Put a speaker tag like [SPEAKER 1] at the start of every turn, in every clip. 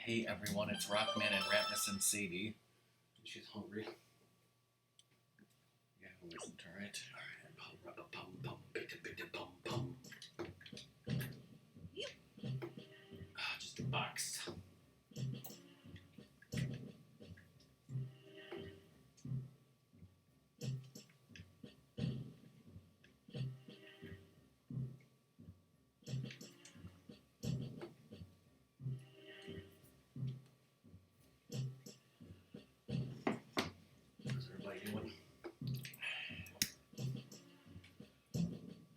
[SPEAKER 1] Hey everyone, it's Rockman and Ratmus and Sadie.
[SPEAKER 2] She's hungry.
[SPEAKER 1] Yeah, who isn't, alright?
[SPEAKER 2] Just a box.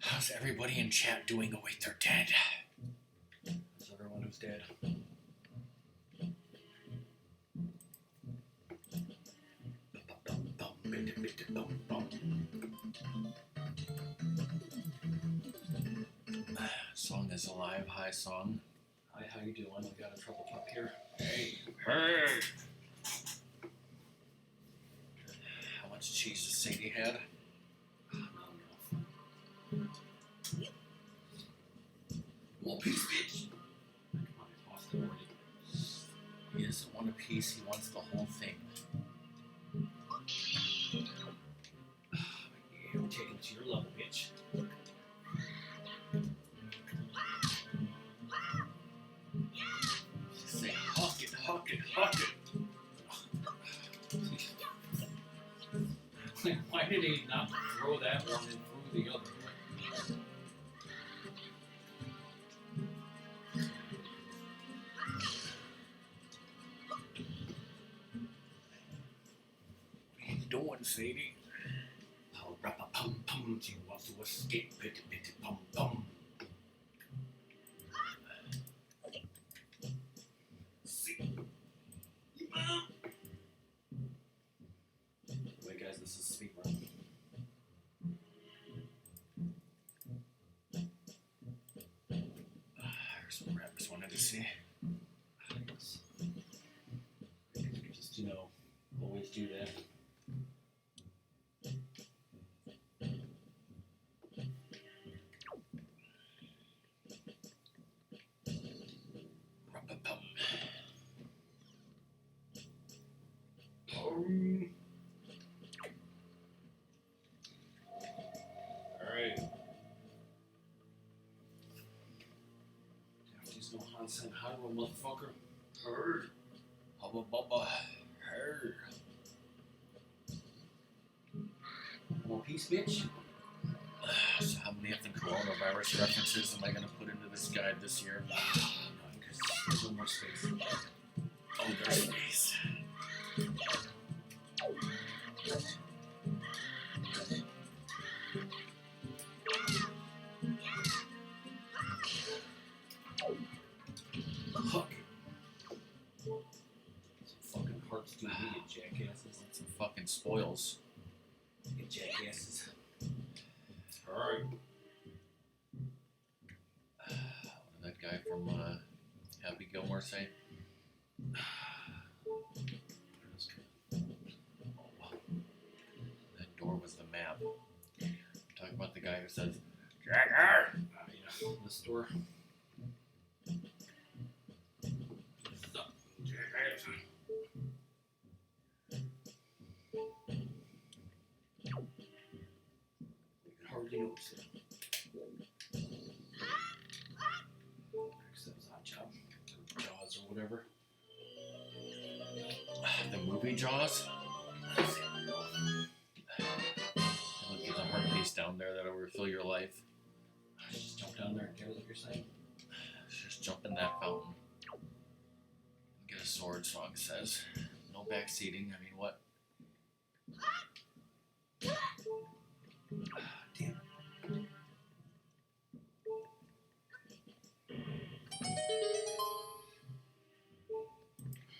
[SPEAKER 1] How's everybody in chat doing? Oh wait, they're dead.
[SPEAKER 2] How's everyone who's dead?
[SPEAKER 1] Song is alive. Hi, song.
[SPEAKER 2] Hi, how you doing? We got a trouble pup here.
[SPEAKER 1] Hey. Hey. How much cheese does Sadie had?
[SPEAKER 2] More piece, bitch. Come on, I tossed it already.
[SPEAKER 1] He doesn't want a piece, he wants the whole thing.
[SPEAKER 2] Yeah, we're taking it to your level, bitch.
[SPEAKER 1] Say, huck it, huck it, huck it.
[SPEAKER 2] Like, why did he not throw that one and throw the other?
[SPEAKER 1] What are you doing, Sadie?
[SPEAKER 2] Oh, rap-a-pum-pum, she wants to escape, pitty-pitty-pum-pum. Wait, guys, this is speed run.
[SPEAKER 1] Here's what Ratmus wanted to see.
[SPEAKER 2] Yes. Just, always do that.
[SPEAKER 1] Rub-a-bum.
[SPEAKER 2] Alright. There's no Hansen Highway, motherfucker.
[SPEAKER 1] Heard. Hubba bubba. Heard.
[SPEAKER 2] More piece, bitch.
[SPEAKER 1] So how many of the coronavirus references am I going to put into this guide this year?
[SPEAKER 2] Because there's no more space.
[SPEAKER 1] Oh, there's space.
[SPEAKER 2] Huck. Some fucking hearts do me, you jackasses.
[SPEAKER 1] Some fucking spoils.
[SPEAKER 2] You jackasses. Alright.
[SPEAKER 1] What did that guy from Happy Gilmore say? That door was the map. I'm talking about the guy who says, Jacker!
[SPEAKER 2] Yeah, this door. You can hardly notice it. Next that was Odd Job. Or Jaws or whatever.
[SPEAKER 1] The movie Jaws? Look, there's a heart piece down there that'll refill your life.
[SPEAKER 2] Just jump down there and get it like you're saying.
[SPEAKER 1] Just jump in that fountain. Get a sword, song says. No backseating, I mean, what?
[SPEAKER 2] Damn.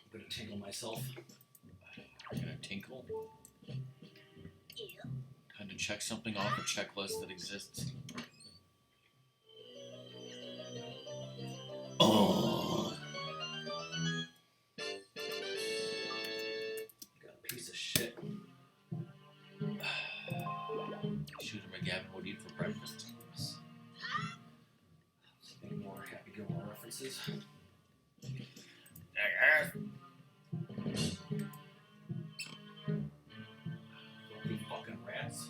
[SPEAKER 2] I'm gonna tingle myself.
[SPEAKER 1] You're gonna tinkle? Time to check something off a checklist that exists. Oh!
[SPEAKER 2] Got a piece of shit.
[SPEAKER 1] Shooter McGavin, what do you eat for breakfast?
[SPEAKER 2] Any more Happy Gilmore references? Filthy fucking rats.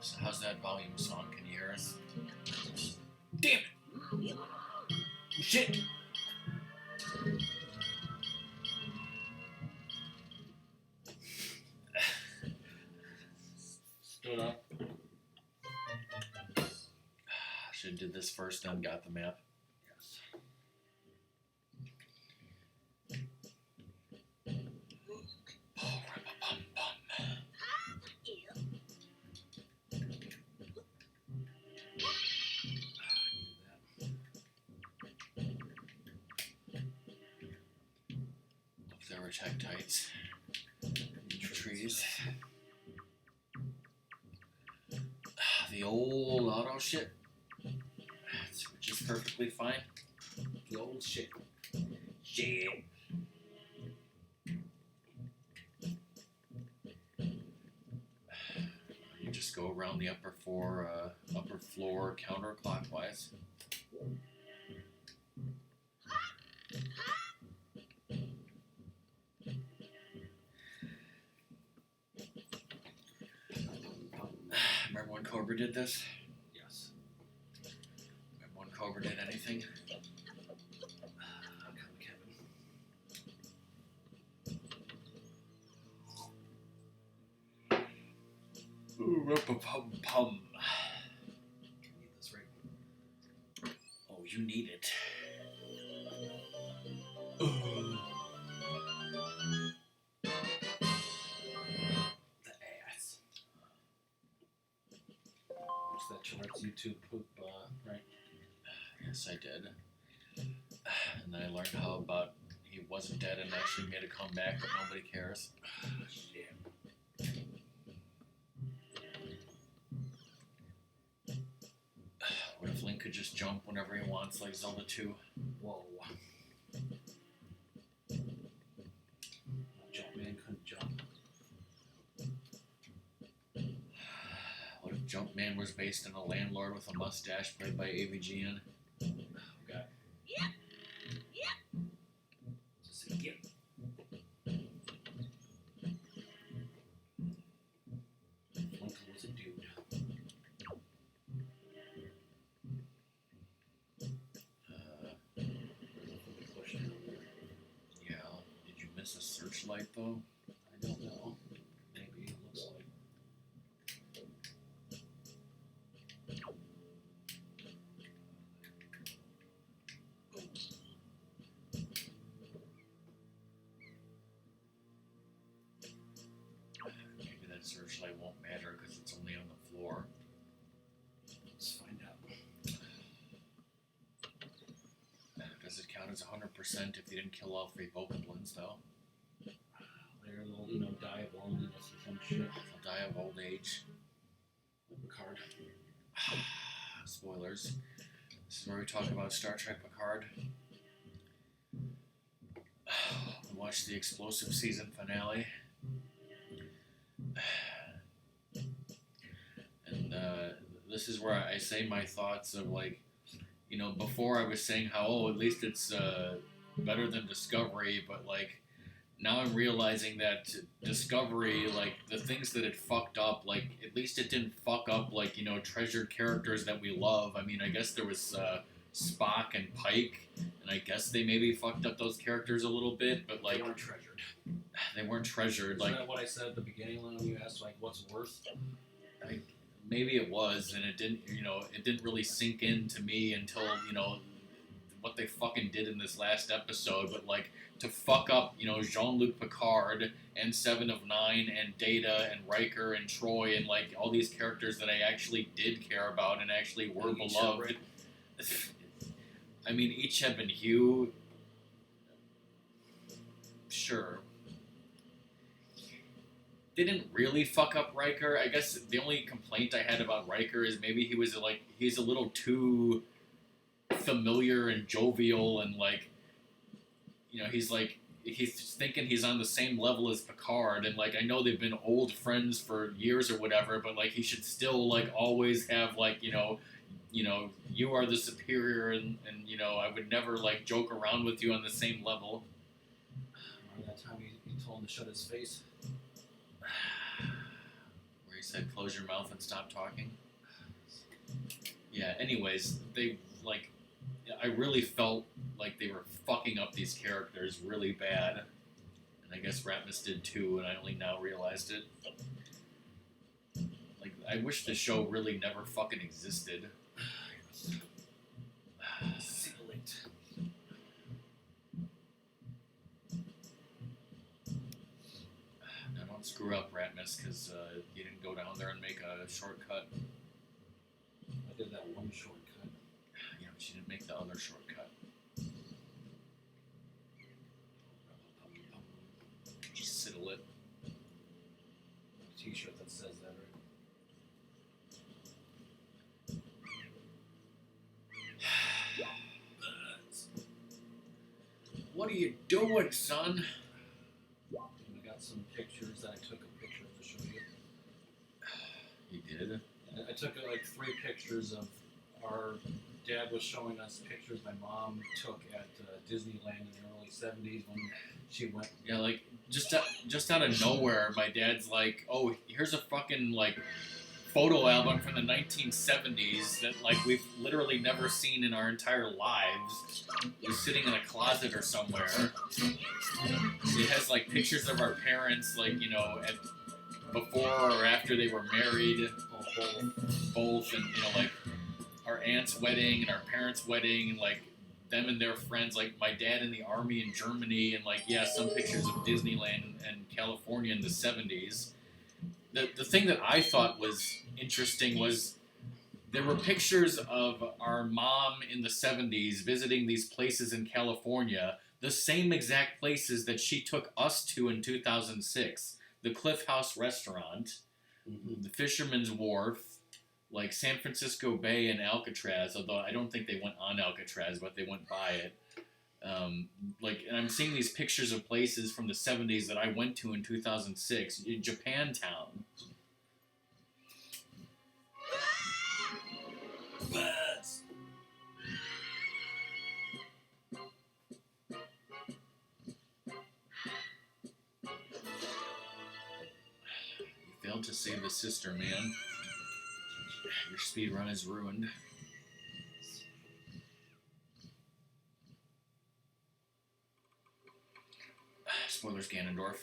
[SPEAKER 1] So how's that volume song? Can you hear us? Damn it! Shit!
[SPEAKER 2] Stood up.
[SPEAKER 1] Should have did this first, then got the map.
[SPEAKER 2] Yes.
[SPEAKER 1] If there were Tektites. Trees. The old auto shit. Which is perfectly fine.
[SPEAKER 2] The old shit.
[SPEAKER 1] Shit. You just go around the upper floor counterclockwise. Remember when Cobra did this?
[SPEAKER 2] Yes.
[SPEAKER 1] Remember when Cobra did anything?
[SPEAKER 2] Kevin.
[SPEAKER 1] Pum.
[SPEAKER 2] I need this right.
[SPEAKER 1] Oh, you need it.
[SPEAKER 2] The ass. Watch that Tourette's YouTube poop, right?
[SPEAKER 1] Yes, I did. And then I learned how about he wasn't dead and actually made a comeback, but nobody cares.
[SPEAKER 2] Shit.
[SPEAKER 1] What if Link could just jump whenever he wants, like Zelda 2?
[SPEAKER 2] Whoa. Jumpman couldn't jump.
[SPEAKER 1] What if Jumpman was based on a landlord with a mustache played by AVGN?
[SPEAKER 2] Okay. Just say, yeah. Link was a dude.
[SPEAKER 1] Yeah. Did you miss a searchlight though?
[SPEAKER 2] I don't know. Maybe it looks like.
[SPEAKER 1] Maybe that searchlight won't matter because it's only on the floor.
[SPEAKER 2] Let's find out.
[SPEAKER 1] Does it count as 100% if you didn't kill all 3 Pokeblins though?
[SPEAKER 2] They're a little, die of loneliness or some shit.
[SPEAKER 1] They'll die of old age.
[SPEAKER 2] Picard.
[SPEAKER 1] Spoilers. This is where we talk about Star Trek Picard. We watched the explosive season finale. And this is where I say my thoughts of like, before I was saying how, at least it's better than Discovery, but like, now I'm realizing that Discovery, like, the things that it fucked up, like, at least it didn't fuck up, like, treasured characters that we love. I mean, I guess there was Spock and Pike, and I guess they maybe fucked up those characters a little bit, but, like...
[SPEAKER 2] They weren't treasured.
[SPEAKER 1] They weren't treasured,
[SPEAKER 2] Isn't
[SPEAKER 1] like...
[SPEAKER 2] that what I said at the beginning when you asked, like, what's worth?
[SPEAKER 1] Maybe it was, and it didn't really sink in to me until, what they fucking did in this last episode, but, like, to fuck up, Jean-Luc Picard and Seven of Nine and Data and Riker and Troy and, like, all these characters that I actually did care about and actually were beloved. I mean, Icheb and Hugh, sure. They didn't really fuck up Riker. I guess the only complaint I had about Riker is maybe he's a little too familiar and jovial and he's thinking he's on the same level as Picard, and I know they've been old friends for years or whatever, but he should still always have you are the superior, and I would never joke around with you on the same level.
[SPEAKER 2] Remember that time he told him to shut his face?
[SPEAKER 1] Where he said, "Close your mouth and stop talking." Yeah. Anyways, I really felt like they were fucking up these characters really bad, and I guess Ratmus did too, and I only now realized it. I wish the show really never fucking existed.
[SPEAKER 2] Seal it.
[SPEAKER 1] Now don't screw up, Ratmus, because you didn't go down there and make a shortcut.
[SPEAKER 2] I did that one shortcut.
[SPEAKER 1] Yeah, but you didn't make the other shortcut. Just settle it.
[SPEAKER 2] T-shirt that says that, right?
[SPEAKER 1] What are you doing, son?
[SPEAKER 2] I got some pictures that I took a picture to show you.
[SPEAKER 1] You did?
[SPEAKER 2] I took 3 pictures of our dad was showing us pictures my mom took at Disneyland in the early 70s when she went.
[SPEAKER 1] Yeah, just out of nowhere, my dad's like, "Oh, here's a fucking photo album from the 1970s that we've literally never seen in our entire lives. It's sitting in a closet or somewhere. It has pictures of our parents, at before or after they were married, both, and our aunt's wedding and our parents' wedding, and them and their friends, my dad in the army in Germany, and some pictures of Disneyland and California in the 70s. The thing that I thought was interesting was there were pictures of our mom in the 70s visiting these places in California, the same exact places that she took us to in 2006. The Cliff House Restaurant, the Fisherman's Wharf, San Francisco Bay and Alcatraz, although I don't think they went on Alcatraz, but they went by it. And I'm seeing these pictures of places from the 70s that I went to in 2006, in Japantown.
[SPEAKER 2] Birds!
[SPEAKER 1] You failed to save the sister, man. Your speed run is ruined. Spoilers, Ganondorf.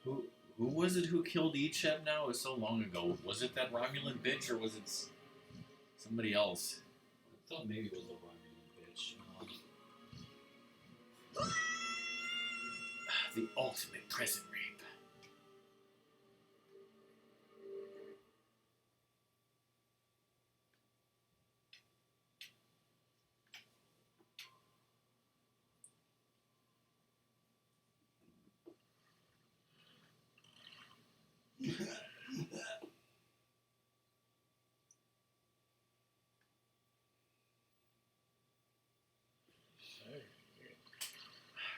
[SPEAKER 1] Who was it who killed Icheb now? It was so long ago. Was it that Romulan bitch, or was it somebody else?
[SPEAKER 2] I thought maybe it was the Romulan bitch.
[SPEAKER 1] The ultimate prison rape.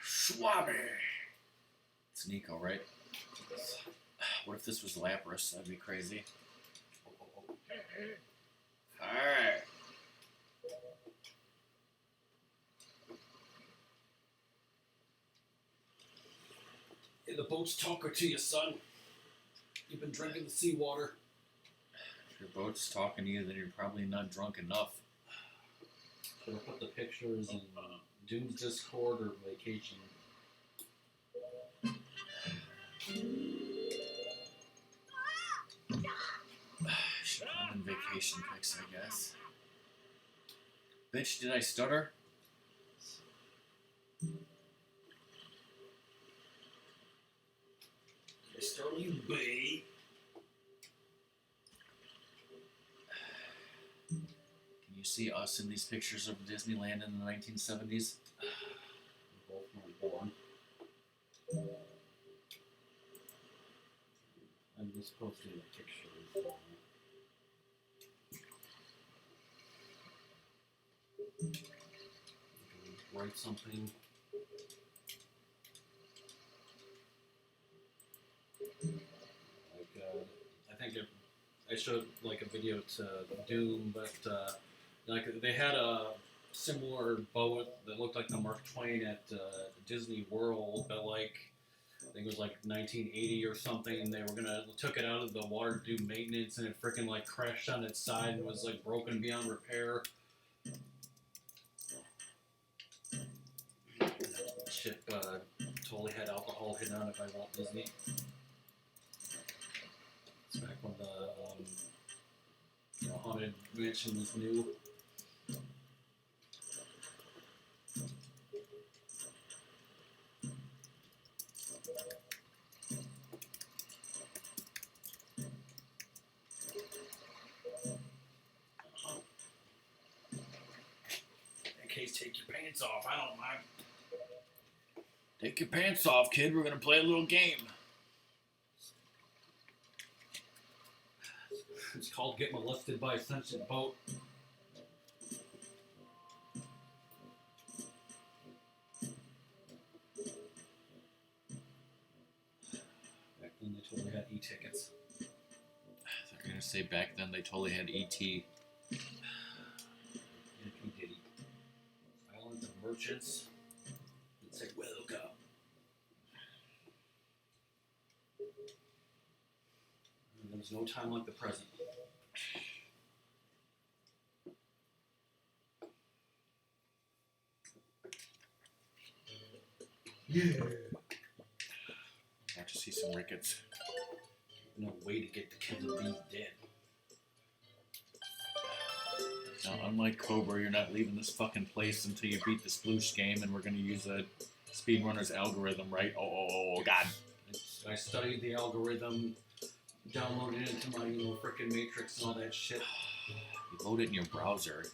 [SPEAKER 1] Schwabe! It's Nico, right? What if this was Lapras? That'd be crazy. Alright.
[SPEAKER 2] Hey, the boat's talking to you, son. You've been drinking the seawater.
[SPEAKER 1] If your boat's talking to you, then you're probably not drunk enough.
[SPEAKER 2] Should I put the pictures in Doom's Discord or Vacation?
[SPEAKER 1] Should have been vacation pics, I guess. Bitch, did I stutter?
[SPEAKER 2] Charlie Bay.
[SPEAKER 1] Can you see us in these pictures of Disneyland in the 1970s?
[SPEAKER 2] Both weren't born. I'm just posting a picture. Write something. Like, I think I showed like a video to Doom, but like they had a similar boat that looked like the Mark Twain at Disney World, but like I think it was like 1980 or something, and they took it out of the water to do maintenance, and it freaking like crashed on its side and was like broken beyond repair. Ship totally had alcohol hidden on it by Walt Disney. It's back when the haunted mansion was new. In case, take your pants off. I don't mind.
[SPEAKER 1] Take your pants off, kid. We're gonna play a little game.
[SPEAKER 2] It's called Get Molested by a Sentient Boat. Back then they totally had e-tickets.
[SPEAKER 1] They're gonna say back then they totally had E.T.
[SPEAKER 2] Diddy. Island of Merchants. It said welcome. And there's no time like the present. Yeah.
[SPEAKER 1] Got to see some rickets.
[SPEAKER 2] No way to get the killer bees dead.
[SPEAKER 1] Now, unlike Cobra, you're not leaving this fucking place until you beat the sploosh game, and we're gonna use a speedrunner's algorithm, right? Oh, God.
[SPEAKER 2] I studied the algorithm, downloaded it into my, frickin' Matrix and all that shit.
[SPEAKER 1] You load it in your browser.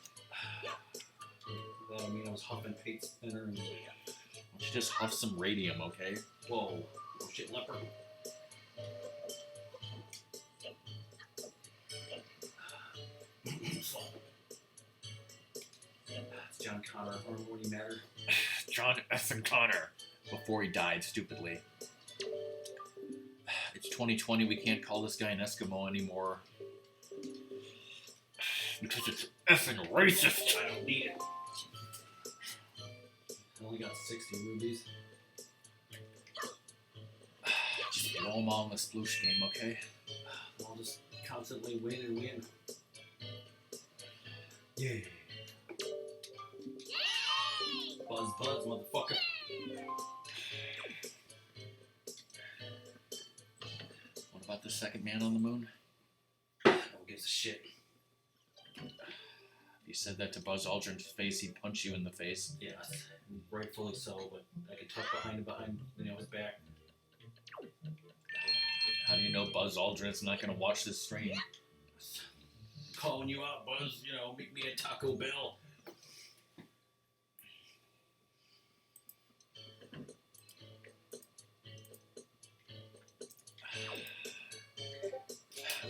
[SPEAKER 2] That, I was huffing paint thinner and...
[SPEAKER 1] Why don't you just huff some radium, okay?
[SPEAKER 2] Whoa. Oh shit, leopard. It's John Connor. Remember when he mattered?
[SPEAKER 1] John effing Connor. Before he died, stupidly. It's 2020, we can't call this guy an Eskimo anymore. Because it's effing racist.
[SPEAKER 2] I don't need it. I only got 60 rubies.
[SPEAKER 1] Just throw them all in the sploosh game, okay?
[SPEAKER 2] I'll just constantly win and win. Yeah. Buzz, buzz, motherfucker.
[SPEAKER 1] What about the second man on the moon?
[SPEAKER 2] No one gives a shit.
[SPEAKER 1] If you said that to Buzz Aldrin's face, he'd punch you in the face.
[SPEAKER 2] Yes, rightfully so, but I could tuck behind his back.
[SPEAKER 1] How do you know Buzz Aldrin's not going to watch this stream?
[SPEAKER 2] Calling you out, Buzz. Meet me at Taco Bell.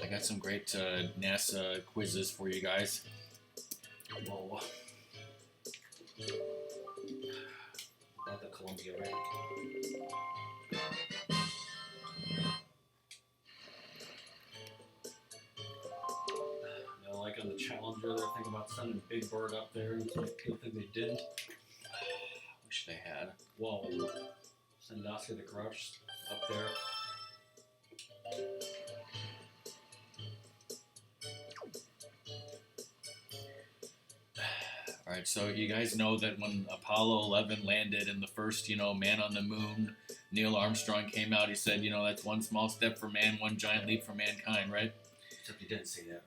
[SPEAKER 1] I got some great NASA quizzes for you guys.
[SPEAKER 2] Whoa. About the Columbia, right? Like on the Challenger, they're thinking about sending Big Bird up there, and it's a good thing they didn't.
[SPEAKER 1] Wish they had.
[SPEAKER 2] Whoa. Send Oscar the Grouch up there.
[SPEAKER 1] Alright, so you guys know that when Apollo 11 landed and the first, man on the moon, Neil Armstrong came out, he said, that's one small step for man, one giant leap for mankind, right?
[SPEAKER 2] Except he didn't say that.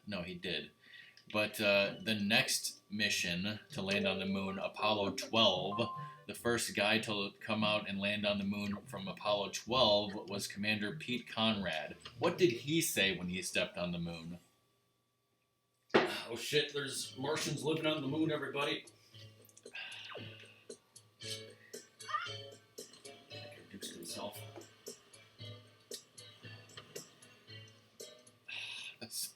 [SPEAKER 1] No, he did. But the next mission to land on the moon, Apollo 12, the first guy to come out and land on the moon from Apollo 12 was Commander Pete Conrad. What did he say when he stepped on the moon?
[SPEAKER 2] Oh shit, there's Martians living on the moon, everybody. Introduced himself.
[SPEAKER 1] That's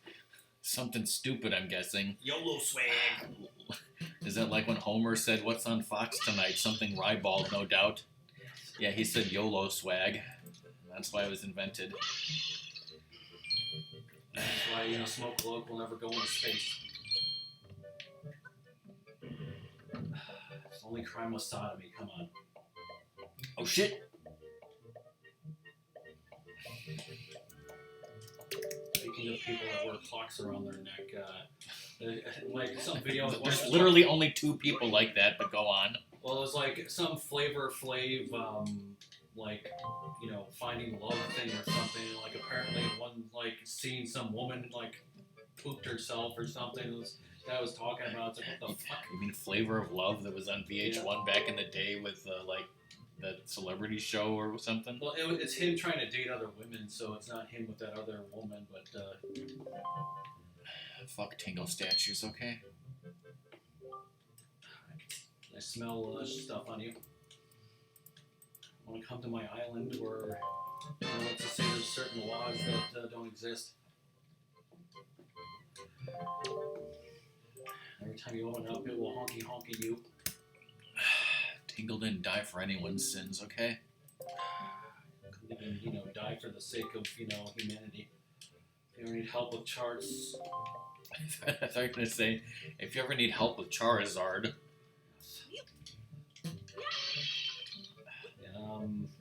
[SPEAKER 1] something stupid, I'm guessing.
[SPEAKER 2] YOLO swag.
[SPEAKER 1] Is that like when Homer said, "What's on Fox tonight?" Something ribald, no doubt. Yeah, he said YOLO swag. That's why it was invented.
[SPEAKER 2] That's why, you know, Smoke Globe will never go into space. It's only crime was sodomy, come on.
[SPEAKER 1] Oh shit!
[SPEAKER 2] Speaking of people that wear clocks around their neck, like some video.
[SPEAKER 1] There's literally only 2 people like that, but go on.
[SPEAKER 2] Well, it was like some Flavor Flav, like, you know, finding love thing or something. Like apparently one, like, seeing some woman, like, pooped herself or something that was talking about. It's like, what the fuck?
[SPEAKER 1] You mean Flavor of Love that was on VH1 back in the day with, like, that celebrity show or something?
[SPEAKER 2] Well, it's him trying to date other women, so it's not him with that other woman, but,
[SPEAKER 1] Fuck Tingle statues, okay?
[SPEAKER 2] I smell stuff on you. Want to come to my island where, you know, let's just say there's certain laws that don't exist. Every time you open it up, it will honky you.
[SPEAKER 1] Tingle didn't die for anyone's sins, okay?
[SPEAKER 2] Couldn't even, you know, die for the sake of, you know, humanity. If you ever need help with charts.
[SPEAKER 1] I thought you were going to say, if you ever need help with Charizard.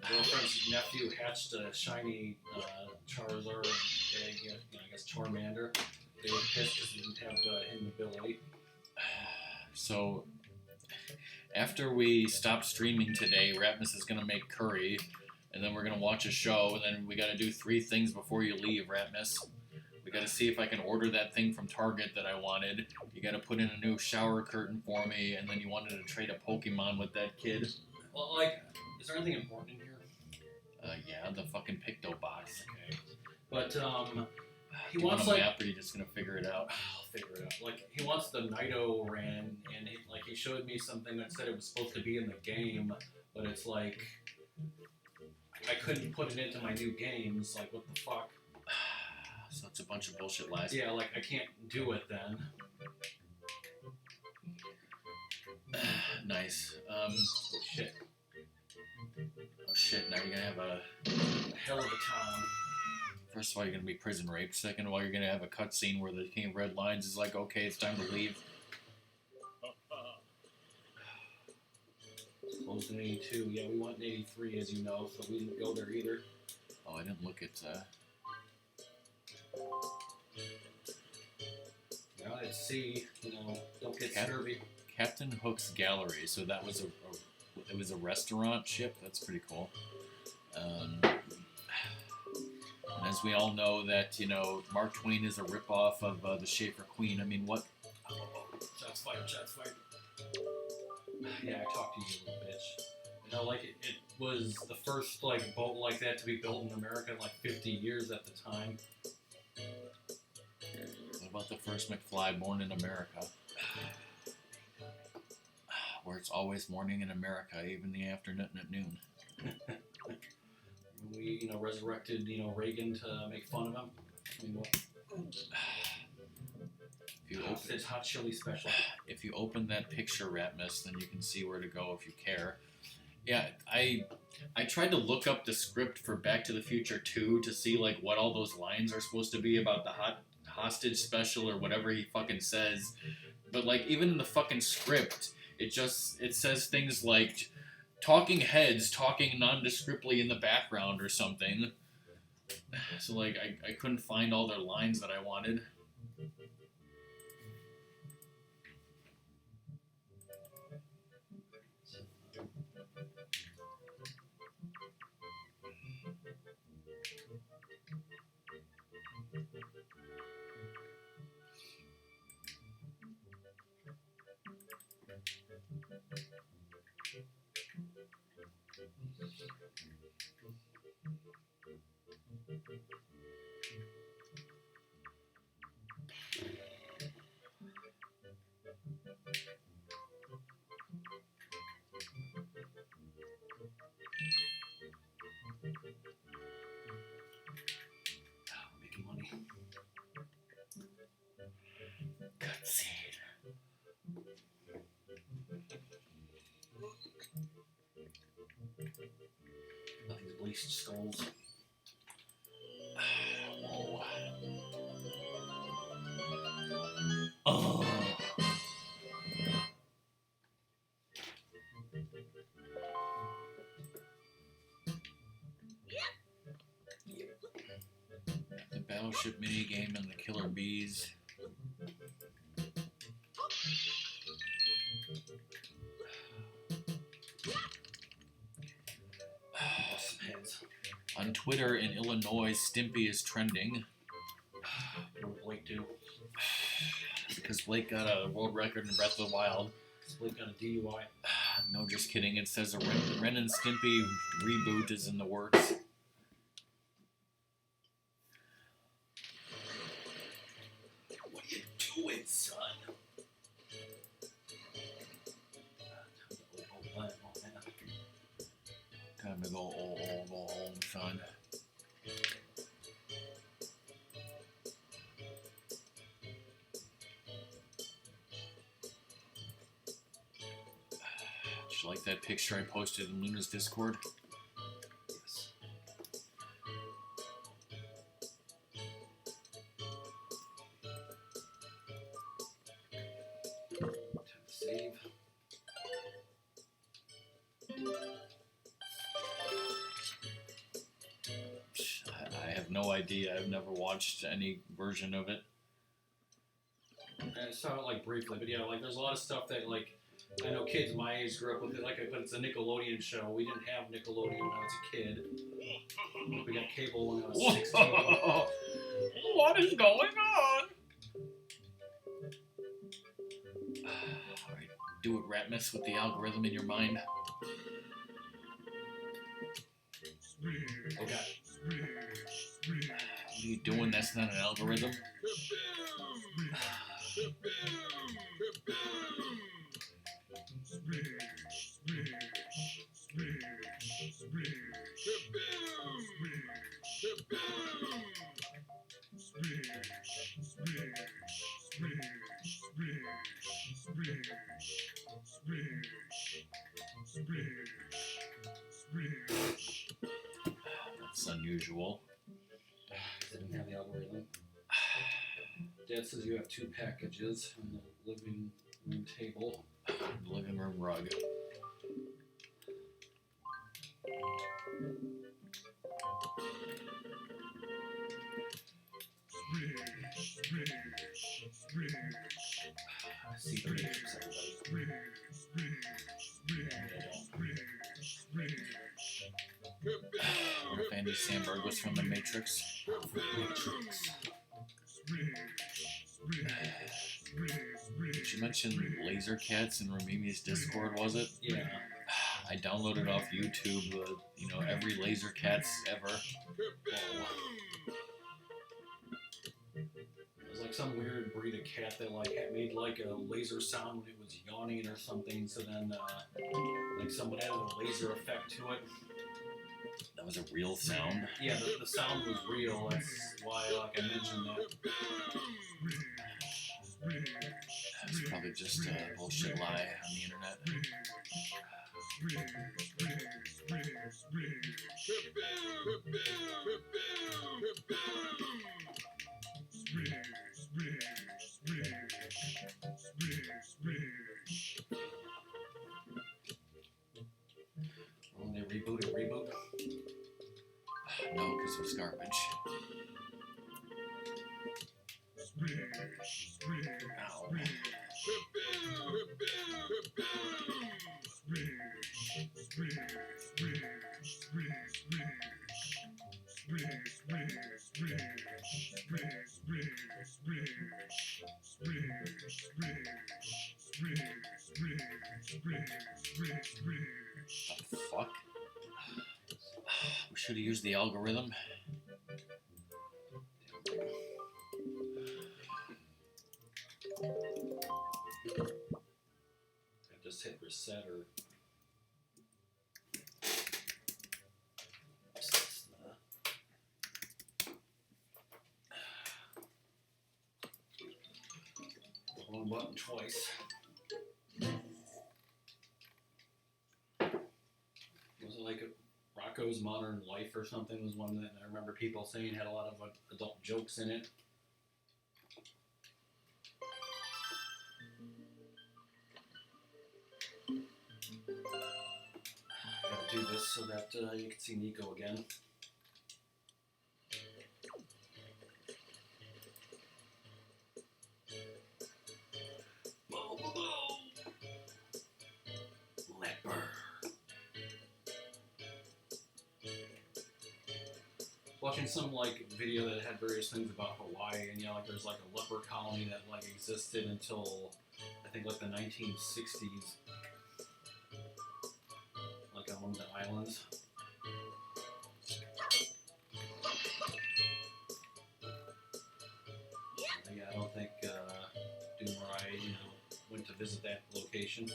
[SPEAKER 2] Girlfriend's nephew hatched a shiny Charizard egg, you know, I guess Charmander. They were pissed because he didn't have hidden ability.
[SPEAKER 1] So, after we stop streaming today, Ratmus is going to make curry, and then we're going to watch a show, and then we got to do 3 things before you leave, Ratmus. We got to see if I can order that thing from Target that I wanted. You got to put in a new shower curtain for me, and then you wanted to trade a Pokemon with that kid.
[SPEAKER 2] Well, like, is there anything important in here?
[SPEAKER 1] Yeah, the fucking Picto box.
[SPEAKER 2] Okay. But, he
[SPEAKER 1] Do you
[SPEAKER 2] wants,
[SPEAKER 1] want a
[SPEAKER 2] like...
[SPEAKER 1] map, or are you just going to figure it out?
[SPEAKER 2] I'll figure it out. Like, he wants the Nidoran, and he showed me something that said it was supposed to be in the game, but it's like... I couldn't put it into my new games, like, what the fuck?
[SPEAKER 1] So it's a bunch of bullshit lies.
[SPEAKER 2] Yeah, like, I can't do it then.
[SPEAKER 1] Nice.
[SPEAKER 2] Oh, shit.
[SPEAKER 1] Oh shit, now you're gonna have a
[SPEAKER 2] hell of a time.
[SPEAKER 1] First of all, you're gonna be prison raped. Second of all, you're gonna have a cutscene where the King of Red Lines is like, okay, it's time to leave.
[SPEAKER 2] It's closed in 82. Yeah, we went in 83, as you know, so we didn't go there either.
[SPEAKER 1] Oh, I didn't look at,
[SPEAKER 2] Now at sea, you know, don't get
[SPEAKER 1] Cap-
[SPEAKER 2] scurvy.
[SPEAKER 1] Captain Hook's Gallery. So that was it was a restaurant ship. That's pretty cool. And as we all know, that, you know, Mark Twain is a ripoff of the Schaefer Queen. I mean, what?
[SPEAKER 2] Oh, shots fired, shots fired. Yeah, I talked to you, little bitch. You know, like, it was the first, like, boat like that to be built in America in, like, 50 years at the time.
[SPEAKER 1] What about the first McFly born in America? Where it's always morning in America, even the afternoon at noon.
[SPEAKER 2] We, you know, resurrected, you know, Reagan to make fun of him. I mean, what? It's hot chili special.
[SPEAKER 1] If you open that picture, Ratmus, then you can see where to go if you care. Yeah, I tried to look up the script for Back to the Future 2 to see, like, what all those lines are supposed to be about the hostage special or whatever he fucking says. But, like, even in the fucking script, it says things like talking heads talking nondescriptly in the background or something. So, like, I couldn't find all their lines that I wanted.
[SPEAKER 2] Making money.
[SPEAKER 1] Cutscene.
[SPEAKER 2] These bleached skulls.
[SPEAKER 1] Whoa. Oh. The battleship minigame and the killer bees.
[SPEAKER 2] Awesome heads.
[SPEAKER 1] On Twitter in Illinois, Stimpy is trending.
[SPEAKER 2] What did Blake do?
[SPEAKER 1] Because Blake got a world record in Breath of the Wild.
[SPEAKER 2] Blake got a DUI.
[SPEAKER 1] No, just kidding. It says a Ren and Stimpy reboot is in the works.
[SPEAKER 2] What are you doing, son?
[SPEAKER 1] Time to go old, son. Did you like that picture I posted in Luna's Discord?
[SPEAKER 2] Yes. Time to save.
[SPEAKER 1] I have no idea. I've never watched any version of it.
[SPEAKER 2] I saw it like briefly, but yeah, like there's a lot of stuff that like I know kids my age grew up with it. Like, but it's a Nickelodeon show. We didn't have Nickelodeon when I was a kid. We got cable when I was 16.
[SPEAKER 1] What is going on? Alright, do it, Ratmus, with the algorithm in your mind.
[SPEAKER 2] Oh god.
[SPEAKER 1] What are you doing? That's not an algorithm. That's unusual.
[SPEAKER 2] Didn't have the algorithm. Dad says you have 2 packages on the living room table.
[SPEAKER 1] Living room rug.
[SPEAKER 2] I see the Matrix, everybody.
[SPEAKER 1] What if Andy Samberg was from the Matrix?
[SPEAKER 2] Matrix.
[SPEAKER 1] Did you mention Laser Cats in Ramimi's Discord, was it?
[SPEAKER 2] Yeah.
[SPEAKER 1] I downloaded off YouTube, every Laser Cats ever.
[SPEAKER 2] It was like some weird breed of cat that like had made like a laser sound when it was yawning or something. So then like someone added a laser effect to it.
[SPEAKER 1] That was a real sound.
[SPEAKER 2] Yeah, the sound was real. That's why like I mentioned that.
[SPEAKER 1] It's probably just a bullshit lie on the internet.
[SPEAKER 2] When they reboot.
[SPEAKER 1] No, because it was garbage. Ow. The fuck? should have used the algorithm.
[SPEAKER 2] I just hit reset or. Wrong button twice. Was it like Rocco's Modern Life or something? Was one that I remember people saying had a lot of adult jokes in it. Gotta do this so that you can see Nico again. Watching some like video that had various things about Hawaii, and like there's like a leper colony that like existed until I think like the 1960s, like on one of the islands. Yeah, I don't think Doom or I went to visit that location.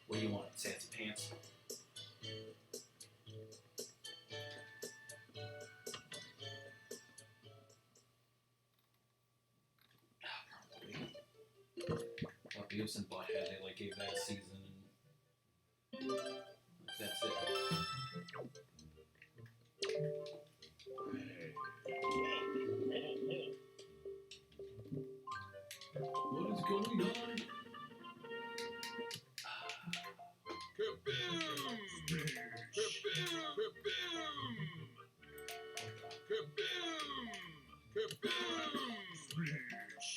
[SPEAKER 2] What do you want? Sassy pants? Beavis and Butthead, they like gave that a season, and that's it. What is going on?
[SPEAKER 3] Kaboom! Kaboom! Kaboom! Kaboom!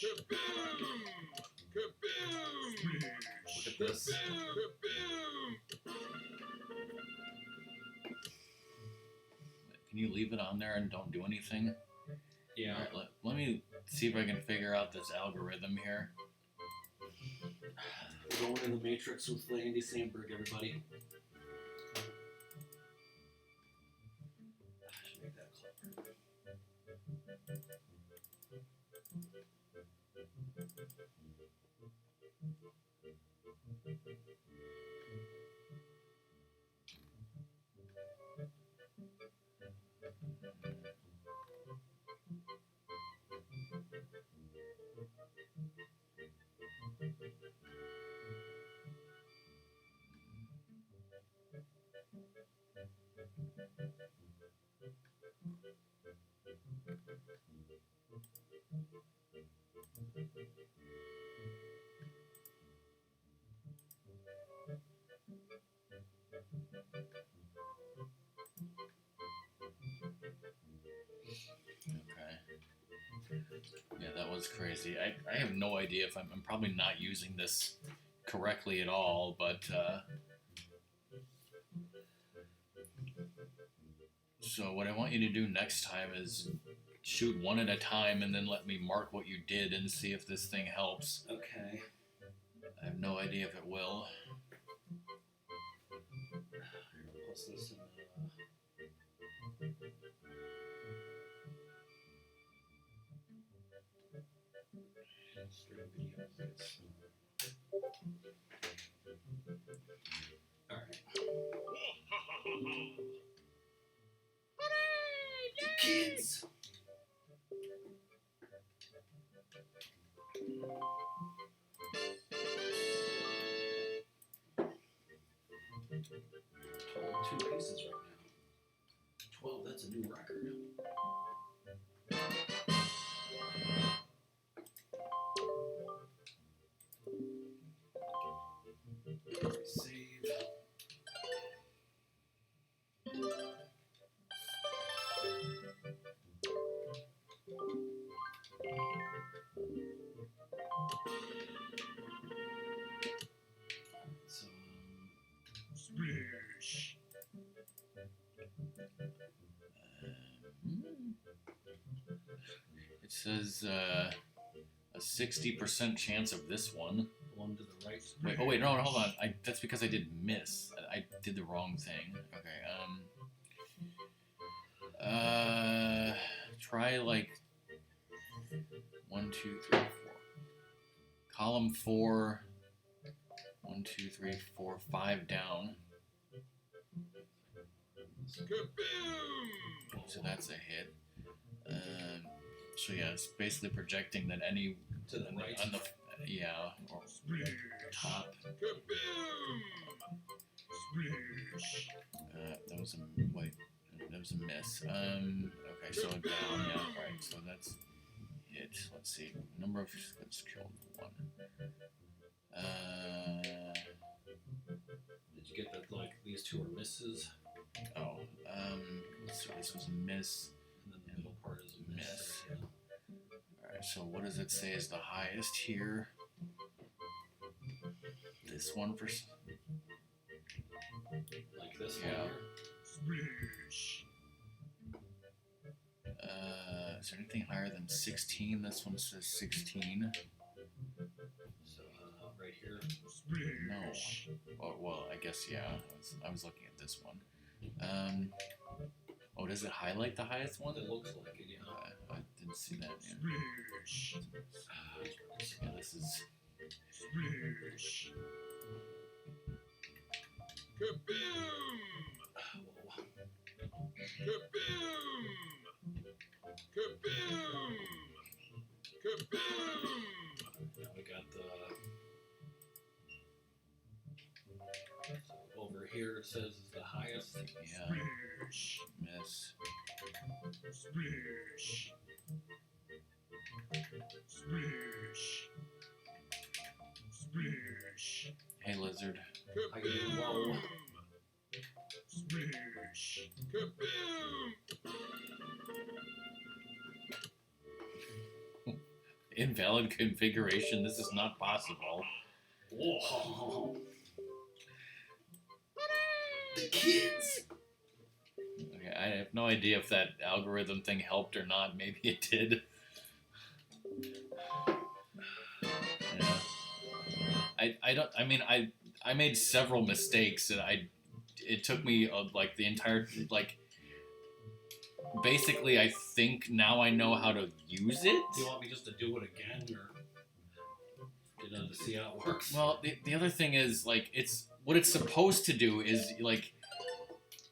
[SPEAKER 3] Kaboom! Kaboom!
[SPEAKER 2] Look at this.
[SPEAKER 1] Can you leave it on there and don't do anything?
[SPEAKER 2] Yeah.
[SPEAKER 1] Alright, let me see if I can figure out this algorithm here.
[SPEAKER 2] Going in the Matrix with Andy Samberg, everybody. I should make that clever.
[SPEAKER 1] Yeah, that was crazy. I have no idea if I'm probably not using this correctly at all, but so what I want you to do next time is shoot one at a time and then let me mark what you did and see if this thing helps.
[SPEAKER 2] Okay.
[SPEAKER 1] I have no idea if it will.
[SPEAKER 2] Plus this in stream video. Alright. Kids! Two pieces right now. 12, that's a new record. Save. So,
[SPEAKER 3] Splish.
[SPEAKER 1] It says a 60% chance of this one.
[SPEAKER 2] one to the right.
[SPEAKER 1] Wait, no, hold on. That's because I did miss. I did the wrong thing. Okay. Try like 1, 2, 3, 4. Column 4. 1, 2, 3, 4, 5 down.
[SPEAKER 3] Kaboom!
[SPEAKER 1] So that's a hit. So yeah, it's basically projecting that any
[SPEAKER 2] To the right.
[SPEAKER 1] on the or top.
[SPEAKER 3] Kaboom! Swish!
[SPEAKER 1] That was a miss. Okay, so down. Yeah, right. So that's hit. Let's see. Number of squids killed 1.
[SPEAKER 2] Did you get that? Like these two are misses,
[SPEAKER 1] Oh. So this was a miss.
[SPEAKER 2] and then the middle part is a miss. Yeah.
[SPEAKER 1] Alright, so what does it say is the highest here? This one for.
[SPEAKER 2] Like this
[SPEAKER 1] Yeah.
[SPEAKER 2] one
[SPEAKER 3] Swish!
[SPEAKER 1] Is there anything higher than 16? This one says 16.
[SPEAKER 2] here. So right here.
[SPEAKER 3] Swish!
[SPEAKER 1] Well, I guess yeah. I was looking at this one. Oh, does it highlight the highest one?
[SPEAKER 2] It looks like it, yeah.
[SPEAKER 1] I didn't see that. Yeah.
[SPEAKER 3] Swish!
[SPEAKER 1] Yeah, this is.
[SPEAKER 3] Swish! Kaboom! Kaboom! Kaboom! Kaboom!
[SPEAKER 2] Now we got the. So over here it says is the highest.
[SPEAKER 1] Yeah,
[SPEAKER 3] Swish!
[SPEAKER 1] miss.
[SPEAKER 3] Swish! Swish! Swish!
[SPEAKER 1] Hey, lizard.
[SPEAKER 2] I get it. Whoa.
[SPEAKER 3] Swish! Kaboom!
[SPEAKER 1] Invalid configuration. This is not possible.
[SPEAKER 2] Whoa. The kids.
[SPEAKER 1] Okay, I have no idea if that algorithm thing helped or not. Maybe it did. Yeah. I don't. I mean, I made several mistakes, and it took me like the entire like. Basically, I think now I know how to use it.
[SPEAKER 2] Do you want me just to do it again, or to see how it works?
[SPEAKER 1] Well, the other thing is like it's what it's supposed to do is like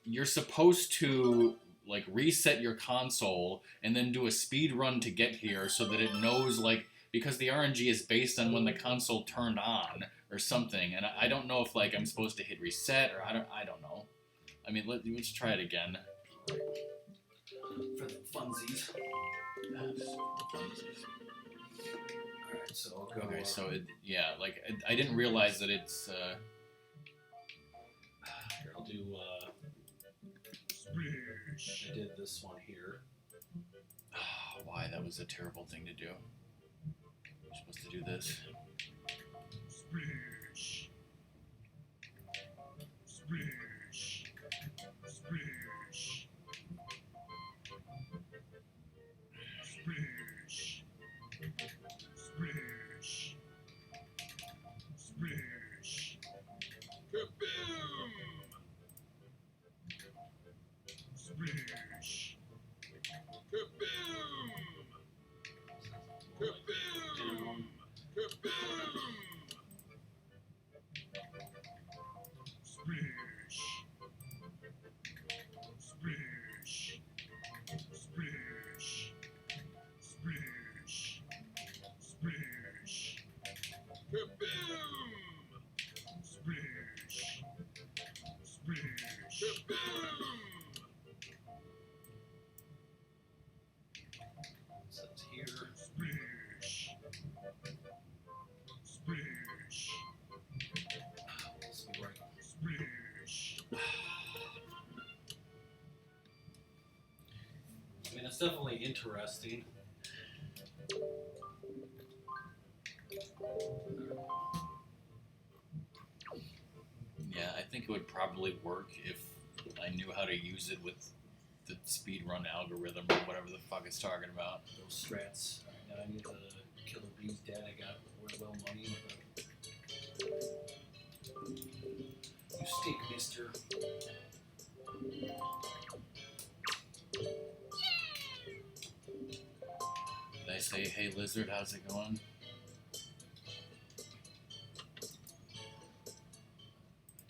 [SPEAKER 1] you're supposed to like reset your console and then do a speed run to get here so that it knows like because the RNG is based on when the console turned on or something, and I don't know if like I'm supposed to hit reset or I don't know. I mean, let's try it again.
[SPEAKER 2] For the funsies. Alright, so I'll go.
[SPEAKER 1] Okay, so like I didn't realize that it's.
[SPEAKER 2] Here, I'll do.
[SPEAKER 3] Swish!
[SPEAKER 2] I did this one here.
[SPEAKER 1] Why that was a terrible thing to do. You're supposed to do this.
[SPEAKER 3] Swish! Swish! Swish! Swish! Swish! Swish! Kaboom! Swish! Kaboom! Kaboom! Kaboom! Swish! Swish! Swish! Swish! Swish! Kaboom! Swish! Swish! Kaboom!
[SPEAKER 2] So it's here.
[SPEAKER 3] Swish! Swish!
[SPEAKER 2] Let's be right.
[SPEAKER 3] Swish!
[SPEAKER 2] I mean, it's definitely interesting.
[SPEAKER 1] Yeah, I think it would probably work if I knew how to use it with the speedrun algorithm or whatever the fuck it's talking about.
[SPEAKER 2] Those strats. Now I need the Killer Bees dad I got for well money.
[SPEAKER 1] You
[SPEAKER 2] stink, mister.
[SPEAKER 1] They say, hey lizard, how's it going?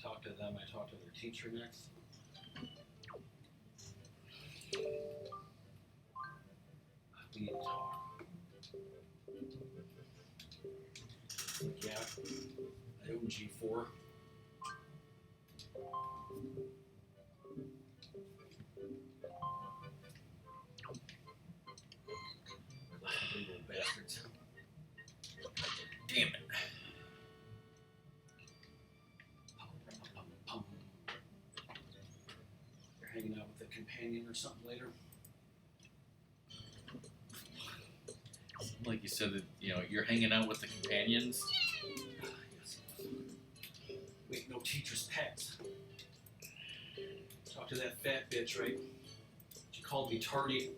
[SPEAKER 2] Talk to them, I talk to their teacher next. We talk. Yeah, I own G4. Little bastards.
[SPEAKER 1] Damn it.
[SPEAKER 2] Pum. You're hanging out with a companion or something later?
[SPEAKER 1] Like you said, that you're hanging out with the companions.
[SPEAKER 2] Yes. Wait, no teacher's pets. Talk to that fat bitch, right? She called me tardy.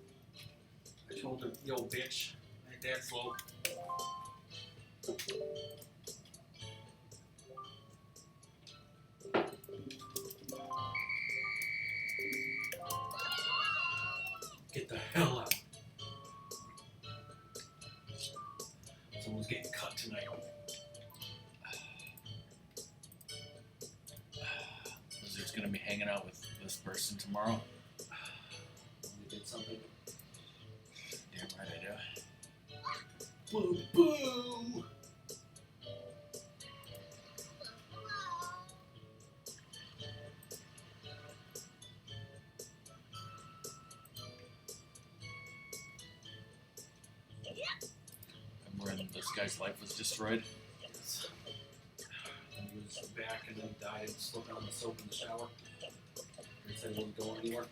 [SPEAKER 2] I told her, yo, bitch, ain't that slow. Get the hell out. Someone's getting cut tonight.
[SPEAKER 1] Lizard's gonna be hanging out with this person tomorrow.
[SPEAKER 2] They did something.
[SPEAKER 1] Damn right I do.
[SPEAKER 2] Boo boo!
[SPEAKER 1] Remember when this guy's life was destroyed?
[SPEAKER 2] Yes. And he was back and then he died and slipping on the soap in the shower. He said he wasn't going anywhere.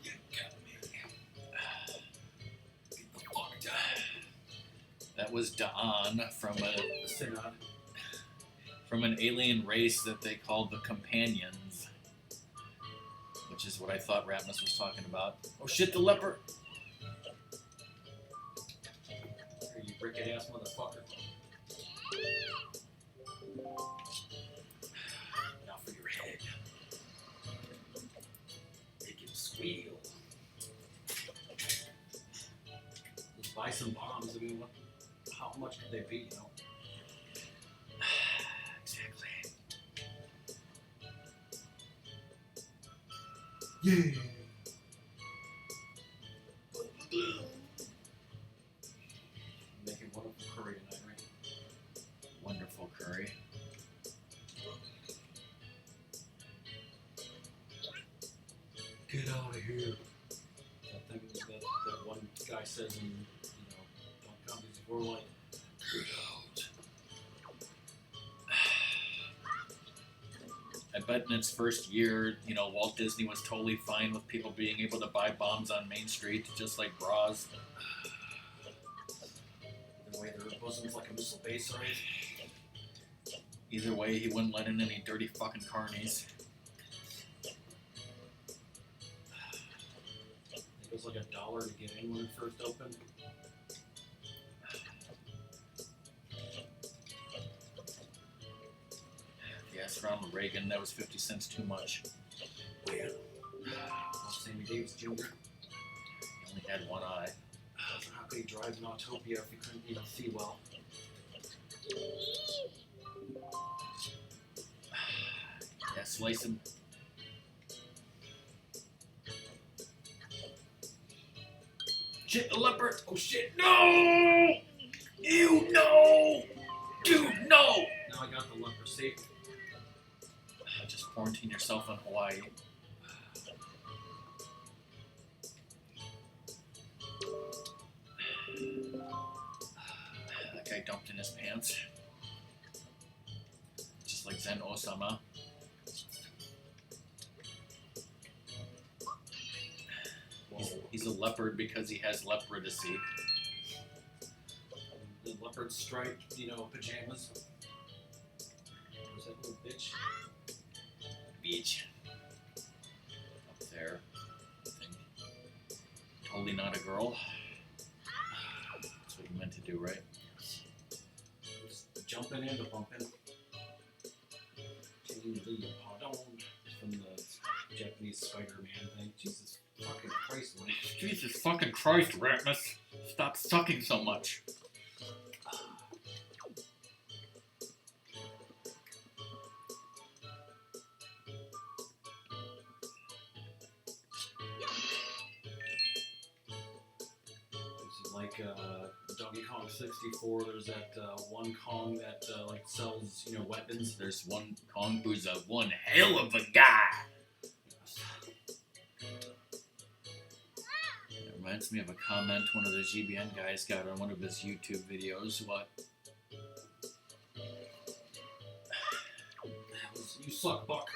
[SPEAKER 2] You got me. Get the fuck down.
[SPEAKER 1] That was Daan from
[SPEAKER 2] Synod.
[SPEAKER 1] an alien race that they called the Companions, which is what I thought Ratmus was talking about. Oh shit, the leper!
[SPEAKER 2] Here, you brick ass motherfucker. Now for your head. Make him squeal. Let's buy some bombs. I mean, how much could they be, you know?
[SPEAKER 1] Exactly.
[SPEAKER 2] Yeah. Making wonderful curry tonight, right?
[SPEAKER 1] Wonderful curry.
[SPEAKER 2] Get out of here. That thing that one guy says in, don't come before like, get out.
[SPEAKER 1] I bet in its first year, Walt Disney was totally fine with people being able to buy bombs on Main Street, just like bras.
[SPEAKER 2] Either way, their bosoms like a missile base, right?
[SPEAKER 1] Either way, he wouldn't let in any dirty fucking carnies.
[SPEAKER 2] It was like $1 to get in when it first opened.
[SPEAKER 1] Yes, Ronald Reagan, that was 50 cents too much.
[SPEAKER 2] Well, Sammy Davis Jr.
[SPEAKER 1] He only had one eye.
[SPEAKER 2] So how could he drive an Autopia if he couldn't, see well?
[SPEAKER 1] Yeah, slice him. Shit, the leopard! Oh shit, no! Ew, no! Dude, no!
[SPEAKER 2] Now I got the leprosy.
[SPEAKER 1] Just quarantine yourself in Hawaii. That guy dumped in his pants. Just like Zen Osama. He's a leopard because he has leprosy.
[SPEAKER 2] The leopard striped, pajamas. Was that little bitch?
[SPEAKER 1] Beach. Up there. I think. Totally not a girl. That's what you meant to do, right?
[SPEAKER 2] Just jumping into bumping. Pardon from the Japanese Spider-Man thing. Jesus fucking Christ, Link.
[SPEAKER 1] Jesus fucking Christ, Ratmus. Stop sucking so much.
[SPEAKER 2] It's like Donkey Kong 64. There's that one Kong that like sells, you know, weapons.
[SPEAKER 1] There's one Kong who's one hell of a guy. It reminds me of a comment one of the GBN guys got on one of his YouTube videos. What?
[SPEAKER 2] You suck, Buck.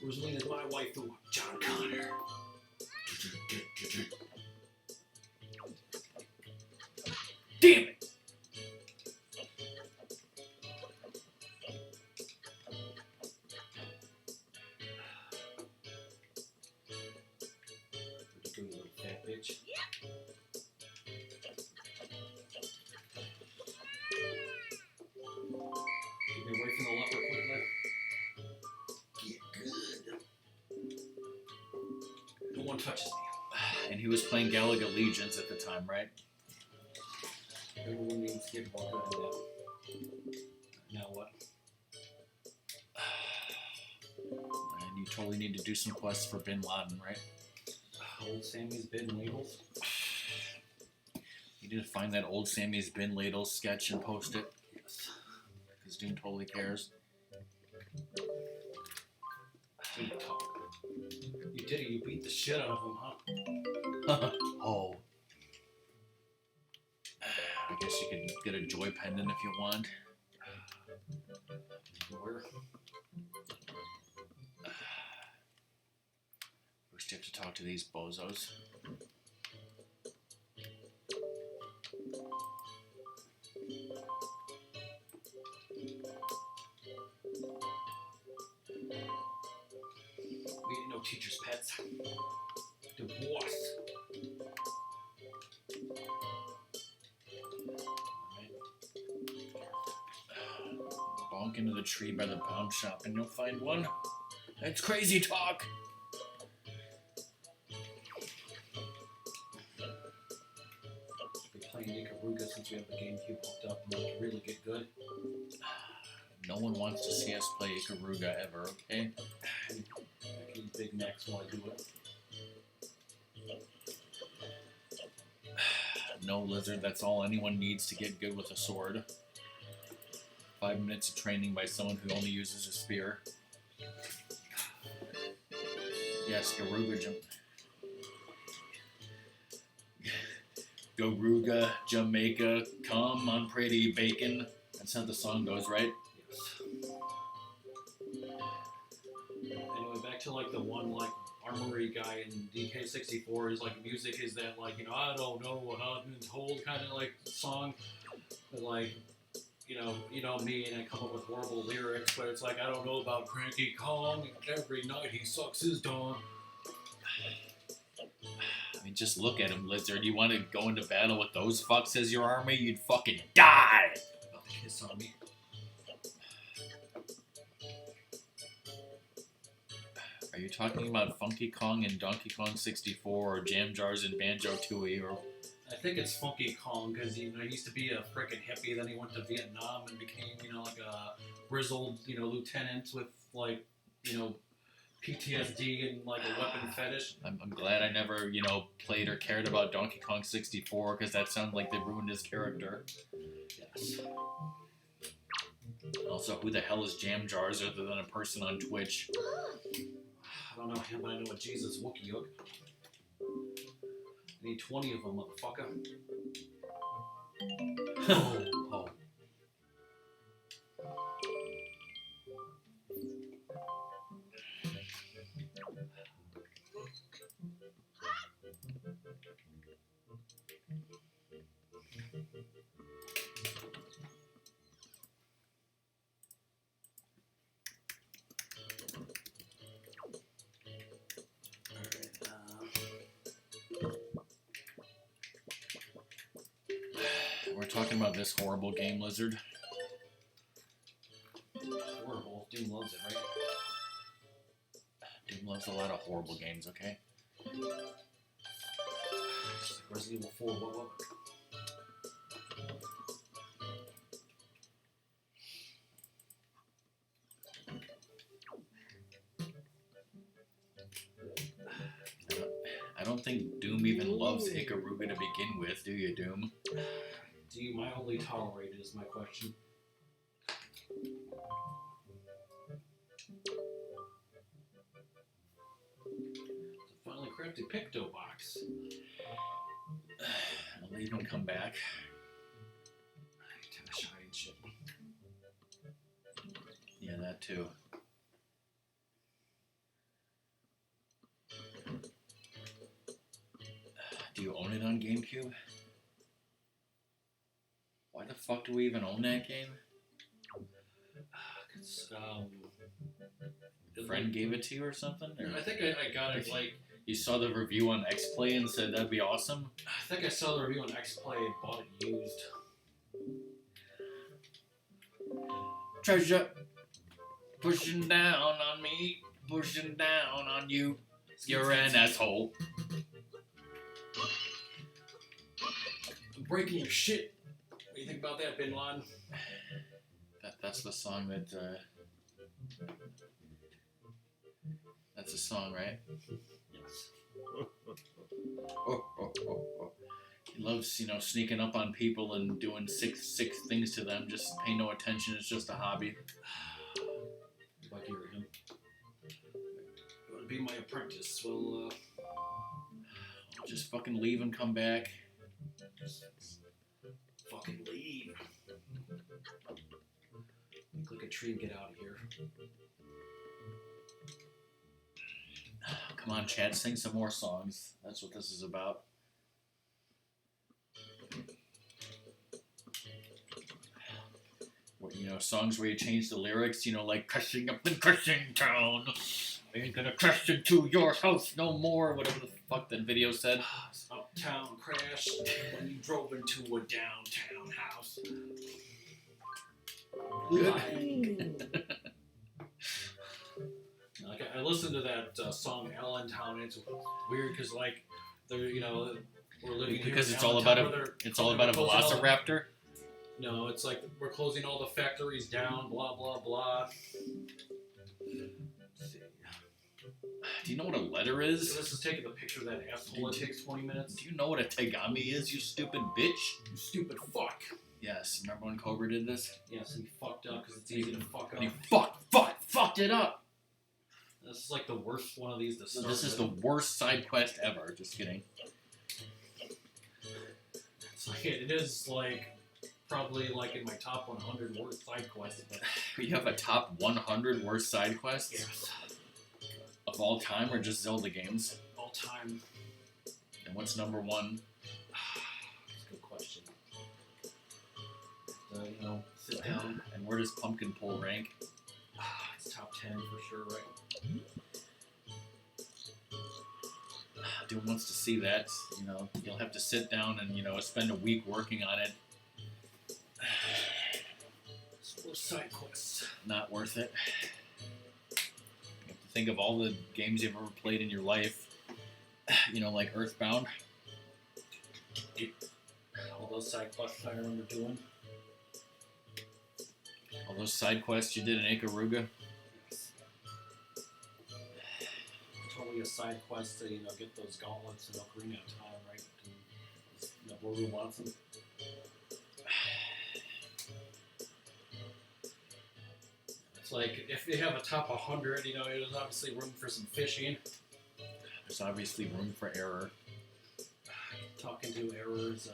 [SPEAKER 2] Rosalina's my waifu, John Connor.
[SPEAKER 1] Damn it!
[SPEAKER 2] What you doing, little fat bitch? Get me away from the leper quickly. Get good. No one touches me.
[SPEAKER 1] And he was playing Galaga Legions at the time, right?
[SPEAKER 2] Everyone needs to get more good at that. Now what?
[SPEAKER 1] And you totally need to do some quests for Bin Laden, right?
[SPEAKER 2] Old Sammy's bin labels.
[SPEAKER 1] You need to find that old Sammy's Bin Ladle sketch and post it.
[SPEAKER 2] Yes.
[SPEAKER 1] Because Doom totally cares.
[SPEAKER 2] Dude, talk. You did it. You beat the shit out of him, huh?
[SPEAKER 1] Oh. I guess you could get a joy pendant if you want.
[SPEAKER 2] Where?
[SPEAKER 1] First you have to talk to these bozos.
[SPEAKER 2] We ain't no teacher's pets. Divorce.
[SPEAKER 1] Bonk into the tree by the pawn shop and you'll find one. That's crazy talk.
[SPEAKER 2] Been playing Ikaruga since we have the GameCube hooked up and like really get good.
[SPEAKER 1] No one wants to see us play Ikaruga ever, okay?
[SPEAKER 2] These big necks want to do it.
[SPEAKER 1] No, Lizard, that's all anyone needs to get good with a sword. 5 minutes of training by someone who only uses a spear. Yes, Garuga Garuga, Jamaica, come on pretty bacon. That's how the song goes, right?
[SPEAKER 2] Yes. Anyway, back to like the one like armory guy in DK64. His like music is that like, you know, I don't know what I've been told kind of like song, but like, you know me, and I come up with horrible lyrics, but it's like I don't know about Cranky Kong. Every night he sucks his dawn.
[SPEAKER 1] I mean, just look at him, Lizard. You want to go into battle with those fucks as your army? You'd fucking die!
[SPEAKER 2] About to kiss on me.
[SPEAKER 1] Are you talking about Funky Kong and Donkey Kong 64 or Jam Jars and Banjo-Tooie or...
[SPEAKER 2] I think it's Funky Kong because he used to be a freaking hippie. Then he went to Vietnam and became, like a grizzled, lieutenant with like, PTSD and like a weapon fetish.
[SPEAKER 1] I'm glad I never, played or cared about Donkey Kong 64 because that sounded like they ruined his character.
[SPEAKER 2] Yes.
[SPEAKER 1] Also, who the hell is Jam Jars other than a person on Twitch?
[SPEAKER 2] I don't know him, but I know a Jesus Wookie Hook. I need 20 of them, motherfucker.
[SPEAKER 1] Oh. We're talking about this horrible game, Lizard.
[SPEAKER 2] Well, Doom loves it, right?
[SPEAKER 1] Doom loves a lot of horrible games, okay?
[SPEAKER 2] Just like Resident Evil 4, what?
[SPEAKER 1] I don't think Doom even loves Ikaruga to begin with, do you, Doom?
[SPEAKER 2] Do you mildly tolerate it is my question. It's a finely crafted Picto box.
[SPEAKER 1] I'll leave him come back.
[SPEAKER 2] Kind of shy and shit.
[SPEAKER 1] Yeah, that too. Do you own it on GameCube? Why the fuck do we even own that game? A friend gave it to you or something? Or
[SPEAKER 2] I think I got it like...
[SPEAKER 1] You saw the review on XPlay and said that'd be awesome?
[SPEAKER 2] I think I saw the review on XPlay and bought it used.
[SPEAKER 1] Treasure pushing down on me, pushing down on you. You're an asshole.
[SPEAKER 2] I'm breaking your shit. What do you think about that, Bin Laden?
[SPEAKER 1] That's the song that, that's a song, right?
[SPEAKER 2] Yes.
[SPEAKER 1] Oh. He loves, sneaking up on people and doing sick things to them. Just pay no attention. It's just a hobby.
[SPEAKER 2] If I hear him. You want to be my apprentice? Well,
[SPEAKER 1] Just fucking leave and come back.
[SPEAKER 2] just fucking leave. Click a tree and get out of here.
[SPEAKER 1] Come on, Chad, sing some more songs. That's what this is about. Songs where you change the lyrics, like crashing up in Crashing Town. I ain't gonna crash into your house no more, whatever the fuck that video said.
[SPEAKER 2] Uptown crash when you drove into a downtown house.
[SPEAKER 1] Good.
[SPEAKER 2] Like I listened to that song Allentown. It's weird because they're we're living here
[SPEAKER 1] Because
[SPEAKER 2] in
[SPEAKER 1] it's all about
[SPEAKER 2] Allentown,
[SPEAKER 1] a velociraptor.
[SPEAKER 2] No, it's like we're closing all the factories down. Blah blah blah. Let's see.
[SPEAKER 1] Do you know what a letter is?
[SPEAKER 2] So this is taking the picture of that asshole. It takes 20 minutes.
[SPEAKER 1] Do you know what a tegami is, you stupid bitch?
[SPEAKER 2] You stupid fuck.
[SPEAKER 1] Yes, remember when Cobra did this?
[SPEAKER 2] Yes, and he fucked up because it's easy to fuck up.
[SPEAKER 1] And he fucked it up!
[SPEAKER 2] This is like the worst one of these to start
[SPEAKER 1] This is
[SPEAKER 2] with.
[SPEAKER 1] the worst side quest ever, just kidding.
[SPEAKER 2] It's like, it is like probably like in my top 100 worst side quests. But
[SPEAKER 1] You have a top 100 worst side quests
[SPEAKER 2] yes,
[SPEAKER 1] of all time, or just Zelda games?
[SPEAKER 2] all time.
[SPEAKER 1] And what's number one?
[SPEAKER 2] That's a good question. Sit down.
[SPEAKER 1] And where does Pumpkin Pole rank?
[SPEAKER 2] It's top 10 for sure, right?
[SPEAKER 1] Dude wants to see that. You'll have to sit down and spend a week working on it.
[SPEAKER 2] So side quests.
[SPEAKER 1] Not worth it. You have to think of all the games you've ever played in your life. Like Earthbound.
[SPEAKER 2] All those side quests I remember doing.
[SPEAKER 1] All those side quests you did in Ikaruga.
[SPEAKER 2] Totally a side quest to get those gauntlets in Ocarina of Time, right? Boru wants them. It's like if you have a top 100, there's obviously room for some fishing.
[SPEAKER 1] There's obviously room for error.
[SPEAKER 2] Talking to errors,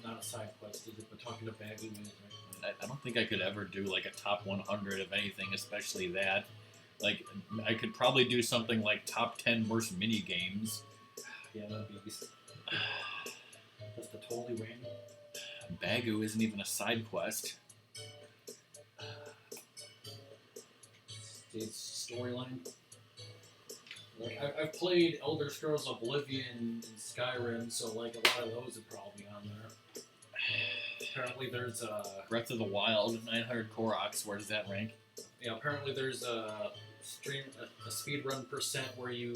[SPEAKER 2] not a side quest, is it? But talking to Baggy is, right?
[SPEAKER 1] I don't think I could ever do like a top 100 of anything, especially that. Like, I could probably do something like top 10 worst mini games.
[SPEAKER 2] Yeah, that'd be just the totally random.
[SPEAKER 1] Bagu isn't even a side quest.
[SPEAKER 2] It's storyline. Like I've played Elder Scrolls Oblivion and Skyrim, so like a lot of those are probably on there. apparently there's
[SPEAKER 1] Breath of the Wild, 900 Koroks. Where does that rank?
[SPEAKER 2] apparently there's a speed run percent where you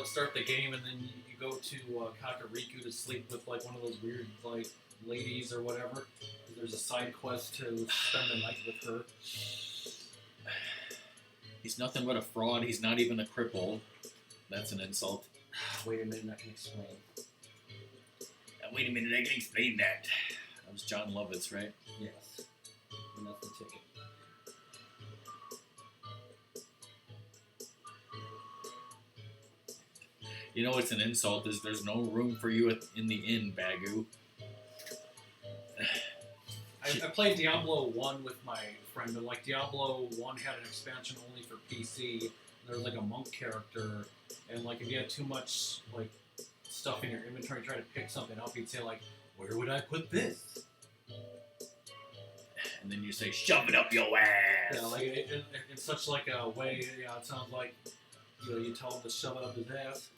[SPEAKER 2] start the game and then you go to Kakariko to sleep with like one of those weird like ladies or whatever. There's a side quest to spend the night with her.
[SPEAKER 1] He's nothing but a fraud. He's not even a cripple. That's an insult.
[SPEAKER 2] Wait a minute, I can explain.
[SPEAKER 1] Wait a minute, I can explain that. That was John Lovitz, right?
[SPEAKER 2] Yes. And that's the ticket.
[SPEAKER 1] You know what's an insult is there's no room for you in the inn, Bagu.
[SPEAKER 2] I played Diablo 1 with my friend, but like Diablo 1 had an expansion only for PC. There was like a monk character, and like if you had too much like stuff in your inventory, try to pick something up, you'd say like, "Where would I put this?"
[SPEAKER 1] And then you say, "Shove it up your ass."
[SPEAKER 2] Yeah, like in such like a way, yeah, it sounds like you tell him to shove it up his ass.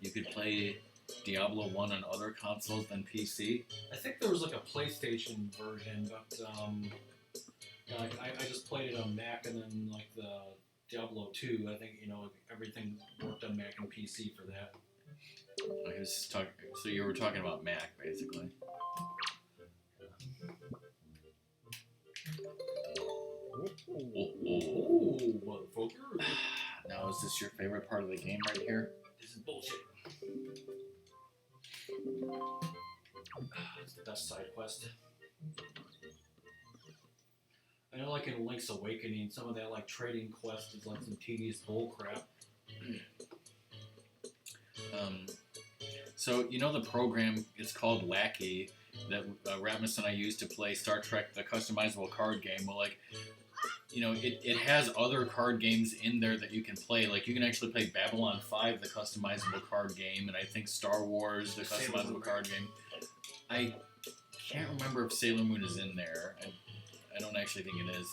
[SPEAKER 1] You could play Diablo 1 on other consoles than PC.
[SPEAKER 2] I think there was like a PlayStation version, but yeah, like, I just played it on Mac, and then like the Diablo 2, I think everything worked on Mac and PC for that.
[SPEAKER 1] So you were talking about Mac, basically.
[SPEAKER 2] Oh, motherfucker!
[SPEAKER 1] Now, is this your favorite part of the game right here?
[SPEAKER 2] This is bullshit. It's the best side quest. I know, like in Link's Awakening, some of that like trading quest is like some tedious bullcrap.
[SPEAKER 1] So you know the program is called Lackey that Ratmus and I used to play Star Trek, the customizable card game. Well, like, it has other card games in there that you can play. Like, you can actually play Babylon 5, the customizable card game, and I think Star Wars, the customizable card game. I can't remember if Sailor Moon is in there. I don't actually think it is.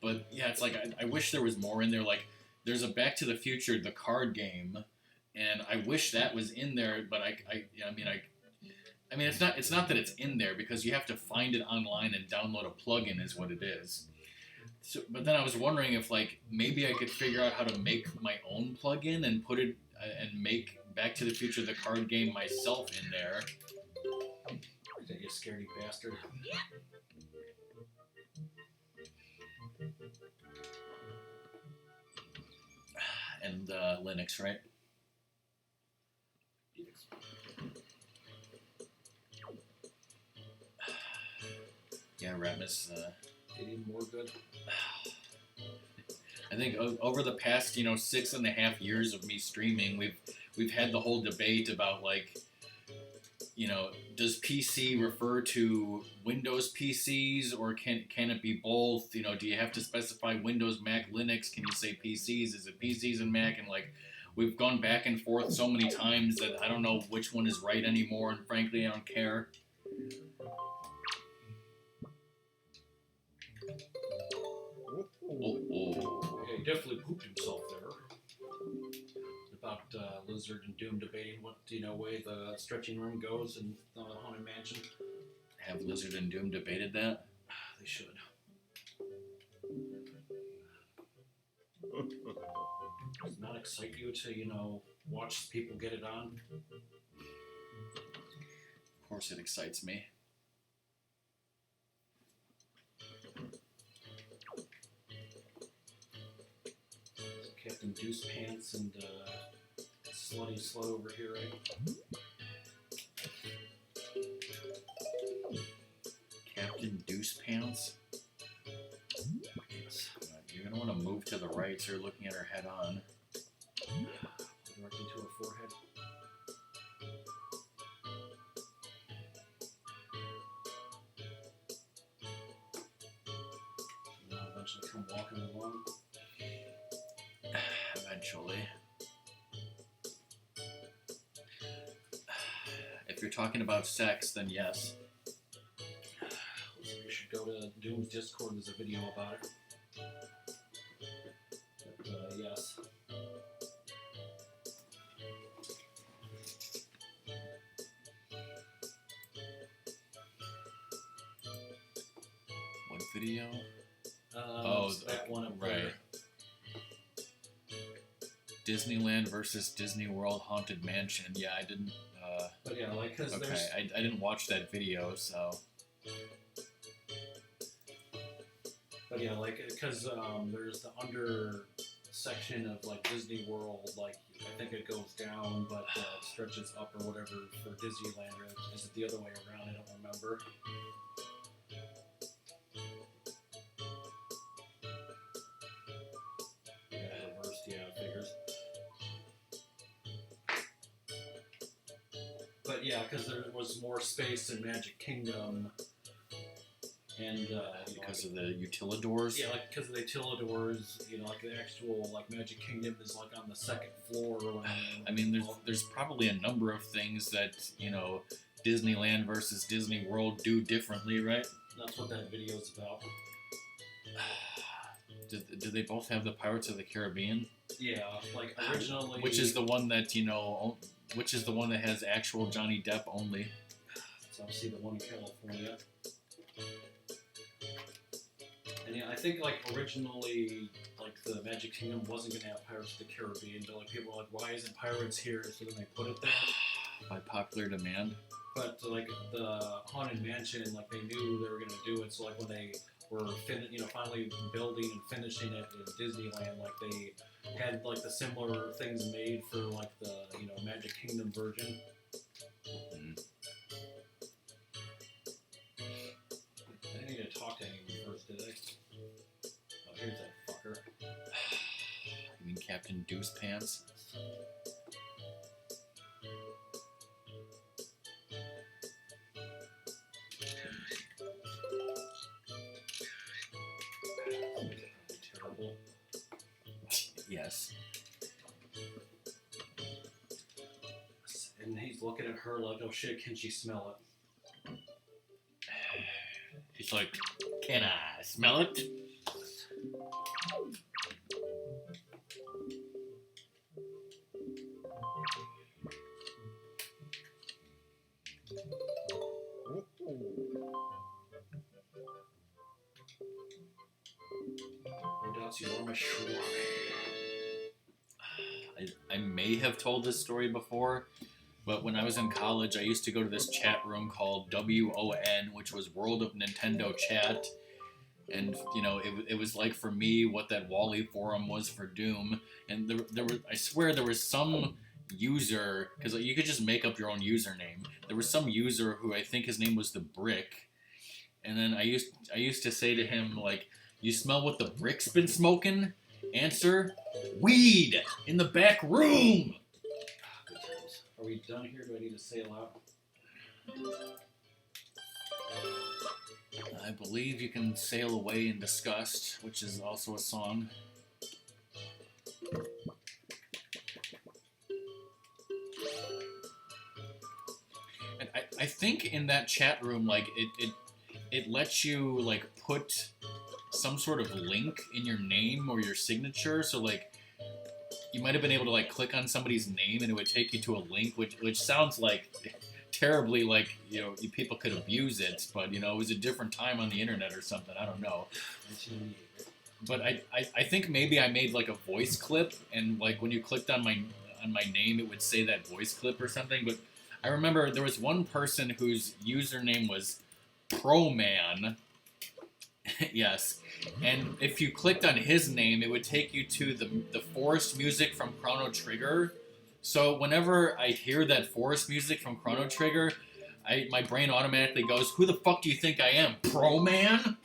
[SPEAKER 1] But, yeah, it's like, I wish there was more in there. Like, there's a Back to the Future, the card game, and I wish that was in there, but I mean, it's not that it's in there, because you have to find it online and download a plugin is what it is. So, but then I was wondering if, like, maybe I could figure out how to make my own plugin and put it and make Back to the Future the card game myself in there.
[SPEAKER 2] Is that you scaredy bastard?
[SPEAKER 1] And Linux, right?
[SPEAKER 2] Yes.
[SPEAKER 1] Yeah, Ratmus.
[SPEAKER 2] Even more good.
[SPEAKER 1] I think over the past 6.5 years of me streaming, we've had the whole debate about, like, does PC refer to Windows PCs, or can it be both? Do you have to specify Windows, Mac, Linux? Can you say PCs? Is it PCs and Mac? And, like, we've gone back and forth so many times that I don't know which one is right anymore, and frankly, I don't care. Oh.
[SPEAKER 2] Yeah, he definitely pooped himself there. About Lizard and Doom debating what way the stretching room goes in the Haunted Mansion.
[SPEAKER 1] Have Lizard and Doom debated that?
[SPEAKER 2] They should. Does it not excite you to watch people get it on?
[SPEAKER 1] Of course, it excites me.
[SPEAKER 2] Captain Deuce Pants and Slutty Slut over here, right?
[SPEAKER 1] Captain Deuce Pants?
[SPEAKER 2] Yes.
[SPEAKER 1] You're going to want to move to the right so you're looking at her head on.
[SPEAKER 2] Directly to her forehead. And I'll eventually come walking along.
[SPEAKER 1] Eventually. If you're talking about sex, then yes.
[SPEAKER 2] You should go to Doom's Discord. There's a video about it.
[SPEAKER 1] video?
[SPEAKER 2] It's that one up
[SPEAKER 1] right.
[SPEAKER 2] there.
[SPEAKER 1] Disneyland versus Disney World Haunted Mansion. Yeah, I didn't.
[SPEAKER 2] But yeah, like, cause
[SPEAKER 1] Okay,
[SPEAKER 2] there's
[SPEAKER 1] I didn't watch that video, so.
[SPEAKER 2] But yeah, like, because there's the under section of like Disney World, like I think it goes down, but it stretches up or whatever for Disneyland. Or is it the other way around? I don't remember. Yeah, reversed. Yeah, figures. But yeah, because there was more space in Magic Kingdom. And
[SPEAKER 1] because of the utilidors.
[SPEAKER 2] Yeah, like because of the utilidors, like the actual like Magic Kingdom is like on the second floor. Or whatever.
[SPEAKER 1] I mean, there's probably a number of things that Disneyland versus Disney World do differently, right?
[SPEAKER 2] That's what that video's about.
[SPEAKER 1] Do they both have the Pirates of the Caribbean?
[SPEAKER 2] Yeah, like originally.
[SPEAKER 1] Which is the one that which is the one that has actual Johnny Depp only?
[SPEAKER 2] So I see the one in California. And yeah, I think like originally, like the Magic Kingdom wasn't gonna have Pirates of the Caribbean, but like people were like, why isn't Pirates here? So then they put it there.
[SPEAKER 1] By popular demand.
[SPEAKER 2] But like the Haunted Mansion, like they knew they were gonna do it. So like when they were finally building and finishing it in Disneyland, like they had like the similar things made for like the Magic Kingdom version.
[SPEAKER 1] Mm.
[SPEAKER 2] I didn't need to talk to anyone first, did I? Oh, here's that fucker.
[SPEAKER 1] You mean Captain Deuce Pants?
[SPEAKER 2] Terrible.
[SPEAKER 1] Yes.
[SPEAKER 2] And he's looking at her like, oh shit, can she smell it?
[SPEAKER 1] He's like, can I smell it?
[SPEAKER 2] No doubts you are my Schwab.
[SPEAKER 1] I may have told this story before, but when I was in college, I used to go to this chat room called WON, which was World of Nintendo Chat. And, it was like for me what that Wally forum was for Doom. And there was, I swear there was some user, because you could just make up your own username. There was some user who I think his name was The Brick. And then I used to say to him, like, you smell what the Brick's been smoking? Answer, weed in the back room.
[SPEAKER 2] Good times. Are we done here? Do I need to sail out?
[SPEAKER 1] I believe you can sail away in disgust, which is also a song. And I think in that chat room, like it lets you like put some sort of link in your name or your signature. So like you might have been able to like click on somebody's name and it would take you to a link, which sounds like terribly like people could abuse it, but it was a different time on the internet or something. I don't know. But I think maybe I made like a voice clip, and like when you clicked on my name, it would say that voice clip or something. But I remember there was one person whose username was Proman. Yes, and if you clicked on his name, it would take you to the forest music from Chrono Trigger. So whenever I hear that forest music from Chrono Trigger, my brain automatically goes, "Who the fuck do you think I am, Pro Man?"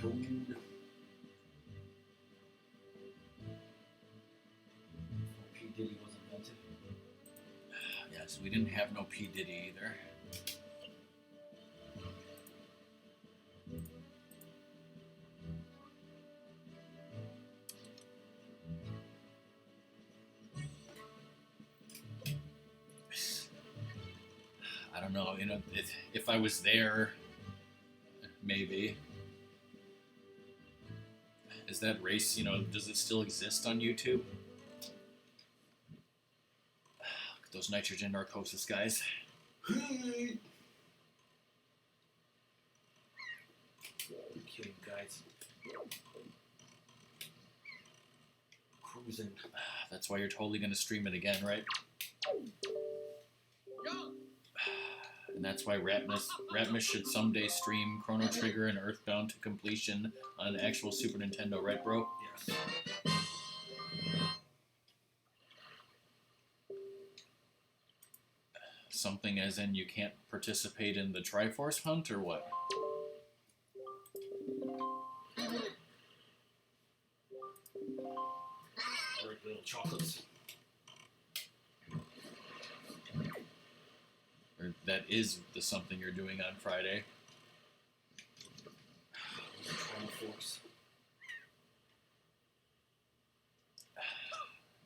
[SPEAKER 2] Code. P. Diddy was invented.
[SPEAKER 1] Yes, we didn't have no P. Diddy either. I don't know, if I was there, maybe. Is that race, does it still exist on YouTube? Those nitrogen narcosis guys.
[SPEAKER 2] Hey! Okay, guys. Cruising.
[SPEAKER 1] That's why you're totally gonna stream it again, right? And that's why Ratmus should someday stream Chrono Trigger and Earthbound to completion on an actual Super Nintendo, right, bro?
[SPEAKER 2] Yes.
[SPEAKER 1] Something as in you can't participate in the Triforce hunt, or what?
[SPEAKER 2] Right, little chocolates.
[SPEAKER 1] Or that is the something you're doing on Friday.
[SPEAKER 2] Force.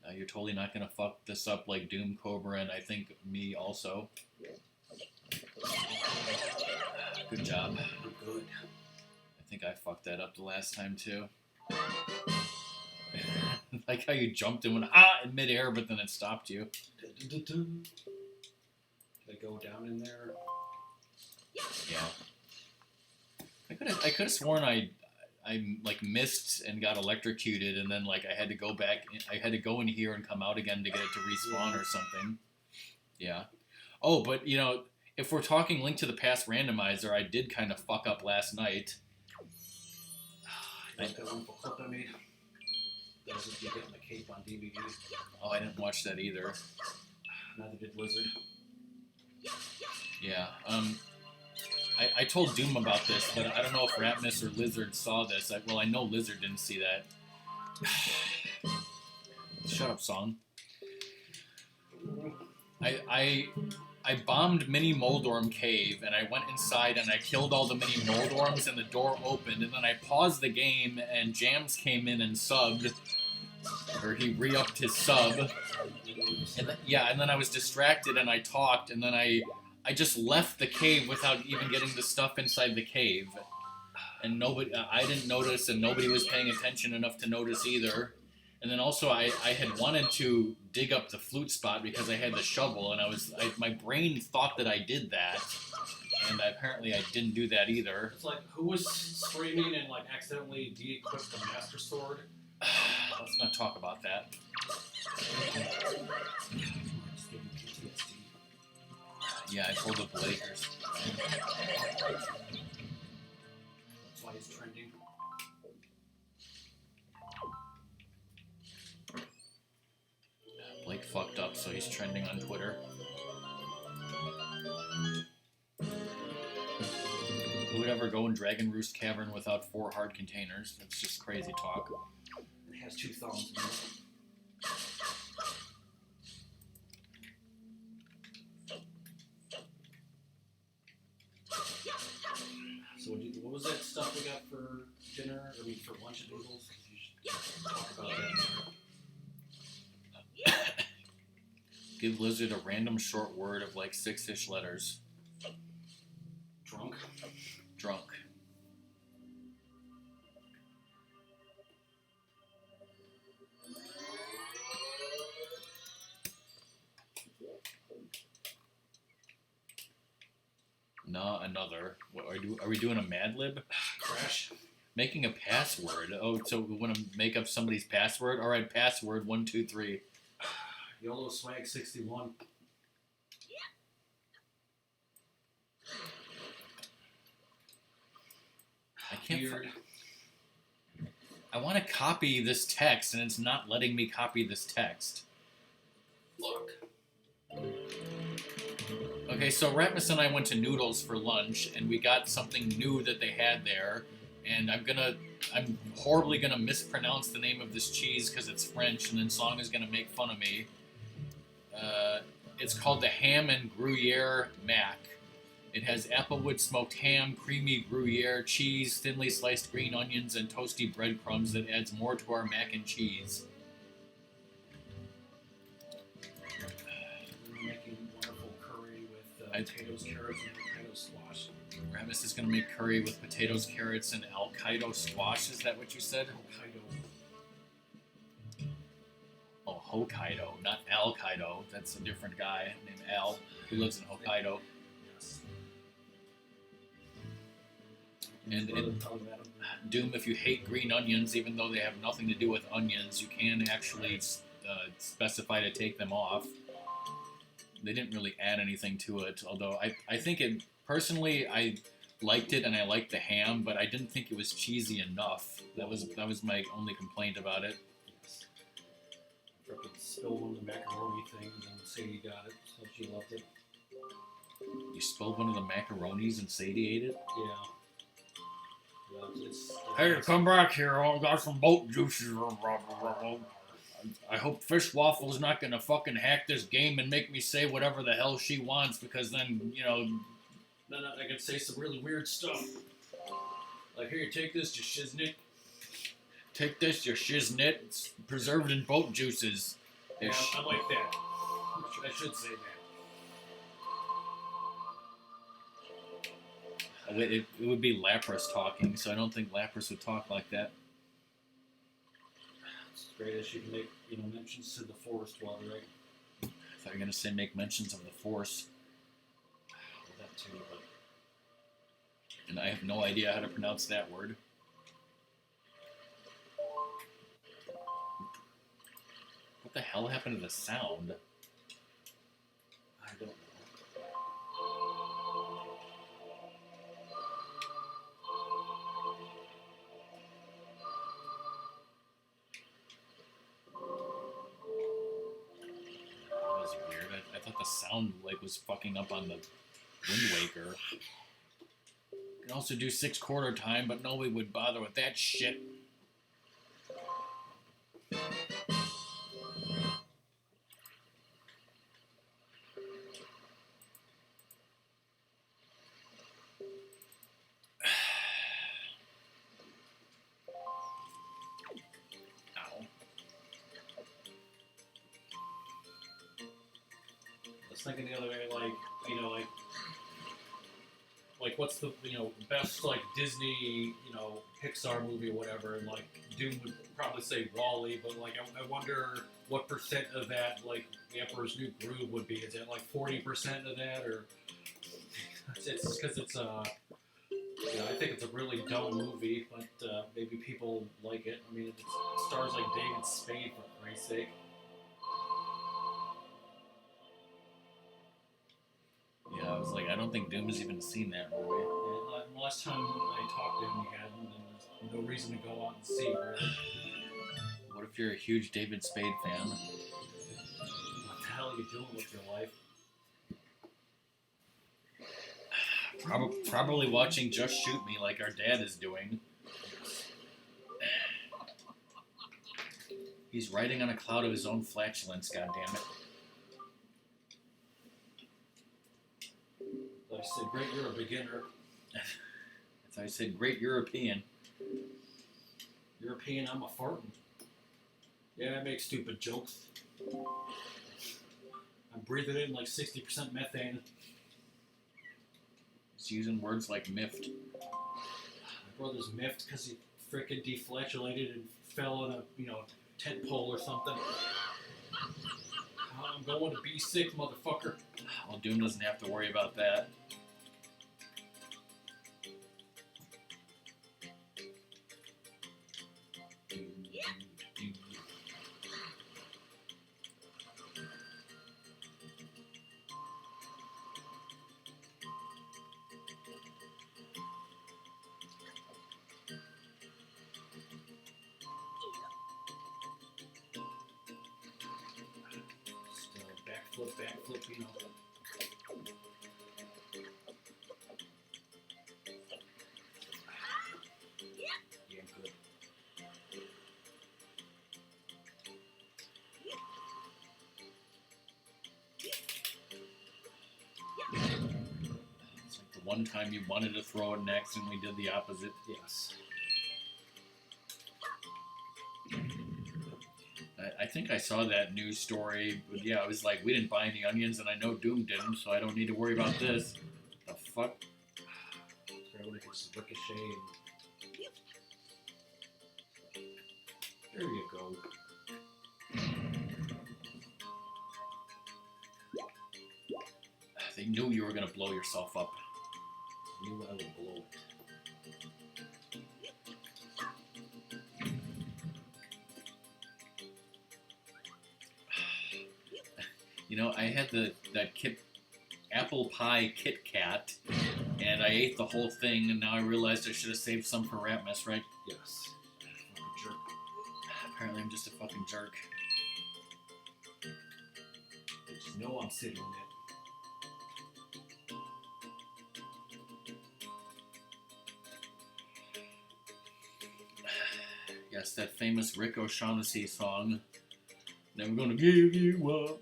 [SPEAKER 1] Now you're totally not gonna fuck this up like Doom, Cobra, and I think me also. Good job.
[SPEAKER 2] Good.
[SPEAKER 1] I think I fucked that up the last time too. Like how you jumped and went in midair, but then it stopped you.
[SPEAKER 2] Did I go down in there?
[SPEAKER 1] Yeah. I could have sworn I like missed and got electrocuted, and then like I had to go back. I had to go in here and come out again to get it to respawn or something. Yeah. Oh, but you know, if we're talking Link to the Past randomizer, I did kind of fuck up last night.
[SPEAKER 2] Like that wonderful clip I made. That was just me getting the cape on DVD.
[SPEAKER 1] Oh, I didn't watch that either.
[SPEAKER 2] Neither did Lizard.
[SPEAKER 1] Yeah. I told Doom about this, but I don't know if Ratmus or Lizard saw this. I know Lizard didn't see that. Shut up, song. I bombed Mini Moldorm Cave, and I went inside and I killed all the Mini Moldorms, and the door opened, and then I paused the game, and Jams came in and subbed, or he re-upped his sub, and then I was distracted, and I talked, and then I just left the cave without even getting the stuff inside the cave, and I didn't notice, and nobody was paying attention enough to notice either. And then also, I had wanted to dig up the flute spot because I had the shovel, and my brain thought that I did that, and apparently I didn't do that either.
[SPEAKER 2] It's like, who was screaming and like accidentally de-equipped the Master Sword?
[SPEAKER 1] Let's not talk about that. Yeah, I told the Blakers.
[SPEAKER 2] That's why he's trending.
[SPEAKER 1] Blake fucked up, so he's trending on Twitter. Who would ever go in Dragon Roost Cavern without 4 hard containers? That's just crazy talk.
[SPEAKER 2] It has 2 thumbs in it. So what was that stuff we got for dinner? I mean, for lunch at Noodles? You should talk about that.
[SPEAKER 1] Give Lizard a random short word of like 6-ish letters.
[SPEAKER 2] Drunk?
[SPEAKER 1] Drunk. No, another. What, are we doing a Mad Lib?
[SPEAKER 2] Crash.
[SPEAKER 1] Making a password. Oh, so we want to make up somebody's password? Alright, password 123.
[SPEAKER 2] YOLO Swag 61.
[SPEAKER 1] I can't.
[SPEAKER 2] Weird.
[SPEAKER 1] I want to copy this text, and it's not letting me copy this text.
[SPEAKER 2] Look.
[SPEAKER 1] Okay, so Ratmus and I went to Noodles for lunch, and we got something new that they had there, and I'm horribly gonna mispronounce the name of this cheese because it's French, and then Song is gonna make fun of me. It's called the Ham and Gruyere Mac. It has applewood smoked ham, creamy Gruyere cheese, thinly sliced green onions, and toasty breadcrumbs that adds more to our mac and cheese.
[SPEAKER 2] We're making wonderful curry with potatoes, carrots, and Hokkaido squash.
[SPEAKER 1] Ramus is going to make curry with potatoes, carrots, and Hokkaido squash. Is that what you said?
[SPEAKER 2] Hokkaido.
[SPEAKER 1] Oh, Hokkaido, not Al-Kaido. That's a different guy named Al who lives in Hokkaido. And
[SPEAKER 2] Brother probably met him.
[SPEAKER 1] Doom, if you hate green onions, even though they have nothing to do with onions, you can actually specify to take them off. They didn't really add anything to it, although I think it, personally, I liked it and I liked the ham, but I didn't think it was cheesy enough. That was my only complaint about it.
[SPEAKER 2] Yes. Frickin' spilled one of the macaroni things and Sadie got it, so she loved it.
[SPEAKER 1] You spilled one of the macaronis and Sadie ate it?
[SPEAKER 2] Yeah. It's
[SPEAKER 1] Hey, come back here. I got some boat juices. I hope Fish Waffle's not gonna fucking hack this game and make me say whatever the hell she wants, because then, you know...
[SPEAKER 2] Then I can say some really weird stuff. Like, here, take this, you shiznit.
[SPEAKER 1] Take this, you shiznit. It's preserved in boat juices.
[SPEAKER 2] Yeah, I like that. I should say that.
[SPEAKER 1] It would be Lapras talking, so I don't think Lapras would talk like that.
[SPEAKER 2] It's great that she can make, mentions to the forest dweller, right?
[SPEAKER 1] I thought you were gonna say make mentions of the Force.
[SPEAKER 2] Well, that too, but...
[SPEAKER 1] And I have no idea how to pronounce that word. What the hell happened to the sound?
[SPEAKER 2] I don't know.
[SPEAKER 1] That was weird. I thought the sound was fucking up on the Wind Waker. You can also do 6 quarter time, but nobody would bother with that shit.
[SPEAKER 2] I was thinking the other way, like what's the best Disney Pixar movie or whatever, and Doom would probably say Wall-E, but I wonder what percent of that The Emperor's New Groove would be. Is it 40% of that, or it's because it's I think it's a really dumb movie, but maybe people like it. I mean, it stars David Spade, for Christ's sake.
[SPEAKER 1] Yeah, I was like, I don't think Doom has even seen that movie.
[SPEAKER 2] And last time I talked to him, he hadn't, and there's no reason to go out and see, really.
[SPEAKER 1] What if you're a huge David Spade fan?
[SPEAKER 2] What the hell are you doing with your life?
[SPEAKER 1] Probably watching Just Shoot Me like our dad is doing. He's riding on a cloud of his own flatulence, goddammit.
[SPEAKER 2] I said, great, you're a beginner.
[SPEAKER 1] That's how I said, great European.
[SPEAKER 2] European, I'm a farting. Yeah, I make stupid jokes. I'm breathing in 60% methane.
[SPEAKER 1] He's using words like miffed.
[SPEAKER 2] My brother's miffed because he frickin' deflatulated and fell on a, tent pole or something. I'm going to be sick, motherfucker.
[SPEAKER 1] Well, Doom doesn't have to worry about that.
[SPEAKER 2] Backflip, Yeah, good.
[SPEAKER 1] It's like the one time you wanted to throw it and accidentally did the opposite.
[SPEAKER 2] Yes.
[SPEAKER 1] I think I saw that news story, but yeah, I was like, we didn't buy any onions, and I know Doom didn't, so I don't need to worry about this. The fuck?
[SPEAKER 2] Everybody can just ricochet and... There you go.
[SPEAKER 1] They knew you were gonna blow yourself up.
[SPEAKER 2] I knew I would blow it.
[SPEAKER 1] You know, I had that apple pie Kit Kat, and I ate the whole thing, and now I realized I should have saved some for Ratmus, right?
[SPEAKER 2] Yes. Fucking jerk.
[SPEAKER 1] Apparently I'm just a fucking jerk.
[SPEAKER 2] Just know I'm sitting on it.
[SPEAKER 1] Yes, that famous Rick O'Shaughnessy song, Never Gonna Give You Up.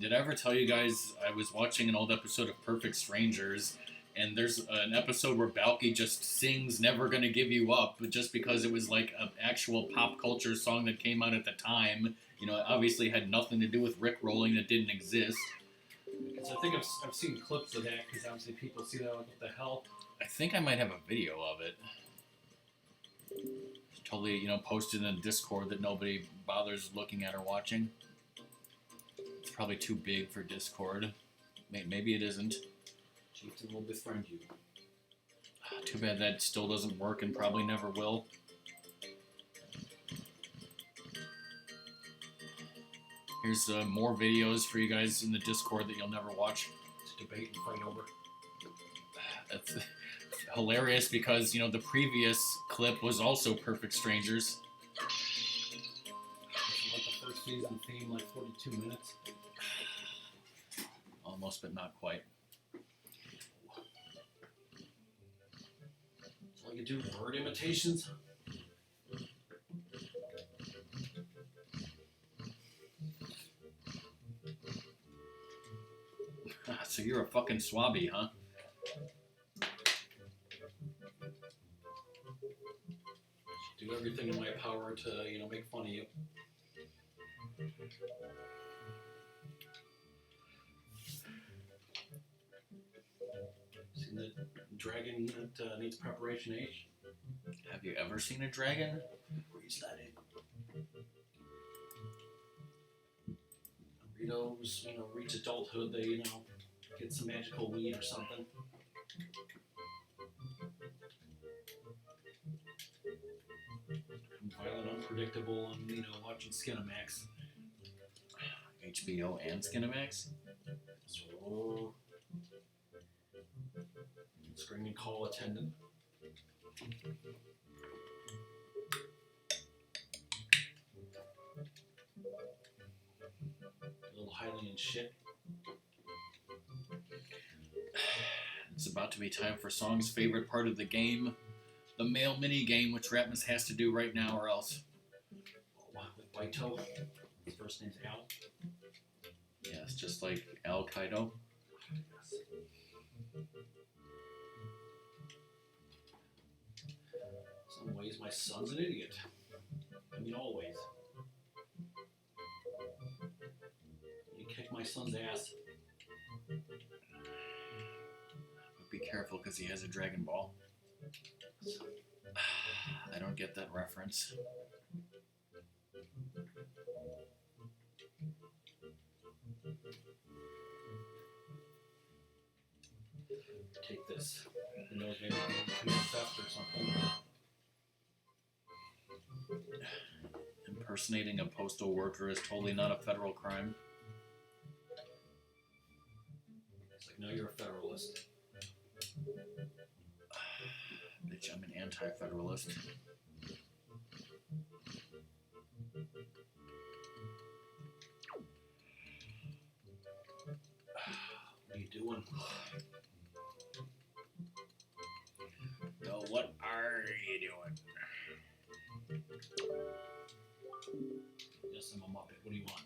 [SPEAKER 1] Did I ever tell you guys I was watching an old episode of Perfect Strangers, and there's an episode where Balky just sings Never Gonna Give You Up, but just because it was like an actual pop culture song that came out at the time. You know, it obviously had nothing to do with Rickrolling that didn't exist.
[SPEAKER 2] Because I think I've seen clips of that, because obviously people see that, like, what the hell?
[SPEAKER 1] I think I might have a video of it. Totally, you know, posted in Discord that nobody bothers looking at or watching. It's probably too big for Discord. Maybe it isn't.
[SPEAKER 2] Chieftain will befriend you.
[SPEAKER 1] Too bad that still doesn't work and probably never will. Here's more videos for you guys in the Discord that you'll never watch.
[SPEAKER 2] To debate and fight over.
[SPEAKER 1] That's hilarious because, you know, the previous clip was also Perfect Strangers.
[SPEAKER 2] Like the first season theme, like 42 minutes.
[SPEAKER 1] Almost, but not quite.
[SPEAKER 2] So I can do bird imitations.
[SPEAKER 1] So you're a fucking swabby, huh?
[SPEAKER 2] Do everything in my power to, you know, make fun of you. Seen the dragon that needs preparation H?
[SPEAKER 1] Have you ever seen a dragon?
[SPEAKER 2] Reach that in. Burritos, you know, reach adulthood, they, you know, get some magical weed or something. Violent, unpredictable, and, you know, watching Skinamax.
[SPEAKER 1] HBO and Skinamax?
[SPEAKER 2] So, screaming call attendant. A little Hylian shit.
[SPEAKER 1] It's about to be time for Song's favorite part of the game, the mail mini game, which Ratmus has to do right now or else.
[SPEAKER 2] With White Toe. His first name's Al.
[SPEAKER 1] Yeah, it's just like Al Qaeda.
[SPEAKER 2] Some ways my son's an idiot. I mean, always. You kick my son's ass.
[SPEAKER 1] But be careful because he has a Dragon Ball. I don't get that reference.
[SPEAKER 2] Take this. Who knows, maybe commit theft or something.
[SPEAKER 1] Impersonating a postal worker is totally not a federal crime.
[SPEAKER 2] It's like, no, you're a federalist.
[SPEAKER 1] Bitch, I'm an anti-federalist.
[SPEAKER 2] What are you doing?
[SPEAKER 1] No, what are you doing?
[SPEAKER 2] Yes, I'm a Muppet. What do you want?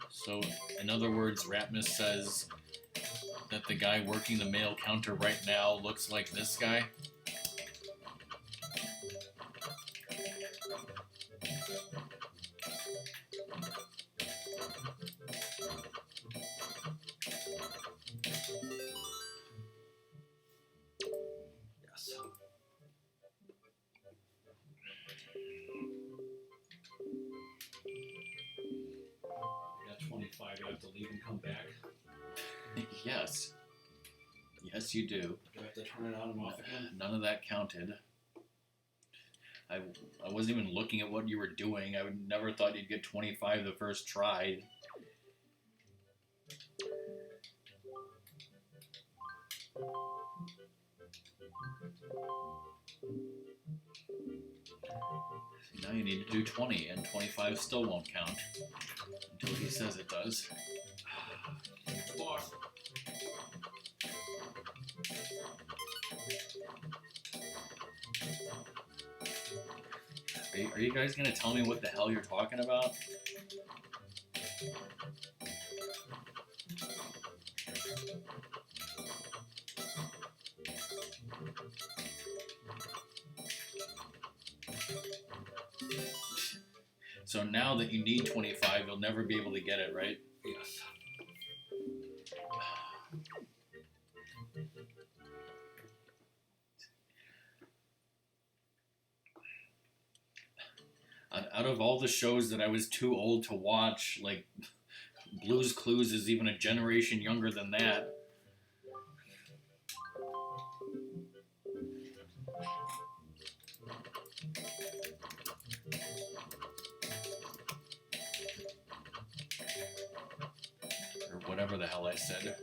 [SPEAKER 1] So, in other words, Ratmus says that the guy working the mail counter right now looks like this guy.
[SPEAKER 2] I have to leave and come back?
[SPEAKER 1] Yes. Yes, you do.
[SPEAKER 2] Do I have to turn it on and off again?
[SPEAKER 1] None of that counted. I wasn't even looking at what you were doing. I would never thought you'd get 25 the first try. Now you need to do 20, and 25 still won't count until he says it does.
[SPEAKER 2] Boss.
[SPEAKER 1] Are you guys gonna tell me what the hell you're talking about? So now that you need 25, you'll never be able to get it, right?
[SPEAKER 2] Yes.
[SPEAKER 1] Out of all the shows that I was too old to watch, like Blue's Clues is even a generation younger than that. Or whatever the hell I said.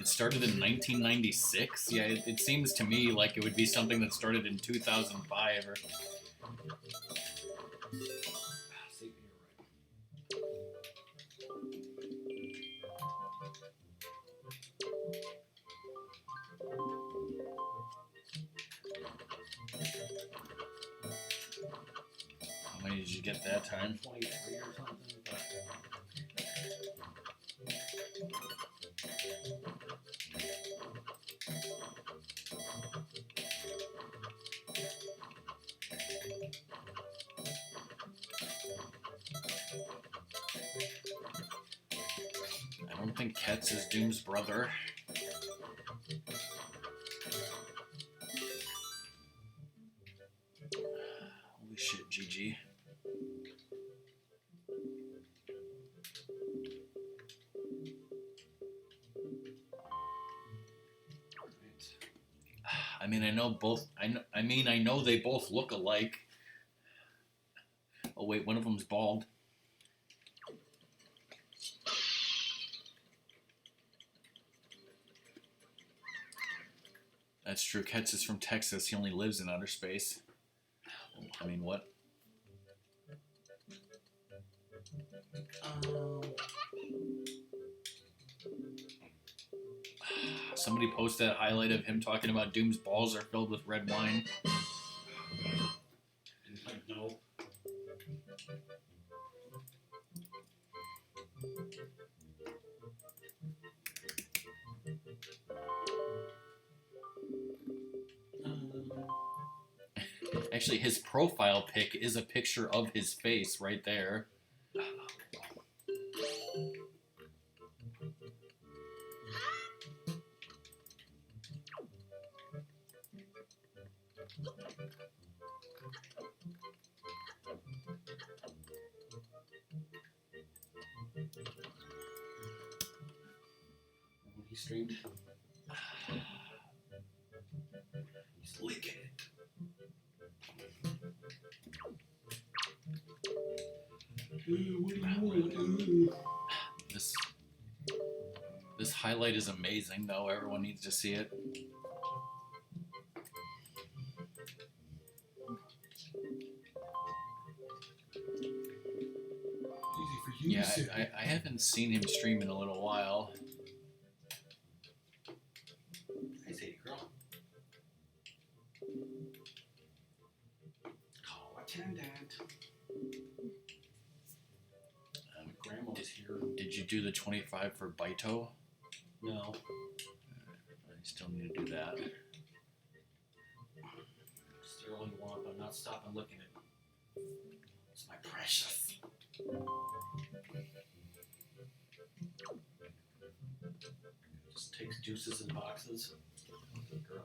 [SPEAKER 1] It started in 1996? Yeah, it seems to me like it would be something that started in 2005 or...
[SPEAKER 2] See, you're right.
[SPEAKER 1] How many did you get that time?
[SPEAKER 2] 23 or something. But
[SPEAKER 1] I don't think Ketz is Doom's brother. Holy shit, GG. I mean, I know both. I know they both look alike. Oh wait, one of them's bald. That's true. Ketz is from Texas. He only lives in outer space. I mean, what? Somebody posted that highlight of him talking about Doom's balls are filled with red wine.
[SPEAKER 2] no.
[SPEAKER 1] Actually, his profile pic is a picture of his face right there.
[SPEAKER 2] When he streamed, he's leaking it.
[SPEAKER 1] This highlight is amazing, though. Everyone needs to see it.
[SPEAKER 2] Easy for you.
[SPEAKER 1] Yeah, I haven't seen him stream in a little while.
[SPEAKER 2] Hey, Sadie girl. Oh, attendant. My grandma was here.
[SPEAKER 1] Did you do the 25 for Baito?
[SPEAKER 2] No.
[SPEAKER 1] I still need to do that.
[SPEAKER 2] Still only one, but I'm not stopping looking at it. It's my precious. Just takes Juices in boxes. Girly.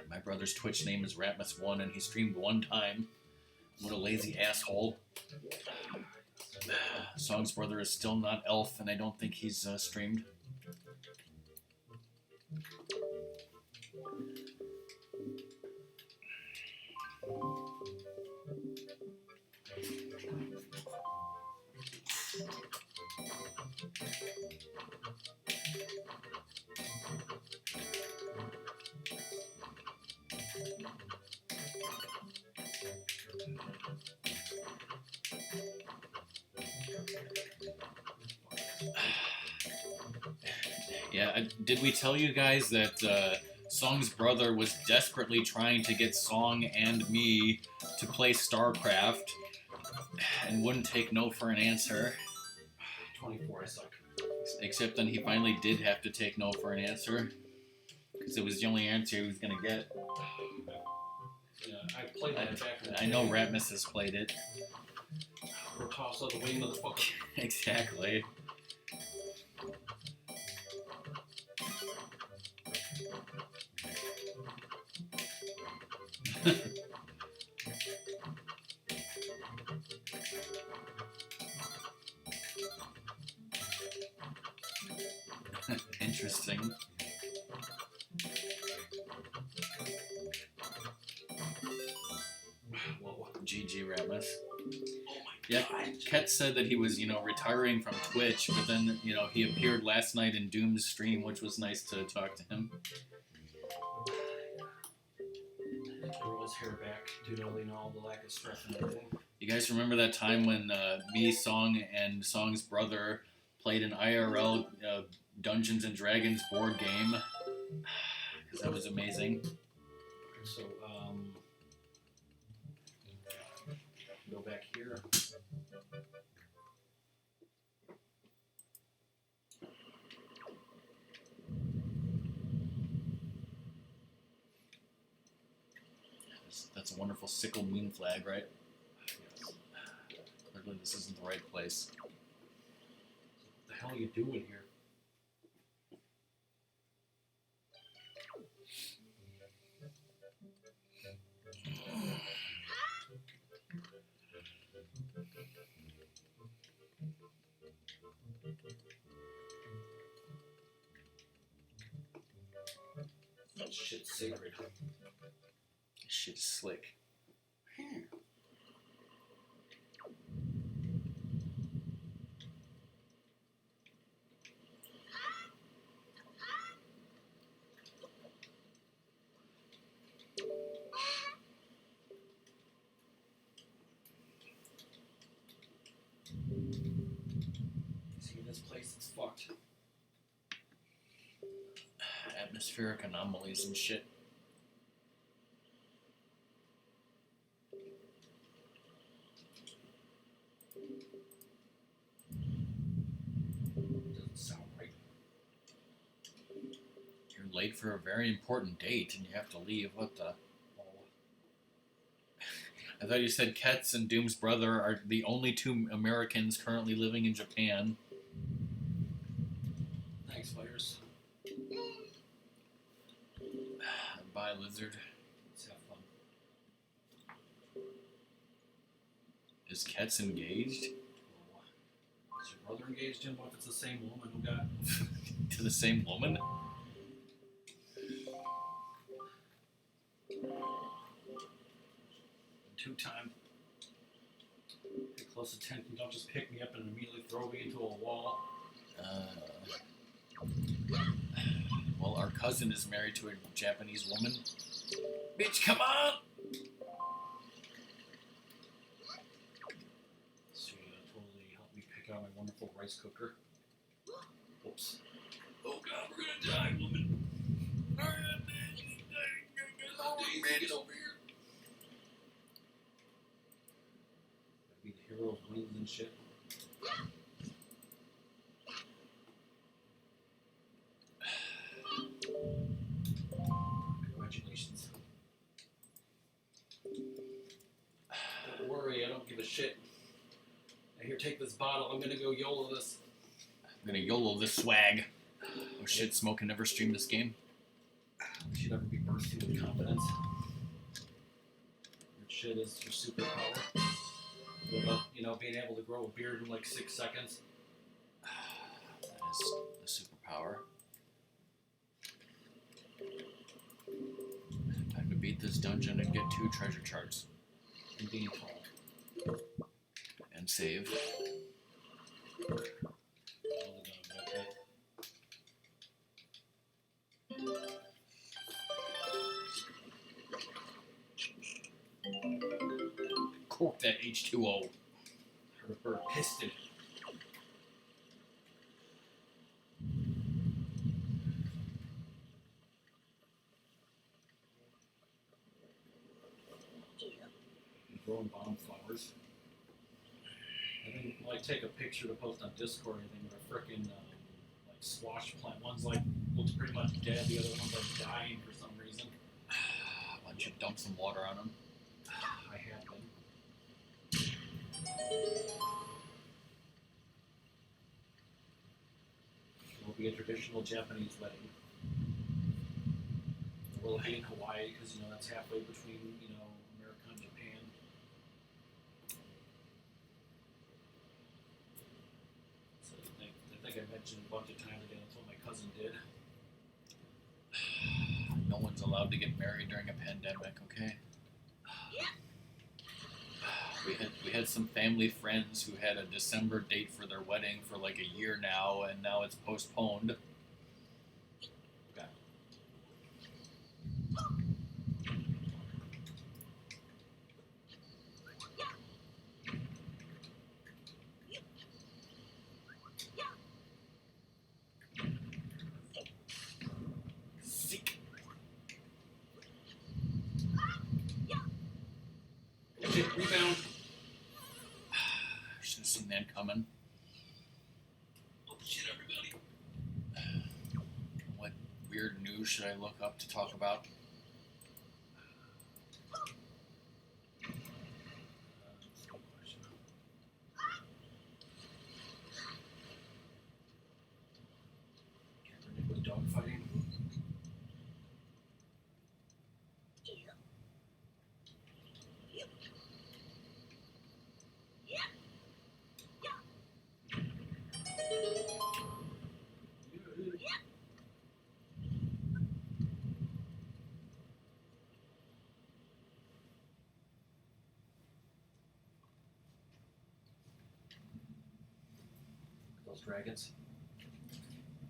[SPEAKER 1] My brother's Twitch name is Ratmus1, and he streamed one time. What a lazy asshole. Song's brother is still not Elf, and I don't think he's streamed. Yeah, did we tell you guys that Song's brother was desperately trying to get Song and me to play StarCraft and wouldn't take no for an answer?
[SPEAKER 2] 24, I suck.
[SPEAKER 1] Except then he finally did have to take no for an answer because it was the only answer he was gonna get.
[SPEAKER 2] Yeah, I played that back in the
[SPEAKER 1] I know
[SPEAKER 2] day.
[SPEAKER 1] Ratmus has played it.
[SPEAKER 2] We're tossed out the way, motherfucker.
[SPEAKER 1] Exactly. Interesting.
[SPEAKER 2] Whoa.
[SPEAKER 1] GG Ratmus.
[SPEAKER 2] Oh my
[SPEAKER 1] Yeah,
[SPEAKER 2] god.
[SPEAKER 1] Ket said that he was, retiring from Twitch, but then, he appeared last night in Doom's stream, which was nice to talk to him.
[SPEAKER 2] Grow his hair back due to all the lack of stress and everything.
[SPEAKER 1] You guys remember that time when me, Song, and Song's brother played an IRL Dungeons and Dragons board game? Because that was amazing.
[SPEAKER 2] So, go back here.
[SPEAKER 1] That's a wonderful sickle moon flag, right?
[SPEAKER 2] Yes.
[SPEAKER 1] Clearly this isn't the right place.
[SPEAKER 2] What the hell are you doing here? That shit's sacred.
[SPEAKER 1] This shit's slick.
[SPEAKER 2] See, this place is fucked.
[SPEAKER 1] Atmospheric anomalies and shit.
[SPEAKER 2] Doesn't sound right.
[SPEAKER 1] You're late for a very important date and you have to leave. What the? I thought you said Ketz and Doom's brother are the only two Americans currently living in Japan.
[SPEAKER 2] Thanks, Fires.
[SPEAKER 1] Bye, Lizard.
[SPEAKER 2] Let's have fun.
[SPEAKER 1] Is Ketz engaged?
[SPEAKER 2] Is your brother engaged in? What if it's the same woman who got...
[SPEAKER 1] To the same woman?
[SPEAKER 2] Two-time. Pay close attention. Don't just pick me up and immediately throw me into a wall.
[SPEAKER 1] Well, our cousin is married to a Japanese woman. Bitch, come on!
[SPEAKER 2] So totally helped me pick out my wonderful rice cooker. Oops. Oh god, we're gonna die, woman. Get over here. Be the hero of wings and shit. Congratulations. bottle. I'm gonna go YOLO this.
[SPEAKER 1] I'm gonna YOLO this swag. Oh shit, Smoke can never stream this game.
[SPEAKER 2] You should never be bursting with confidence. Your shit is your superpower. What about, being able to grow a beard in like 6 seconds?
[SPEAKER 1] That is the superpower. Time to beat this dungeon and get 2 treasure charts.
[SPEAKER 2] And being tall.
[SPEAKER 1] And save. Cork that H2O.
[SPEAKER 2] Heard a bird piston. Growing bomb flowers. I didn't take a picture to post on Discord or anything, but a frickin' squash plant. One's looks pretty much dead, the other one's dying for some reason.
[SPEAKER 1] Why don't you dump some water on them?
[SPEAKER 2] I have been. It will be a traditional Japanese wedding. It will be in Hawaii because that's halfway between America and Japan. So I think I mentioned a bunch of times again. That's what my cousin did.
[SPEAKER 1] No one's allowed to get married during a pandemic, okay? We had some family friends who had a December date for their wedding for like a year now, and now it's postponed.
[SPEAKER 2] Okay.
[SPEAKER 1] Sick.
[SPEAKER 2] Okay, rebound.
[SPEAKER 1] Should have seen that coming.
[SPEAKER 2] Oh shit, everybody.
[SPEAKER 1] What weird news should I look up to talk about?
[SPEAKER 2] With dog fighting. Those dragons.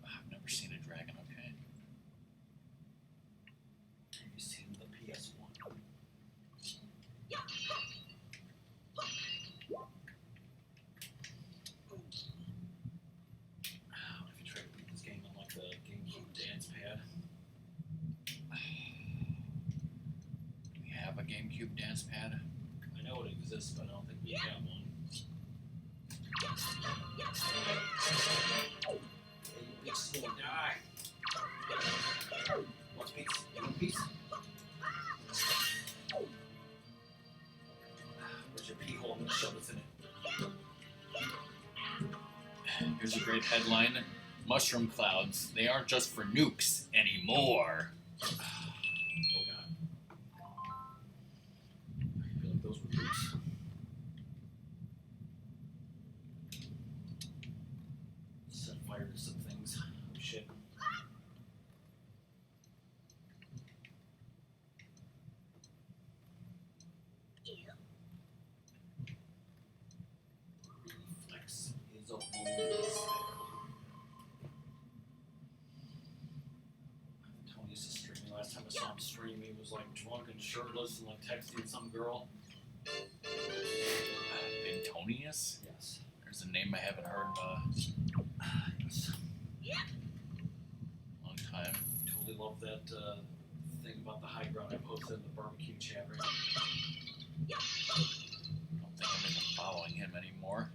[SPEAKER 1] I've never seen a dragon, okay?
[SPEAKER 2] Have you seen the PS1? What if you try to beat this game on the GameCube dance pad?
[SPEAKER 1] Do we have a GameCube dance pad?
[SPEAKER 2] I know it exists, but I don't think we have one. Hey, you bitch, gonna die. Watch peace. One piece. Where's your pee hole? I'm gonna shove this in it.
[SPEAKER 1] Here's a great headline. Mushroom clouds. They aren't just for nukes anymore.
[SPEAKER 2] Oh god. I feel like those were boots. Set fire to some things. Oh shit. Reflex is a bonus. Tony used to stream me. Last time I saw him stream, he was drunk and shirtless and texting some girl.
[SPEAKER 1] Bintonius?
[SPEAKER 2] Yes.
[SPEAKER 1] There's a name I haven't heard
[SPEAKER 2] Yes.
[SPEAKER 1] in a long time.
[SPEAKER 2] Totally love that thing about the high ground I posted in the barbecue chat right now.
[SPEAKER 1] I don't think I'm even following him anymore.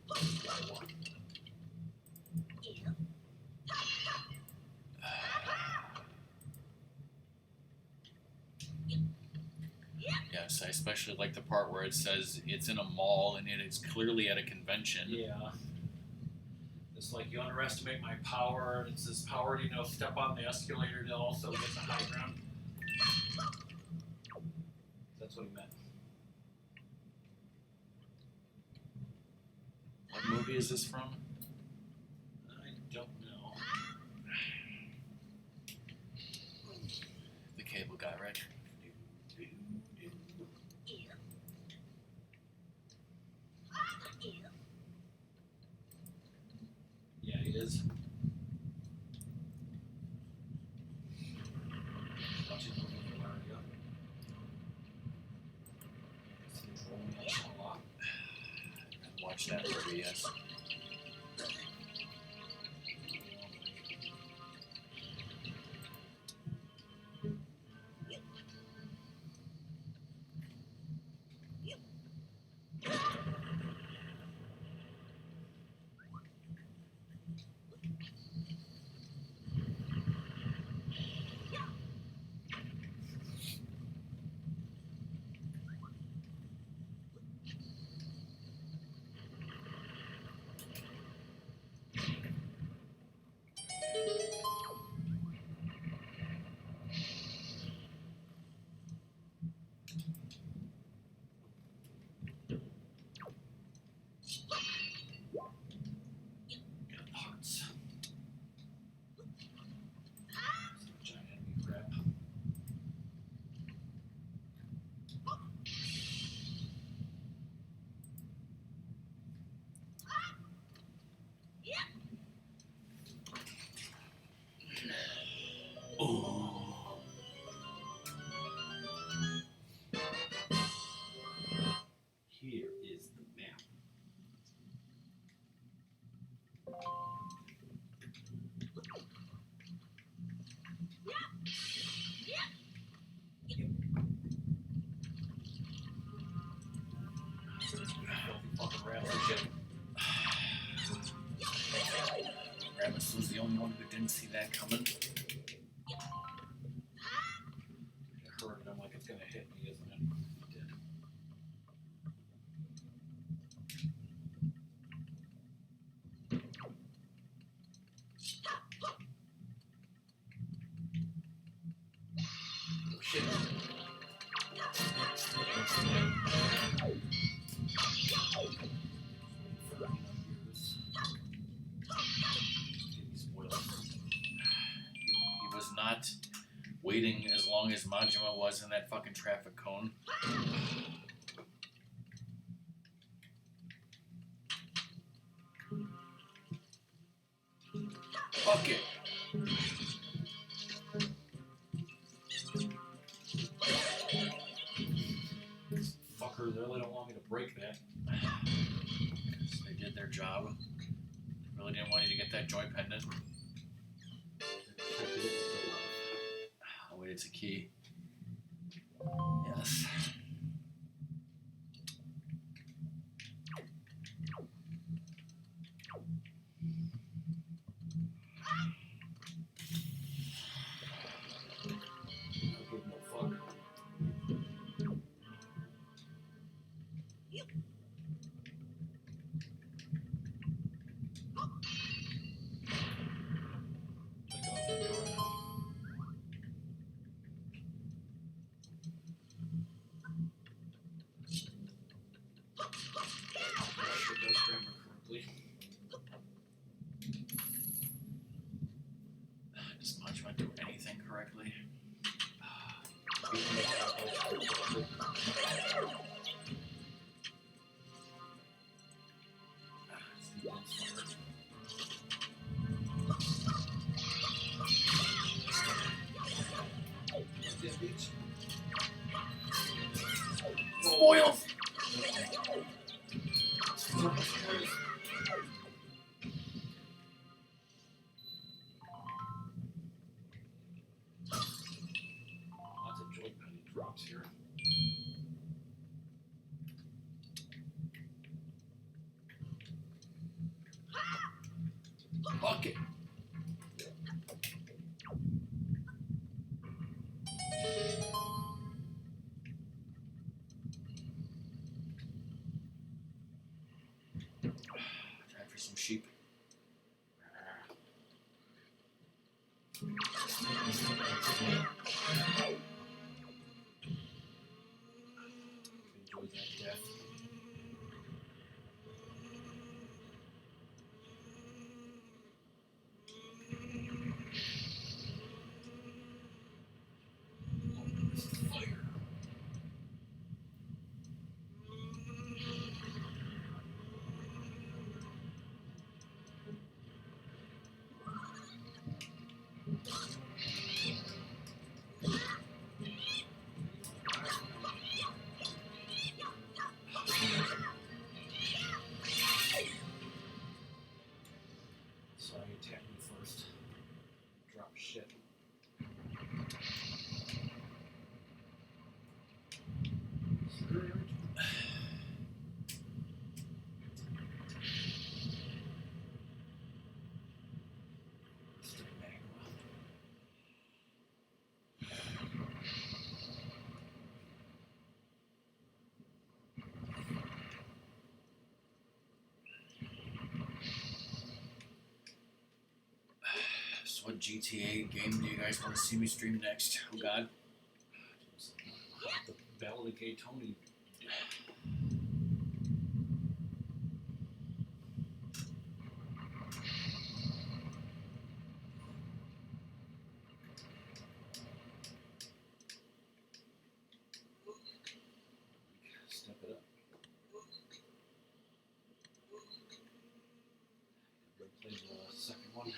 [SPEAKER 1] Yes, I especially like the part where it says it's in a mall and it is clearly at a convention.
[SPEAKER 2] Yeah. It's like you underestimate my power. It's this power to step on the escalator to also get the high ground. That's what he meant.
[SPEAKER 1] What movie is this from?
[SPEAKER 2] I don't know.
[SPEAKER 1] The cable guy, right?
[SPEAKER 2] Yeah, he is. Watching the movie a while ago. A lot.
[SPEAKER 1] Watch that movie, yes.
[SPEAKER 2] Got hearts. Giant enemy crap. Oh. Here is the map. Fucking rats and shit.
[SPEAKER 1] Ratmus was the only one who didn't see that coming.
[SPEAKER 2] I heard it. I'm like, it's gonna hit me, isn't it? It did. Oh shit.
[SPEAKER 1] He was not waiting as long as Majima was in that fucking traffic cone. Fuck it.
[SPEAKER 2] Fuckers really don't want me to break that.
[SPEAKER 1] They did their job. Really didn't want you to get that joy pendant. Oh wait, it's a key. Yes.
[SPEAKER 2] I give no fuck. Take off the door now. Sure does grammar correctly.
[SPEAKER 1] Does Majima do anything correctly? Spoils!
[SPEAKER 2] Lots of joy penny drops here. Enjoys that death. Fire. So I attack me first. Drop shit. Stick magma.
[SPEAKER 1] So what GTA game do you guys want to see me stream next? Oh God.
[SPEAKER 2] The Ballad of Gay Tony. Step it up. Play the second one.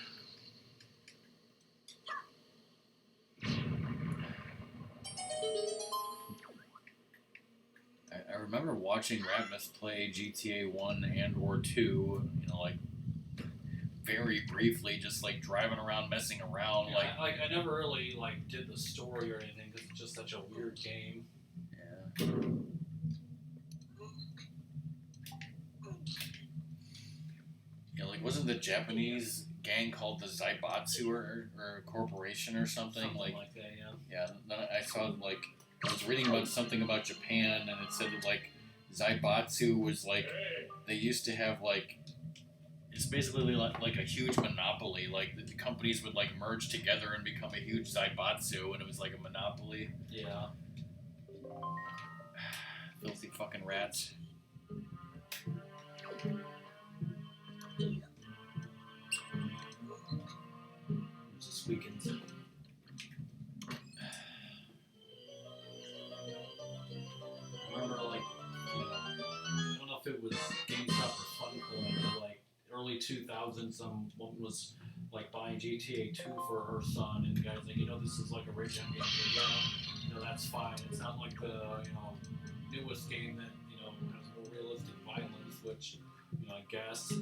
[SPEAKER 1] I remember watching Ratmus play GTA 1 and or 2, you know, like very briefly, just like driving around, messing around,
[SPEAKER 2] Yeah, I never really like did the story or anything because it's just such a weird game.
[SPEAKER 1] yeah. Yeah, like wasn't the Japanese gang called the Zaibatsu or corporation or something?
[SPEAKER 2] Something
[SPEAKER 1] Like
[SPEAKER 2] like that, yeah.
[SPEAKER 1] yeah, then I saw like I was reading about something about Japan and it said that like Zaibatsu was like they used to have like it's basically like a huge monopoly. Like the companies would like merge together and become a huge Zaibatsu, and it was like a monopoly.
[SPEAKER 2] Yeah.
[SPEAKER 1] Filthy fucking rats.
[SPEAKER 2] Just weekends. I remember like, I don't know if it was GameStop or Fun Club, but like early 2000s, some woman was like buying GTA 2 for her son, and the guy's like, this is like a rich young game. Yeah, that's fine. It's not like the, newest game that, has more realistic violence, which, I guess.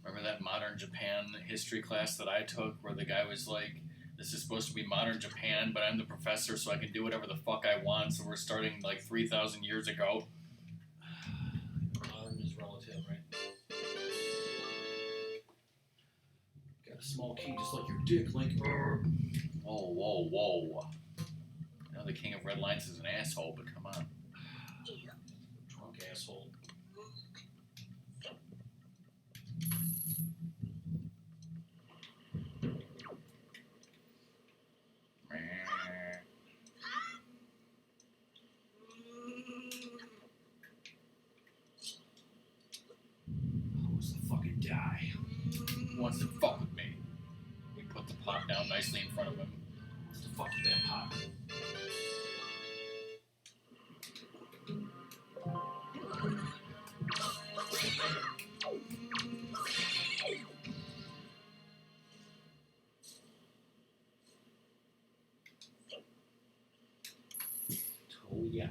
[SPEAKER 1] Remember that modern Japan history class that I took where the guy was like, this is supposed to be modern Japan, but I'm the professor so I can do whatever the fuck I want, so we're starting like 3,000 years ago.
[SPEAKER 2] Modern is relative, right? Got a small key just like your dick, Link.
[SPEAKER 1] Whoa, whoa, whoa. I know the king of red lines is an asshole, but come on.
[SPEAKER 2] Drunk asshole. Die.
[SPEAKER 1] Who wants to fuck with me? We put the pot down nicely in front of him.
[SPEAKER 2] Wants to fuck with that pot. Oh yeah.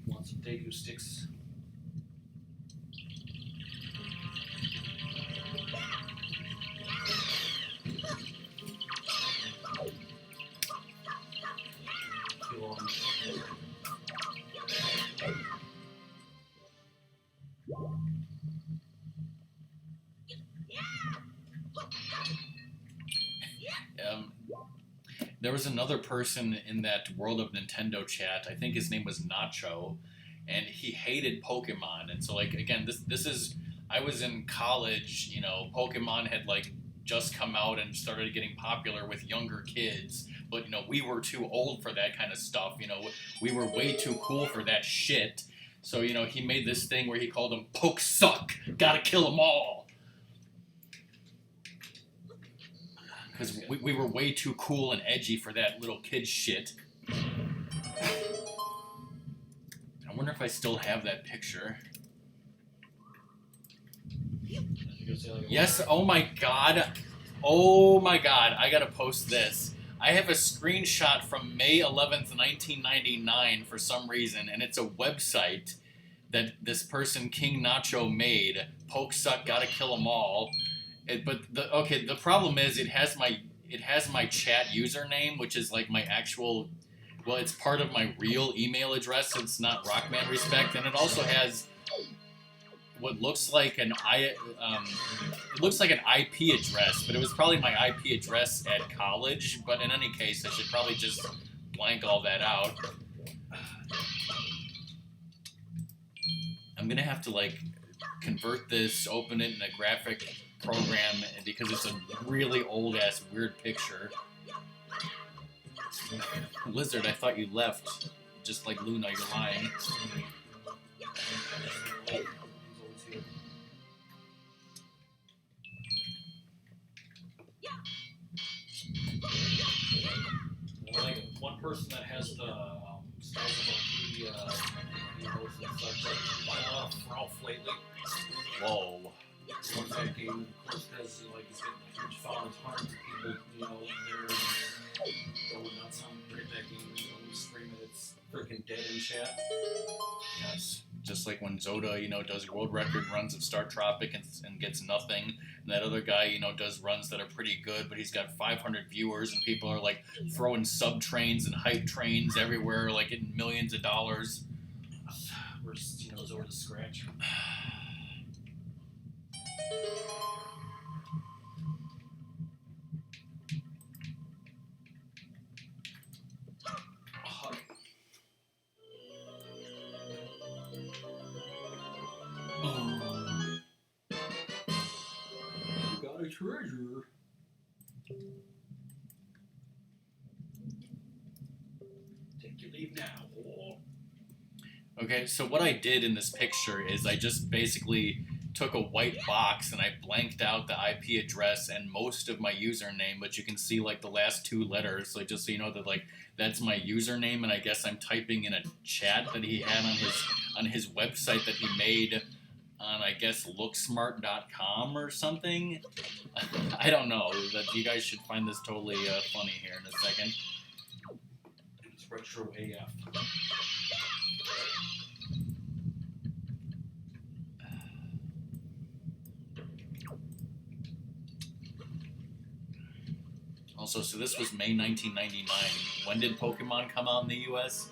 [SPEAKER 2] Want some Daegu sticks?
[SPEAKER 1] There was another person in that World of Nintendo chat. I think his name was Nacho, and he hated Pokemon. And so, like, again, this is I was in college. You know, Pokemon had like just come out and started getting popular with younger kids. But you know, we were too old for that kind of stuff. You know, we were way too cool for that shit. So you know, he made this thing where he called them "poke suck." Gotta kill them all. Because we were way too cool and edgy for that little kid shit. I wonder if I still have that picture. Yes, oh my god. Oh my god, I gotta post this. I have a screenshot from May 11th, 1999 for some reason, and it's a website that this person, King Nacho, made. Poke suck, gotta kill 'em all. But the problem is it has my chat username, which is like my actual, well, it's part of my real email address. So it's not Rockman Respect, and it also has what looks like an IP address, but it was probably my IP address at college. But in any case, I should probably just blank all that out. I'm gonna have to like convert this, open it in a graphic program because it's a really old ass weird picture. Lizard, I thought you left. Just like Luna, you're lying.
[SPEAKER 2] Like one person that has the styles of the hosts and such, like buying a lot of Ralph lately.
[SPEAKER 1] Whoa.
[SPEAKER 2] Once that game, of course, because like he's getting a huge following, hundreds of people, you know, they're going nuts on that game. You know, we stream it, it's freaking dead in chat.
[SPEAKER 1] Yes. Just like when Zoda, you know, does world record runs of Star Tropic and gets nothing, and that other guy, you know, does runs that are pretty good, but he's got 500 viewers, and people are like throwing sub trains and hype trains everywhere, like getting millions of dollars.
[SPEAKER 2] We're just, you know, Zoda to scratch. Got a treasure. Take your leave now.
[SPEAKER 1] Okay, so what I did in this picture is I just basically took a white box and I blanked out the IP address and most of my username, but you can see like the last two letters, like just so you know that like that's my username, and I guess I'm typing in a chat that he had on his website that he made on, I guess, looksmart.com or something. I don't know. That you guys should find this totally funny here in a second.
[SPEAKER 2] It's retro AF.
[SPEAKER 1] Also, so this was May 1999. When did Pokemon come out in the U.S.?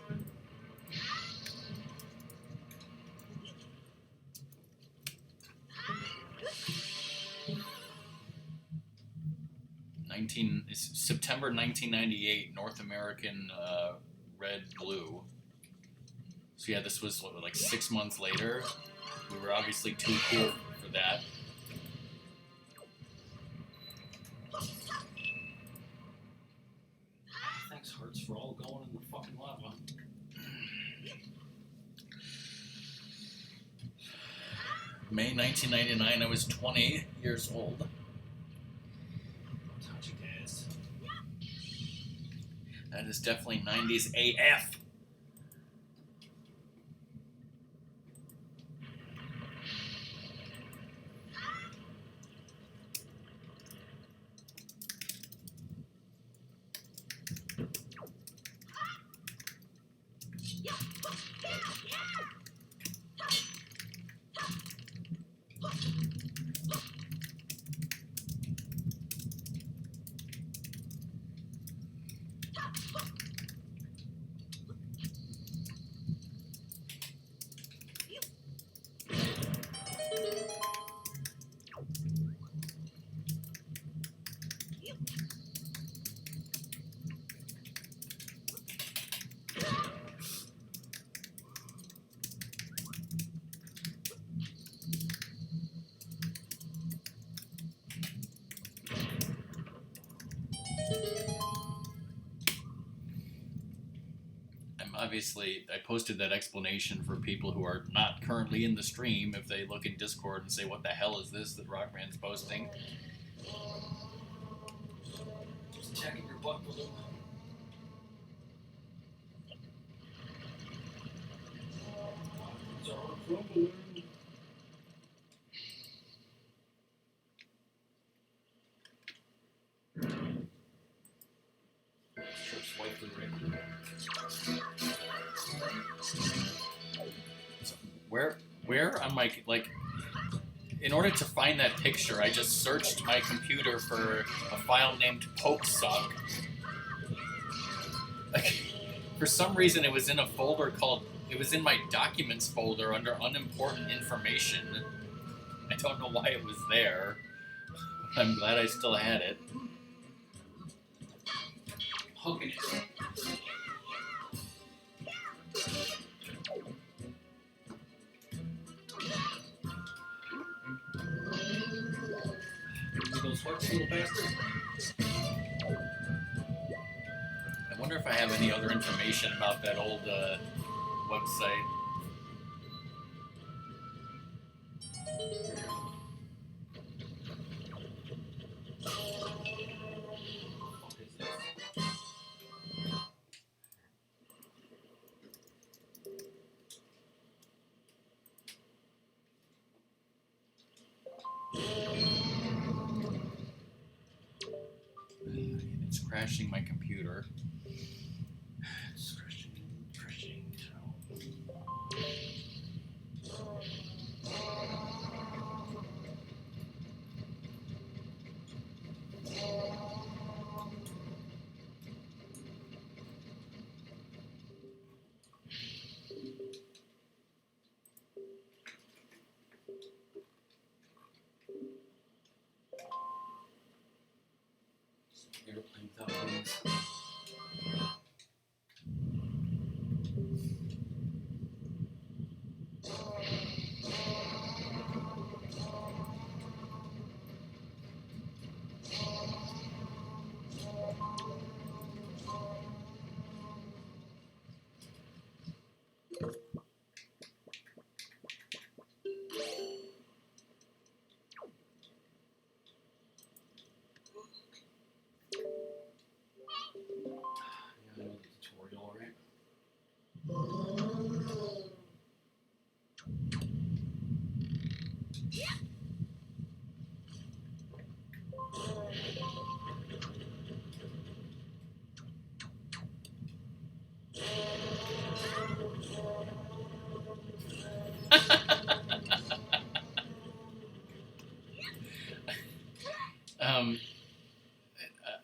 [SPEAKER 1] September 1998, North American red, blue. So yeah, this was what, like 6 months later. We were obviously too cool for that.
[SPEAKER 2] Thanks, Hearts, for all going in the fucking lava.
[SPEAKER 1] May 1999, I was 20 years old. That is definitely 90s AF. obviously, I posted that explanation for people who are not currently in the stream. If they look in Discord and say, "What the hell is this that Rockman's posting?"
[SPEAKER 2] Just attacking your butt balloon.
[SPEAKER 1] Where on my like, in order to find that picture, I just searched my computer for a file named pokesuck. Like, for some reason, it was in a folder called. It was in my documents folder under unimportant information. I don't know why it was there. I'm glad I still had it.
[SPEAKER 2] Hooking it. Those hooks, little bastard.
[SPEAKER 1] I wonder if I have any other information about that old website.
[SPEAKER 2] What is this?
[SPEAKER 1] It's crashing my computer.
[SPEAKER 2] It's crashing. Airplane without wings. Yeah, I know the tutorial, right?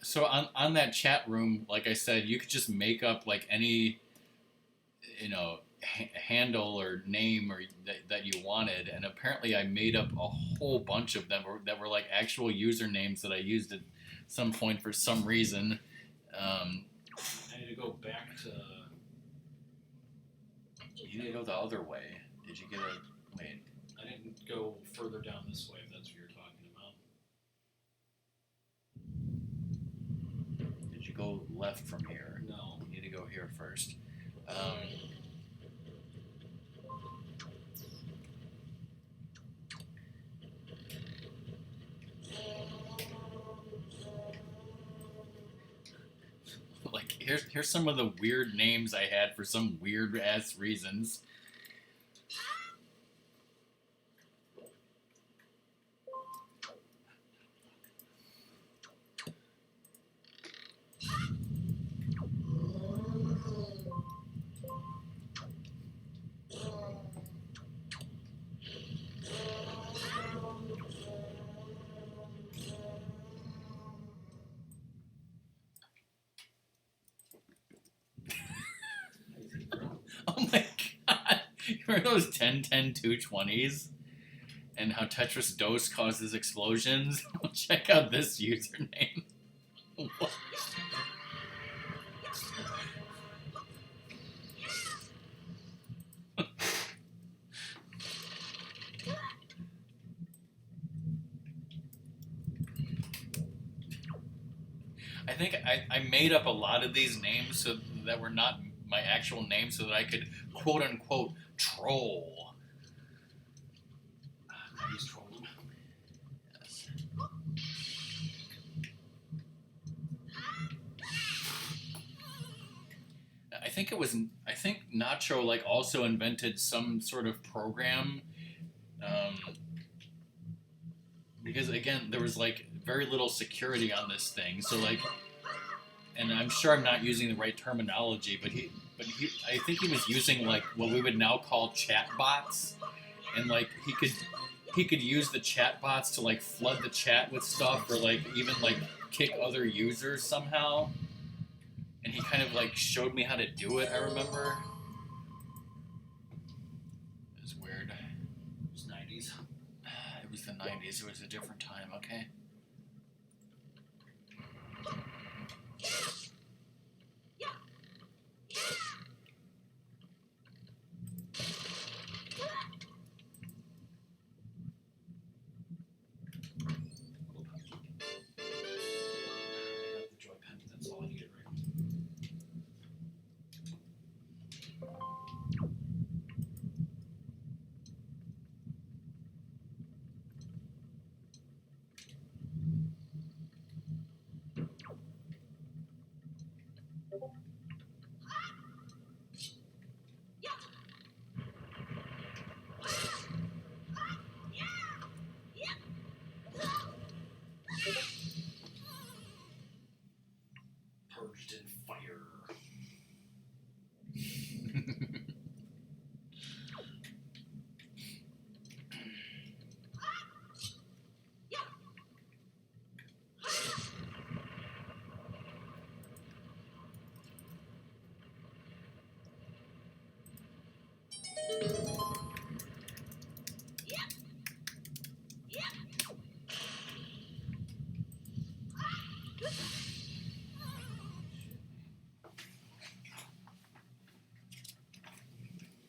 [SPEAKER 1] So on that chat room, like I said, you could just make up like any, handle or name or that you wanted, and apparently I made up a whole bunch of them that were like actual usernames that I used at some point for some reason.
[SPEAKER 2] I need to go back to.
[SPEAKER 1] You need to go the other way. Did you get a wait?
[SPEAKER 2] I didn't go further down this way. If that's what you're talking about.
[SPEAKER 1] Did you go left from here?
[SPEAKER 2] No.
[SPEAKER 1] You need to go here first. Like here's some of the weird names I had for some weird ass reasons. Oh my god! Remember those 10-10-220s? And how Tetris Dose causes explosions? Well, check out this username. What? I think I made up a lot of these names so that were not my actual name so that I could quote unquote troll.
[SPEAKER 2] He's trolling.
[SPEAKER 1] Yes. I think Nacho like also invented some sort of program, because again there was like very little security on this thing. So like, and I'm sure I'm not using the right terminology, but I think he was using like what we would now call chat bots, and like he could use the chat bots to like flood the chat with stuff or like even like kick other users somehow. And he kind of like showed me how to do it, I remember. It was weird.
[SPEAKER 2] It was 90s.
[SPEAKER 1] It was the 90s. It was a different time, okay?
[SPEAKER 2] The joy pen, that's all I needed, right? Purged in fire.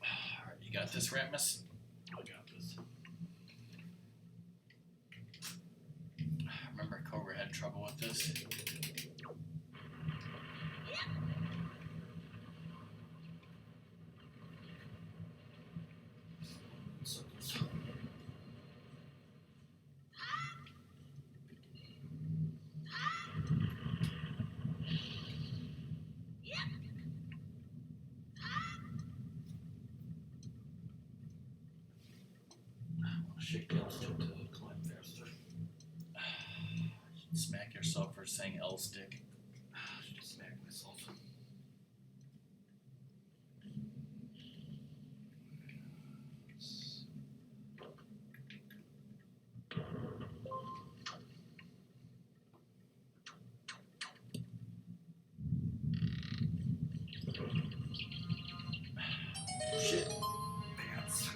[SPEAKER 1] Alright, you got this, Ratmus?
[SPEAKER 2] I got this.
[SPEAKER 1] Remember Cobra had trouble with this?
[SPEAKER 2] Circles. Shake tails to climb faster.
[SPEAKER 1] Smack yourself for saying L stick.
[SPEAKER 2] I should just smack myself. Shit. Pants.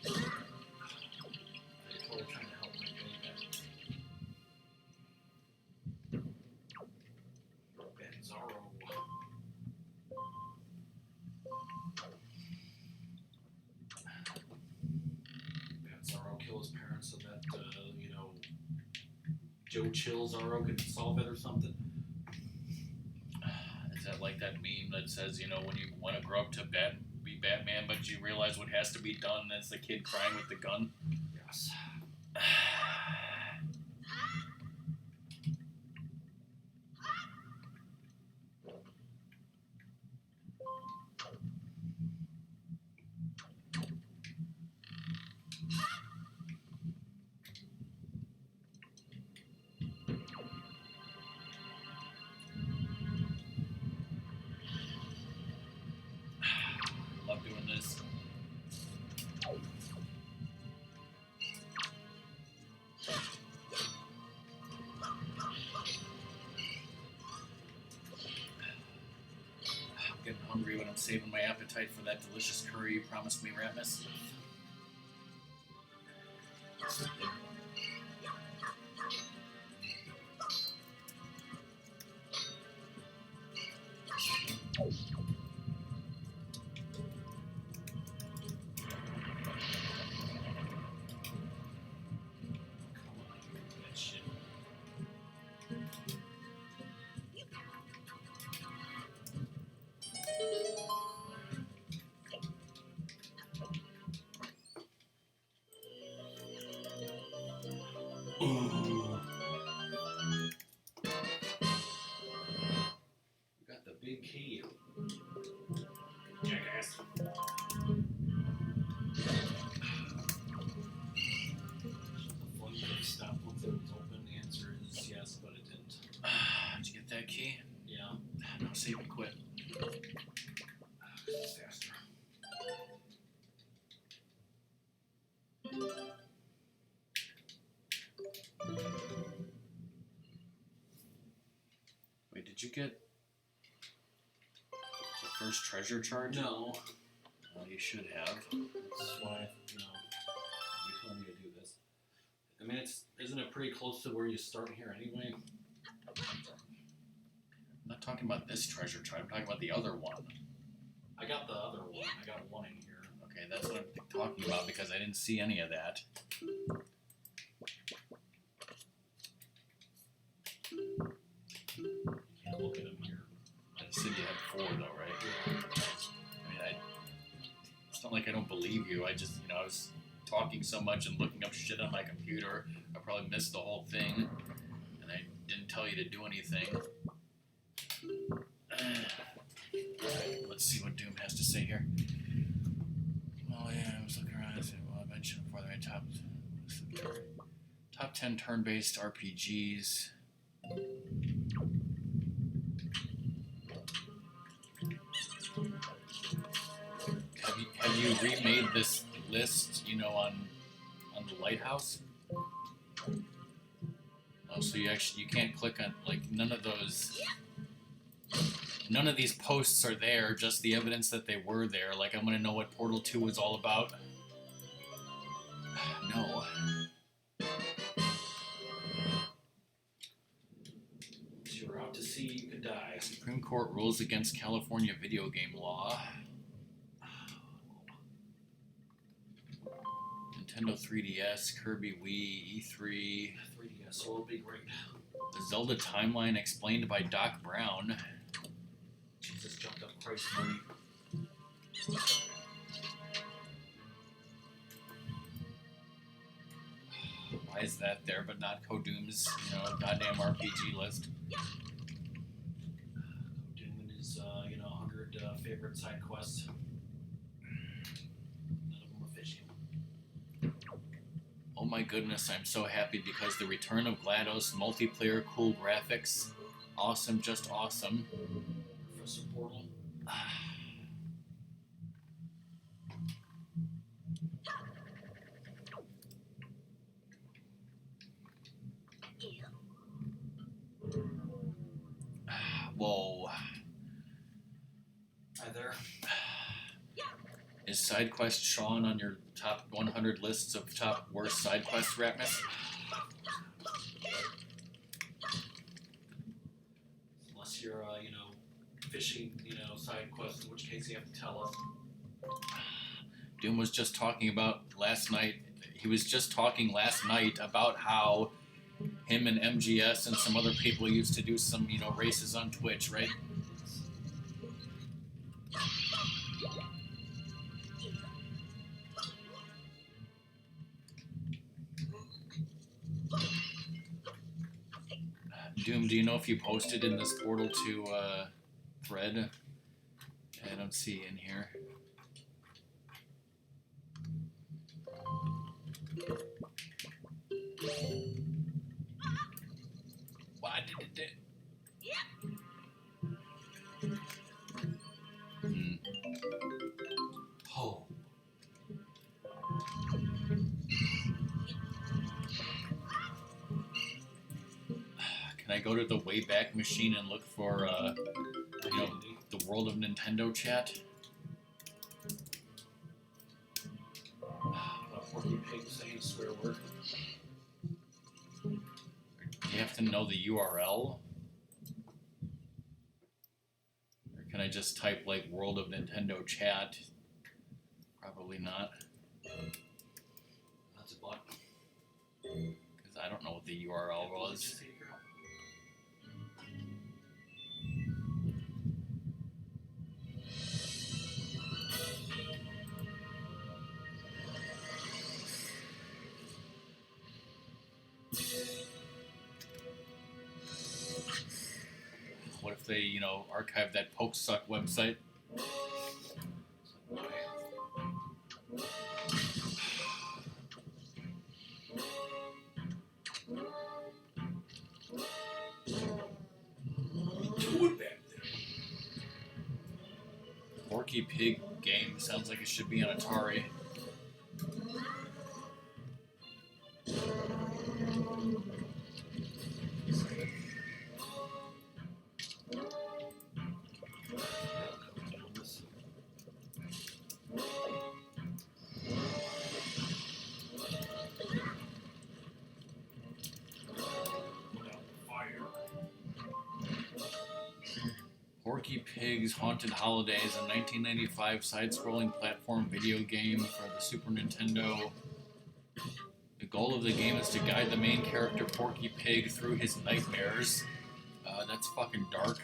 [SPEAKER 2] They're totally trying to help me do that. Ben Zorro. Ben Zorro kill his parents so that, Joe Chill Zorro could solve it or something.
[SPEAKER 1] Is that like that meme that says, when you want to grow up to be Batman, but you realize what has to be done? That's the kid crying with the gun.
[SPEAKER 2] Yes.
[SPEAKER 1] Love doing this. I'm getting hungry, but I'm saving my appetite for that delicious curry you promised me, Ratmus.
[SPEAKER 2] Come on, that shit. Ooh. We got the big key. Jackass. The phone would have stopped once it was open. The answer is yes, but it didn't.
[SPEAKER 1] Did you get that key?
[SPEAKER 2] Yeah.
[SPEAKER 1] No, save and quit.
[SPEAKER 2] Disaster.
[SPEAKER 1] Wait, did you get the first treasure charge?
[SPEAKER 2] No.
[SPEAKER 1] Well, you should have.
[SPEAKER 2] That's why, you told me to do this. I mean, isn't it pretty close to where you start here anyway?
[SPEAKER 1] I'm not talking about this treasure charge. I'm talking about the other one.
[SPEAKER 2] I got the other one. I got one in here.
[SPEAKER 1] Okay, that's what I'm talking about because I didn't see any of that.
[SPEAKER 2] Can't look at them here.
[SPEAKER 1] You said you had 4 though, right?
[SPEAKER 2] Yeah.
[SPEAKER 1] I mean, it's not like I don't believe you. I just, I was talking so much and looking up shit on my computer. I probably missed the whole thing, and I didn't tell you to do anything. Alright, let's see what Doom has to say here. Oh yeah, I was looking around. I said, well, I mentioned before the top 10 turn-based RPGs. Have you remade this list, on the lighthouse? Oh, so you can't click on, none of these posts are there, just the evidence that they were there. I'm gonna know what Portal 2 was all about. No.
[SPEAKER 2] If you were out to sea, you could die.
[SPEAKER 1] Supreme Court rules against California video game law. Nintendo 3DS, Kirby Wii, E3.
[SPEAKER 2] 3DS will be great.
[SPEAKER 1] The Zelda timeline explained by Doc Brown.
[SPEAKER 2] Jesus jumped up price money.
[SPEAKER 1] Why is that there, but not Kodoom's, goddamn RPG list?
[SPEAKER 2] Doom and his, 100 favorite side quests. None of them are fishing.
[SPEAKER 1] Oh my goodness, I'm so happy because the return of GLaDOS, multiplayer, cool graphics, awesome, just awesome.
[SPEAKER 2] Professor Portal.
[SPEAKER 1] Whoa.
[SPEAKER 2] Hi there.
[SPEAKER 1] Is SideQuest Sean on your top 100 lists of top worst side quests, Ratmus?
[SPEAKER 2] Unless you're, fishing, side quests, in which case you have to tell us.
[SPEAKER 1] Doom was just talking about last night. He was just talking last night about how him and MGS and some other people used to do some, races on Twitch, right? Doom, do you know if you posted in this Portal 2 thread? I don't see in here. Why did it do? Oh. Can I go to the Wayback Machine and look for, the World of Nintendo chat?
[SPEAKER 2] A Porky Pig saying a swear word.
[SPEAKER 1] Do you have to know the URL? Or can I just type, World of Nintendo chat? Probably not.
[SPEAKER 2] That's a bot.
[SPEAKER 1] Because I don't know what the URL was. they, archive that pokesuck website. Porky Pig game sounds like it should be on Atari. Porky Pig's Haunted Holidays, a 1995 side-scrolling platform video game for the Super Nintendo. The goal of the game is to guide the main character Porky Pig through his nightmares. That's fucking dark.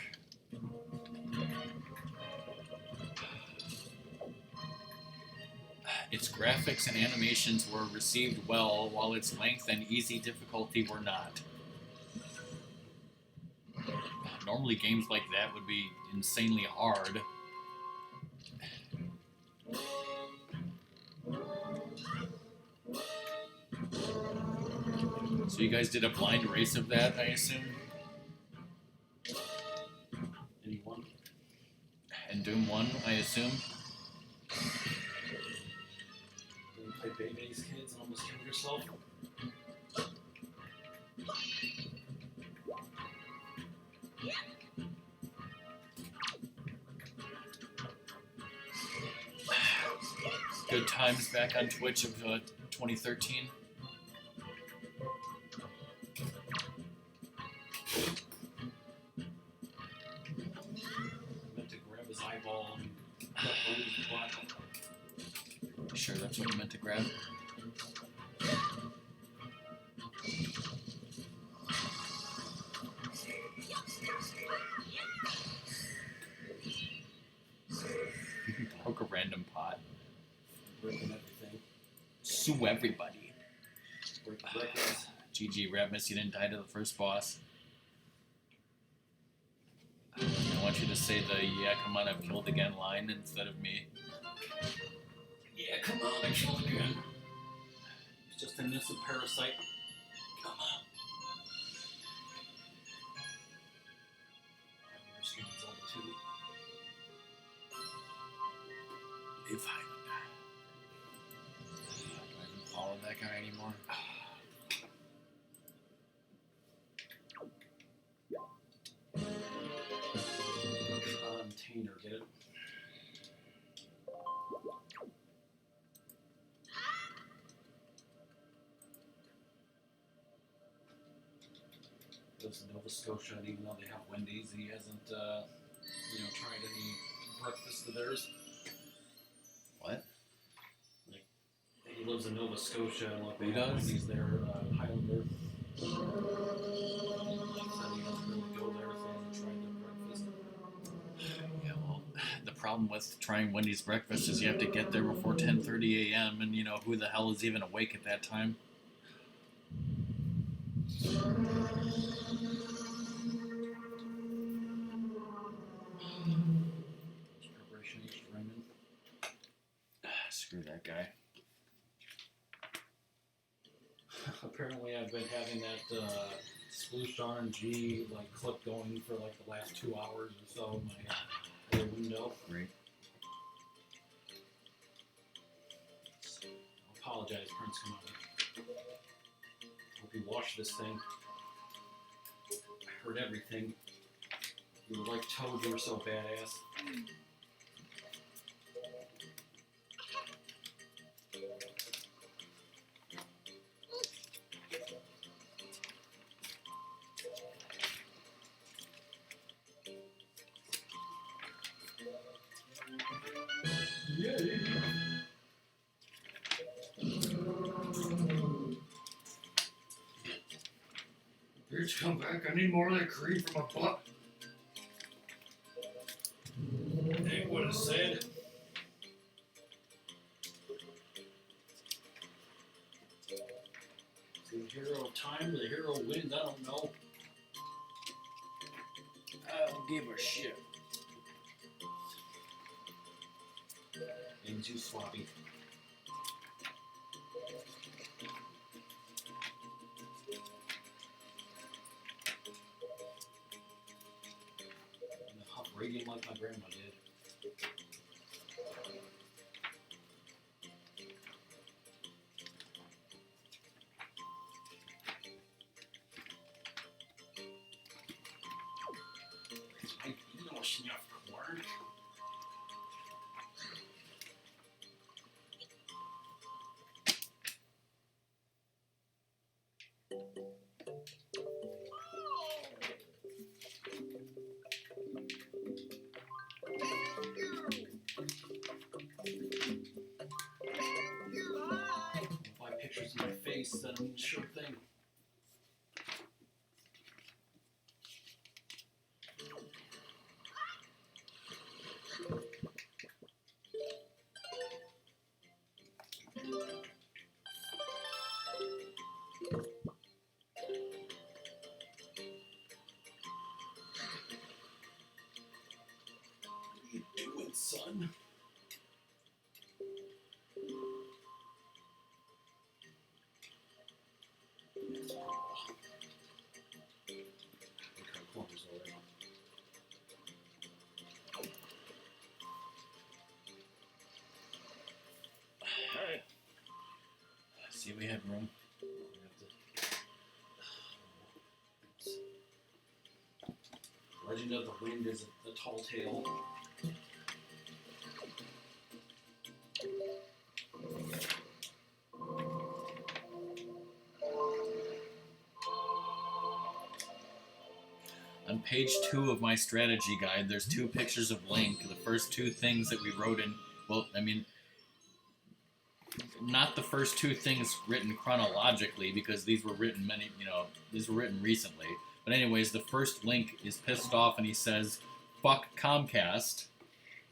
[SPEAKER 1] Its graphics and animations were received well, while its length and easy difficulty were not. Normally games like that would be insanely hard. So you guys did a blind race of that, I assume?
[SPEAKER 2] Anyone?
[SPEAKER 1] And Doom 1, I assume?
[SPEAKER 2] You play Baymax Kids and almost killed yourself?
[SPEAKER 1] Good times back on Twitch of 2013.
[SPEAKER 2] Meant to grab his eyeball and cut Bodhi's butt.
[SPEAKER 1] Sure, that's what you meant to grab. Poke a random pot.
[SPEAKER 2] Breaking everything.
[SPEAKER 1] Sue everybody.
[SPEAKER 2] Break the records.
[SPEAKER 1] GG, Ratmus, you didn't die to the first boss. I want you to say the "yeah, come on, I've killed again" line instead of me.
[SPEAKER 2] Yeah, come on, I killed again. It's just an innocent parasite. Come on. I understand Zelda 2.
[SPEAKER 1] Live high. Do I even follow that guy anymore?
[SPEAKER 2] Container, get it? Lives in Nova Scotia, and even though they have Wendy's, he hasn't, tried any breakfast of theirs.
[SPEAKER 1] What?
[SPEAKER 2] Like, he lives in Nova Scotia, and like, they
[SPEAKER 1] Who
[SPEAKER 2] have
[SPEAKER 1] does?
[SPEAKER 2] Wendy's there, Highlander. Said he doesn't really go there, so he hasn't tried their breakfast.
[SPEAKER 1] Yeah, well, the problem with trying Wendy's breakfast is you have to get there before 10:30 a.m. and who the hell is even awake at that time?
[SPEAKER 2] Preparation H. Raymond.
[SPEAKER 1] Screw that guy.
[SPEAKER 2] Apparently, I've been having that sploosh RNG clip going for the last 2 hours or so in my other window.
[SPEAKER 1] Great.
[SPEAKER 2] I apologize, Prince Commander. Hope you watch this thing. I heard everything. You were like Toad, you were so badass.
[SPEAKER 3] Bitch, come back. I need more of that cream from my butt.
[SPEAKER 2] Ain't what it said. The hero of time, the hero wins, I don't know.
[SPEAKER 1] I don't give a shit.
[SPEAKER 2] And too sloppy. And the hot radium like my grandma did. You don't snuff corn. If I pictures of my face, then sure thing. What are you doing, son?
[SPEAKER 1] Alright. See, we have room.
[SPEAKER 2] Legend of the Wind is a tall tale.
[SPEAKER 1] On page 2 of my strategy guide, there's 2 pictures of Link. The first 2 things that we wrote in, well, I mean, not the first 2 things written chronologically, because these were written these were written recently. But anyways, the first Link is pissed off and he says, "Fuck Comcast."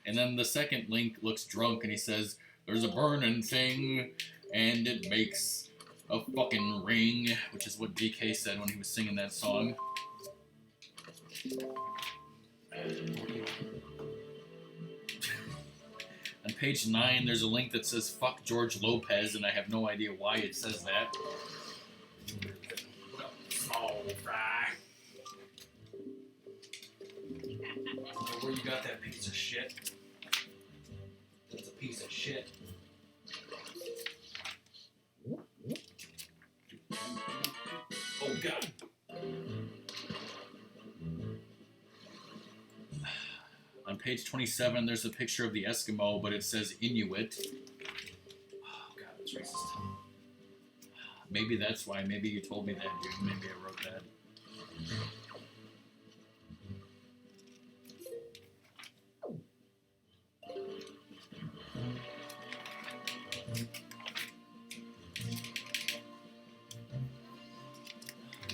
[SPEAKER 1] And then the second Link looks drunk and he says, "There's a burning thing and it makes a fucking ring," which is what DK said when he was singing that song. On page 9, there's a link that says "fuck George Lopez," and I have no idea why it says that.
[SPEAKER 2] What up, small fry? Where you got that piece of shit? That's a piece of shit. Oh God.
[SPEAKER 1] On page 27, there's a picture of the Eskimo, but it says Inuit.
[SPEAKER 2] Oh God, that's racist.
[SPEAKER 1] Maybe that's why. Maybe you told me that, dude. Maybe I wrote that.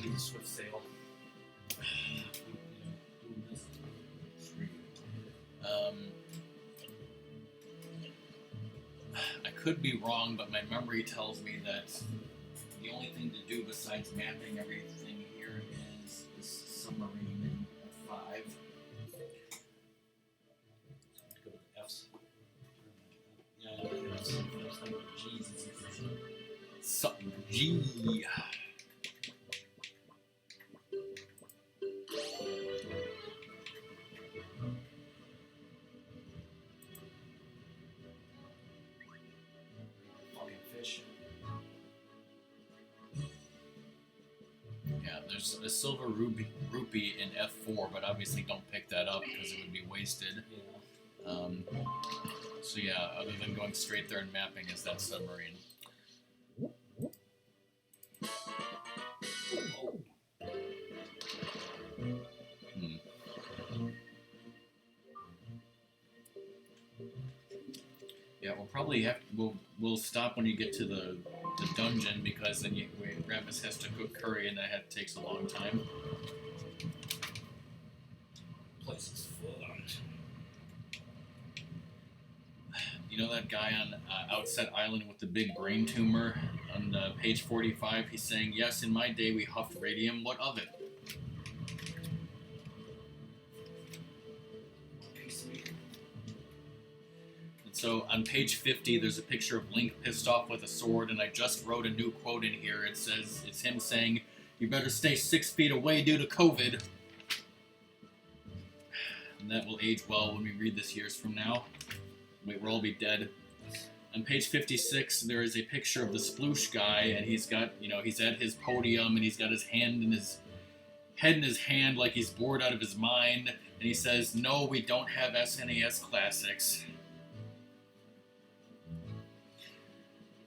[SPEAKER 2] Need a swift sail.
[SPEAKER 1] I could be wrong, but my memory tells me that the only thing to do besides mapping everything here is this submarine in F5.
[SPEAKER 2] Go with the F's. Yeah, F's. Jesus.
[SPEAKER 1] Something G.
[SPEAKER 2] Fucking fish.
[SPEAKER 1] Yeah, there's a silver rupee in F4, but obviously don't pick that up because it would be wasted.
[SPEAKER 2] Yeah.
[SPEAKER 1] So yeah, other than going straight there and mapping, is that submarine. Yeah, we'll probably we'll stop when you get to the dungeon, because then Ratmus has to cook curry and that takes a long time.
[SPEAKER 2] Place is fucked.
[SPEAKER 1] You know that guy on Outset Island with the big brain tumor? On page 45, he's saying, "Yes, in my day we huffed radium. What of it?" So on page 50, there's a picture of Link pissed off with a sword, and I just wrote a new quote in here. It says, it's him saying, "You better stay 6 feet away due to COVID." And that will age well when we read this years from now. We'll all be dead. On page 56, there is a picture of the sploosh guy, and he's got, he's at his podium, and he's got his head in his hand like he's bored out of his mind, and he says, "No, we don't have SNES classics."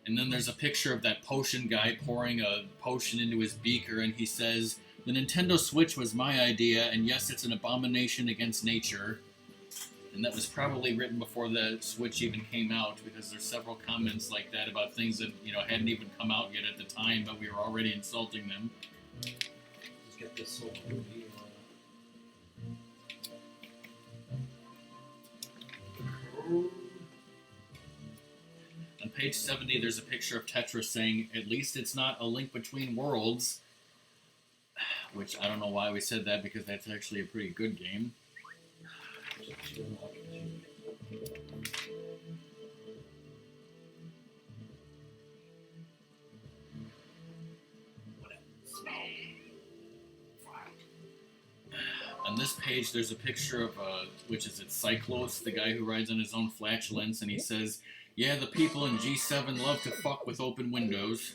[SPEAKER 1] And then there's a picture of that potion guy pouring a potion into his beaker, and he says, "The Nintendo Switch was my idea, and yes, it's an abomination against nature." And that was probably written before the Switch even came out, because there's several comments like that about things that, hadn't even come out yet at the time, but we were already insulting them.
[SPEAKER 2] Just get this whole movie.
[SPEAKER 1] On page 70, there's a picture of Tetris saying, "At least it's not a Link Between Worlds," which I don't know why we said that, because that's actually a pretty good game. On this page, there's a picture of, Cyclos, the guy who rides on his own flatulence, and he says, "Yeah, the people in G7 love to fuck with open windows."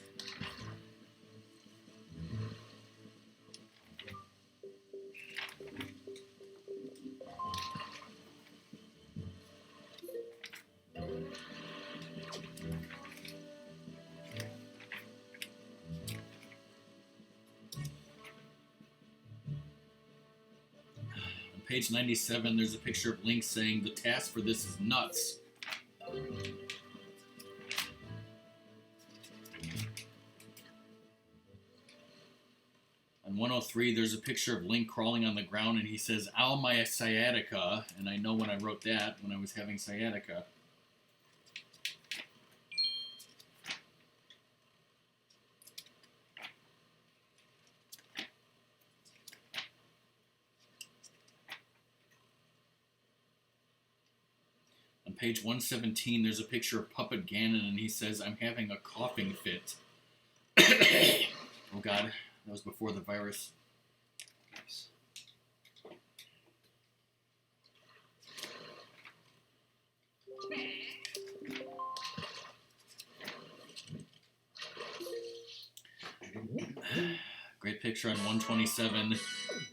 [SPEAKER 1] Page 97, there's a picture of Link saying, "The task for this is nuts." On 103, there's a picture of Link crawling on the ground, and he says, "Ow, my sciatica." And I know when I wrote that, when I was having sciatica. On page 117, there's a picture of Puppet Ganon, and he says, "I'm having a coughing fit." Oh god, that was before the virus.
[SPEAKER 2] Nice.
[SPEAKER 1] Great picture on 127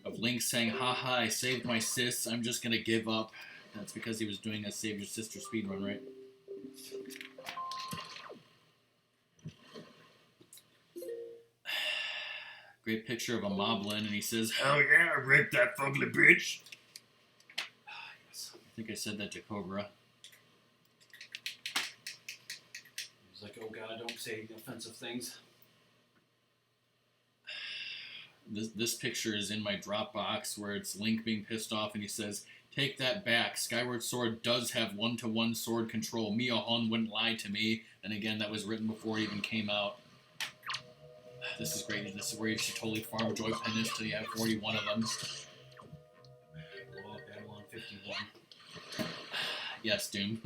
[SPEAKER 1] of Link saying, "Haha, I saved my sis, I'm just gonna give up." That's because he was doing a Save Your Sister speedrun, right? Great picture of a Moblin, and he says,
[SPEAKER 3] Hell yeah, I raped that fugly bitch.
[SPEAKER 1] Yes, I think I said that to Cobra.
[SPEAKER 2] He's like, "Oh god, don't say offensive things."
[SPEAKER 1] This picture is in my Dropbox, where it's Link being pissed off, and he says, "Take that back. Skyward Sword does have one-to-one sword control. Mia Hon wouldn't lie to me." And again, that was written before it even came out. This is great. This is where you should totally farm Joy Penance till you have 41 of them.
[SPEAKER 2] Blow up Babylon 51.
[SPEAKER 1] Yes, Doom.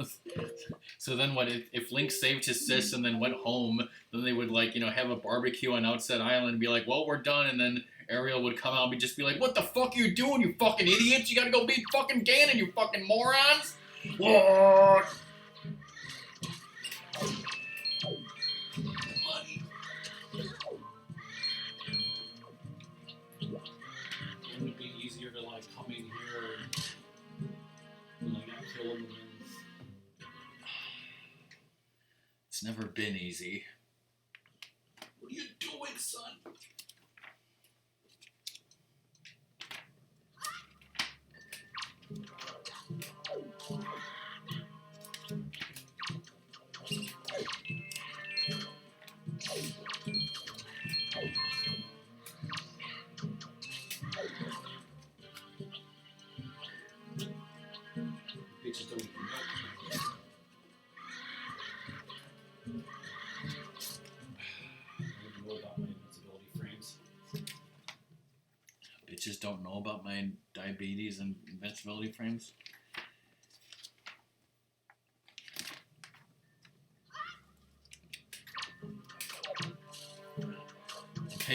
[SPEAKER 1] So then what, if Link saved his sis and then went home, then they would, have a barbecue on Outset Island and be like, "Well, we're done," and then Ariel would come out and just be like, "What the fuck are you doing, you fucking idiots? You gotta go beat fucking Ganon, you fucking morons!"
[SPEAKER 3] What?
[SPEAKER 2] It would be easier to come in here and not kill him and then...
[SPEAKER 1] It's never been easy.
[SPEAKER 2] What are you doing, son? Bitches don't even know. I don't know about my invincibility frames.
[SPEAKER 1] Bitches don't know about my diabetes and invincibility frames.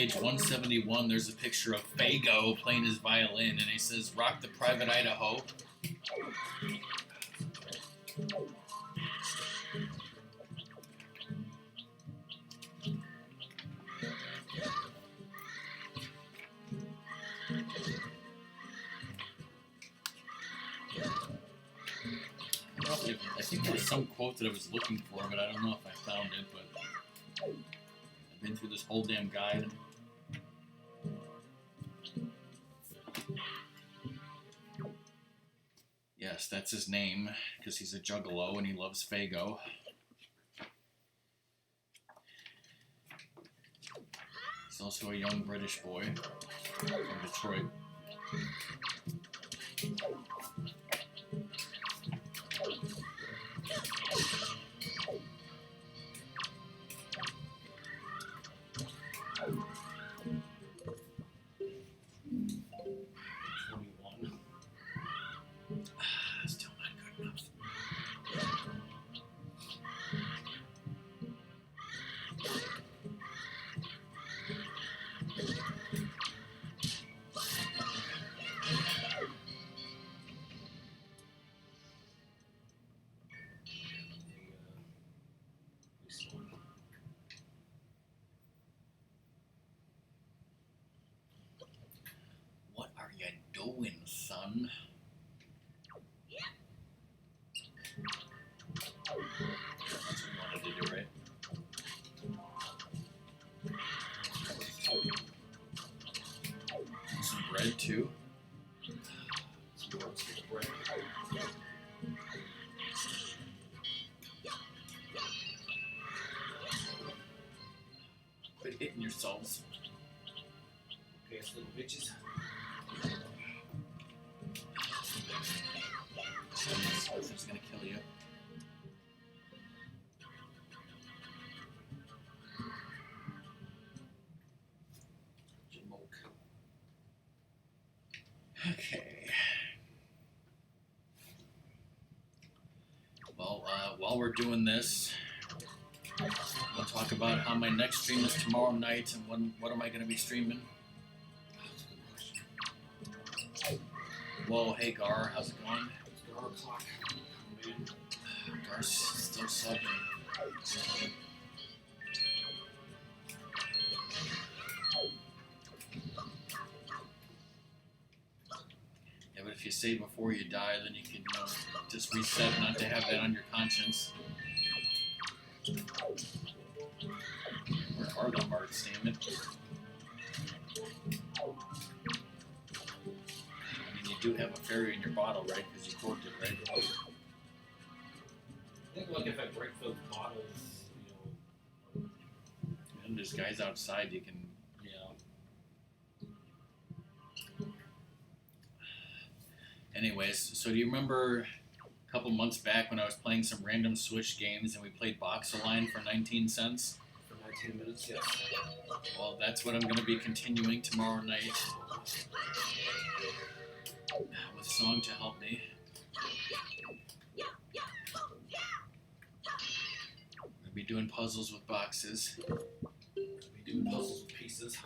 [SPEAKER 1] page 171, there's a picture of Fago playing his violin, and he says, "Rock the Private Idaho." I think there was some quote that I was looking for, but I don't know if I found it. But I've been through this whole damn guide. Yes, that's his name, because he's a juggalo and he loves Fago. He's also a young British boy from Detroit. Still not good enough. What are you doing, son? That's what you wanted to do, right? Some bread, too. Quit hitting yourselves.
[SPEAKER 2] Okay, it's little bitches.
[SPEAKER 1] This is gonna kill you. Okay. Well, while we're doing this, we'll talk about how my next stream is tomorrow night and what am I going to be streaming. Whoa, hey Gar, how's it going?
[SPEAKER 2] It's Gar o'clock.
[SPEAKER 1] Gar's still subbing. Yeah, but if you say before you die, then you can just reset not to have that on your conscience. Where are the hearts, damn it? I mean, you do have a fairy in your bottle, right? Because you corked it, right?
[SPEAKER 2] I think like if I break those bottles, you know.
[SPEAKER 1] And there's guys outside you can.
[SPEAKER 2] Yeah.
[SPEAKER 1] Anyways, so do you remember a couple months back when I was playing some random Switch games and we played Box-A-Line for 19 cents?
[SPEAKER 2] For 19 minutes, yes.
[SPEAKER 1] Well, that's what I'm going to be continuing tomorrow night with Song to help me. I'll be doing puzzles with boxes.
[SPEAKER 2] We do puzzles with pieces.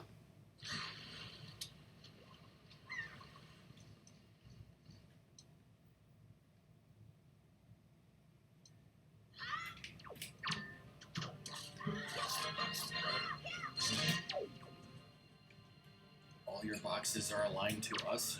[SPEAKER 1] All your boxes are aligned to us.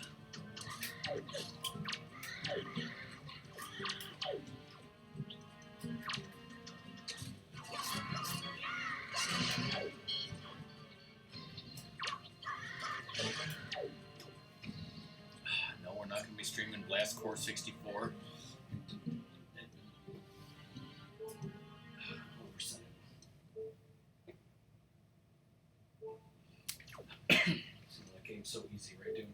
[SPEAKER 1] No, we're not going to be streaming Blast Core 64.
[SPEAKER 2] That game's so easy, right, dude?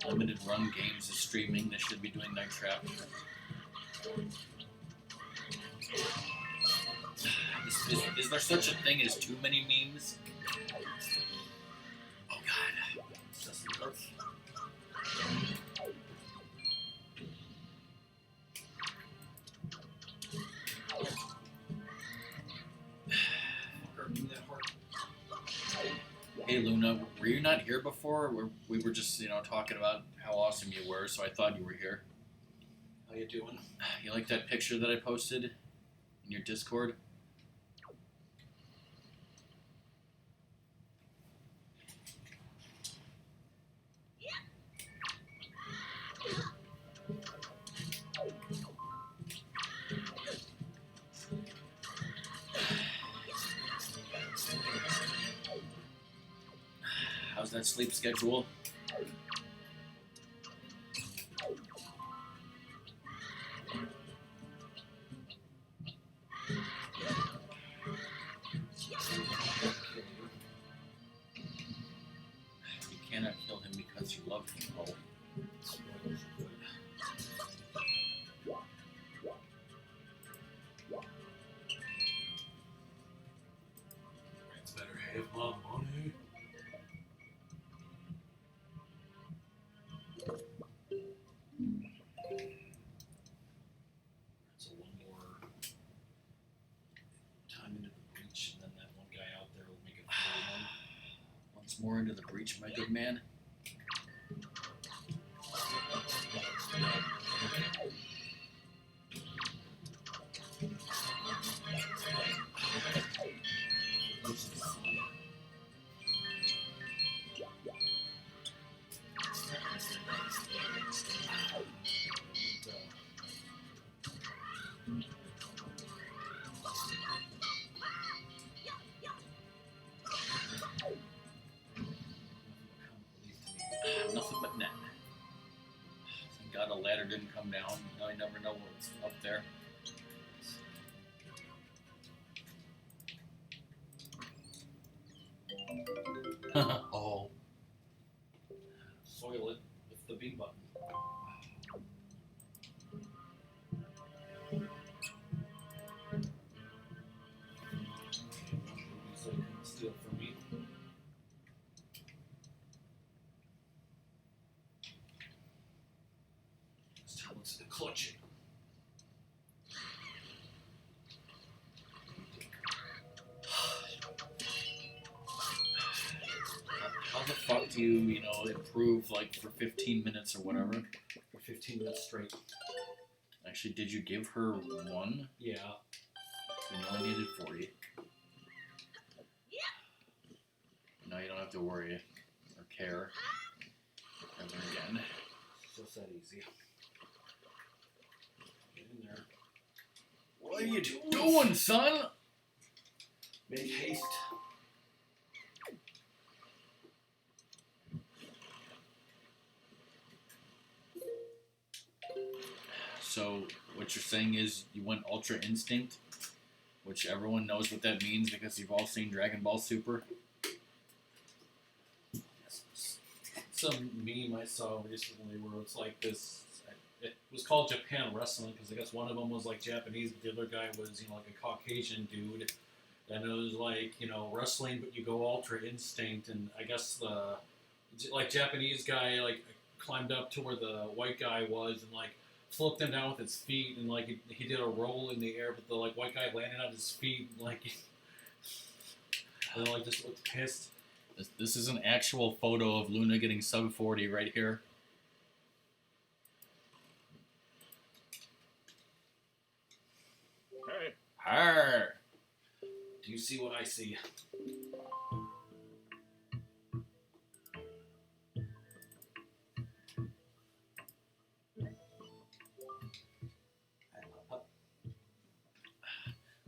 [SPEAKER 1] Limited Run Games is streaming. They should be doing Night Trap. Is there such a thing as too many memes? Oh god.
[SPEAKER 2] Just the earth.
[SPEAKER 1] Hey Luna, were you not here before? We were just, talking about how awesome you were, so I thought you were here.
[SPEAKER 2] How you doing?
[SPEAKER 1] You like that picture that I posted in your Discord? How's that sleep schedule? You cannot kill him because you love him. Oh.
[SPEAKER 2] It's better have my money. So one more time into the breach, and then that one guy out there will make it 41.
[SPEAKER 1] Once more into the breach, my good man. Nothing but net. Thank God a ladder didn't come down. Now I never know what's up there. Oh.
[SPEAKER 2] Soil it with the B button. So you can steal from me. This time let's clutch it.
[SPEAKER 1] How the fuck do you, improve like for 15 minutes or whatever?
[SPEAKER 2] For 15 minutes straight.
[SPEAKER 1] Actually, did you give her one?
[SPEAKER 2] Yeah.
[SPEAKER 1] And you only needed 40. Now you don't have to worry or care ever again.
[SPEAKER 2] Just that easy. Get in there.
[SPEAKER 1] What are you doing, son?
[SPEAKER 2] Make haste.
[SPEAKER 1] So what you're saying is you went Ultra Instinct, which everyone knows what that means because you've all seen Dragon Ball Super.
[SPEAKER 2] Some meme I saw recently where it's like this. It was called Japan Wrestling because I guess one of them was like Japanese, but the other guy was like a Caucasian dude, and it was like wrestling, but you go Ultra Instinct, and I guess the like Japanese guy like climbed up to where the white guy was and like flipped him down with his feet, and like he did a roll in the air, but the like white guy landed on his feet, and, like and like just looked pissed.
[SPEAKER 1] This is an actual photo of Luna getting sub 40 right here.
[SPEAKER 3] Hey.
[SPEAKER 1] Arr!
[SPEAKER 2] Do you see what I see?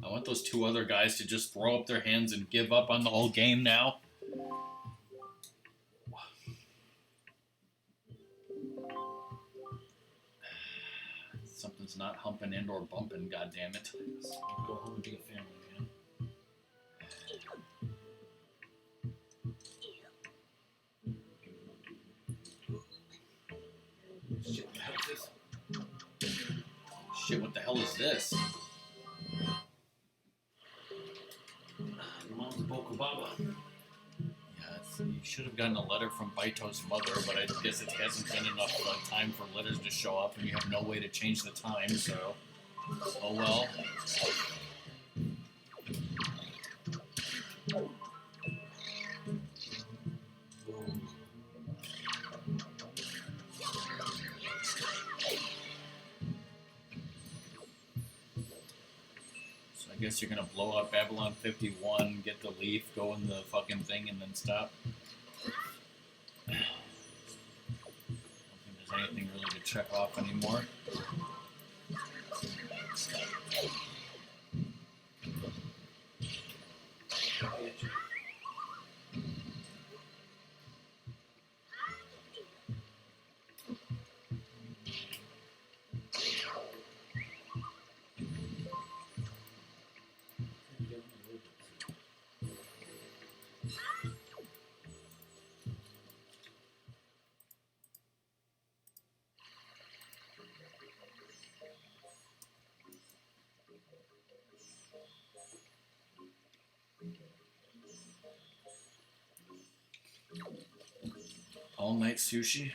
[SPEAKER 1] I want those two other guys to just throw up their hands and give up on the whole game now. Something's not humping and or bumping, goddammit.
[SPEAKER 2] Go home and be a family man. Shit, what the hell is this?
[SPEAKER 1] Shit, what the hell is this?
[SPEAKER 2] Your mom's a Boko Baba.
[SPEAKER 1] Yeah, you should have gotten a letter from Baito's mother, but I guess it hasn't been enough time for letters to show up, and you have no way to change the time, so... Oh well. guess you're gonna blow up Babylon 51, get the leaf, go in the fucking thing, and then stop. I don't think there's anything really to check off anymore. All night sushi.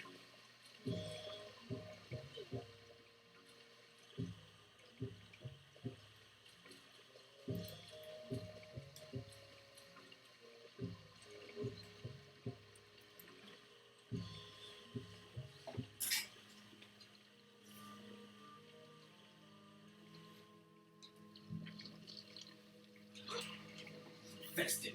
[SPEAKER 2] Festive.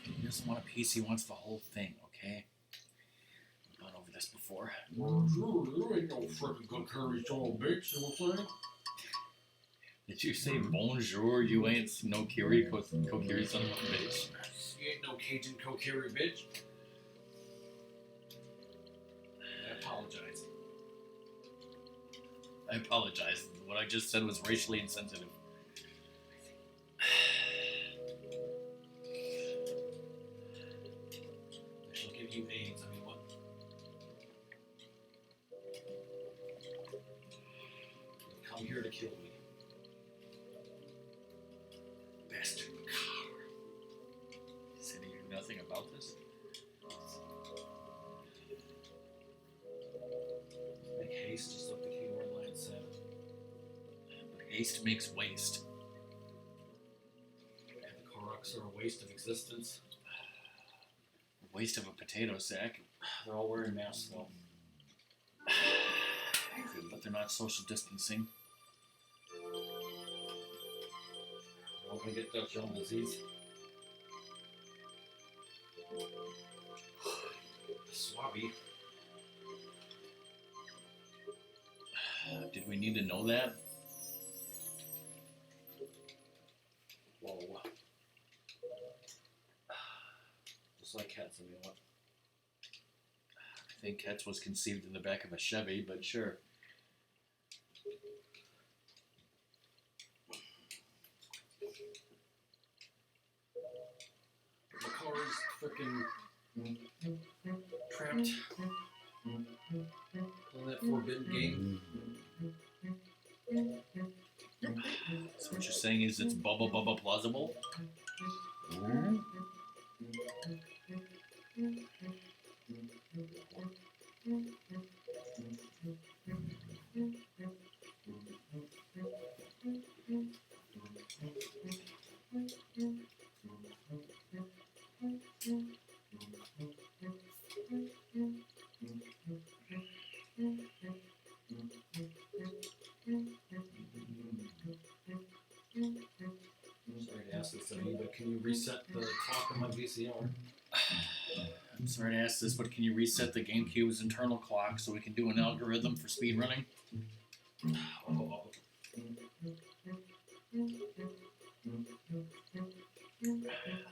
[SPEAKER 1] He doesn't want a piece, he wants the whole thing, okay? We've gone over this before.
[SPEAKER 3] Bonjour, you ain't no freaking good curry son of a bitch, you know what I'm saying?
[SPEAKER 1] Did you say bonjour? You ain't no Kiri, Kokiri son of a bitch.
[SPEAKER 2] You ain't no Cajun Kokiri bitch. I apologize.
[SPEAKER 1] I apologize. What I just said was racially insensitive.
[SPEAKER 2] I shall give you AIDS. I mean, what? You come here to kill me. Bastard.
[SPEAKER 1] Said he knew nothing about this?
[SPEAKER 2] Make haste, just like the King of Lion said.
[SPEAKER 1] But haste makes waste.
[SPEAKER 2] And the Koroks are a waste of existence.
[SPEAKER 1] Waste of a potato sack.
[SPEAKER 2] They're all wearing masks, though.
[SPEAKER 1] But they're not social distancing.
[SPEAKER 2] They're all gonna get Dutch elm disease. Swabby.
[SPEAKER 1] Did we need to know that?
[SPEAKER 2] Whoa. Just like cats, I mean, what?
[SPEAKER 1] I think Ketch was conceived in the back of a Chevy, but sure.
[SPEAKER 2] The car is freaking trapped in that forbidden game.
[SPEAKER 1] So what you're saying is it's Bubba plausible?
[SPEAKER 2] Sorry to ask this of you, but can you reset the clock on my VCR?
[SPEAKER 1] I'm sorry to ask this, but can you reset the GameCube's internal clock so we can do an algorithm for speedrunning?
[SPEAKER 2] Oh.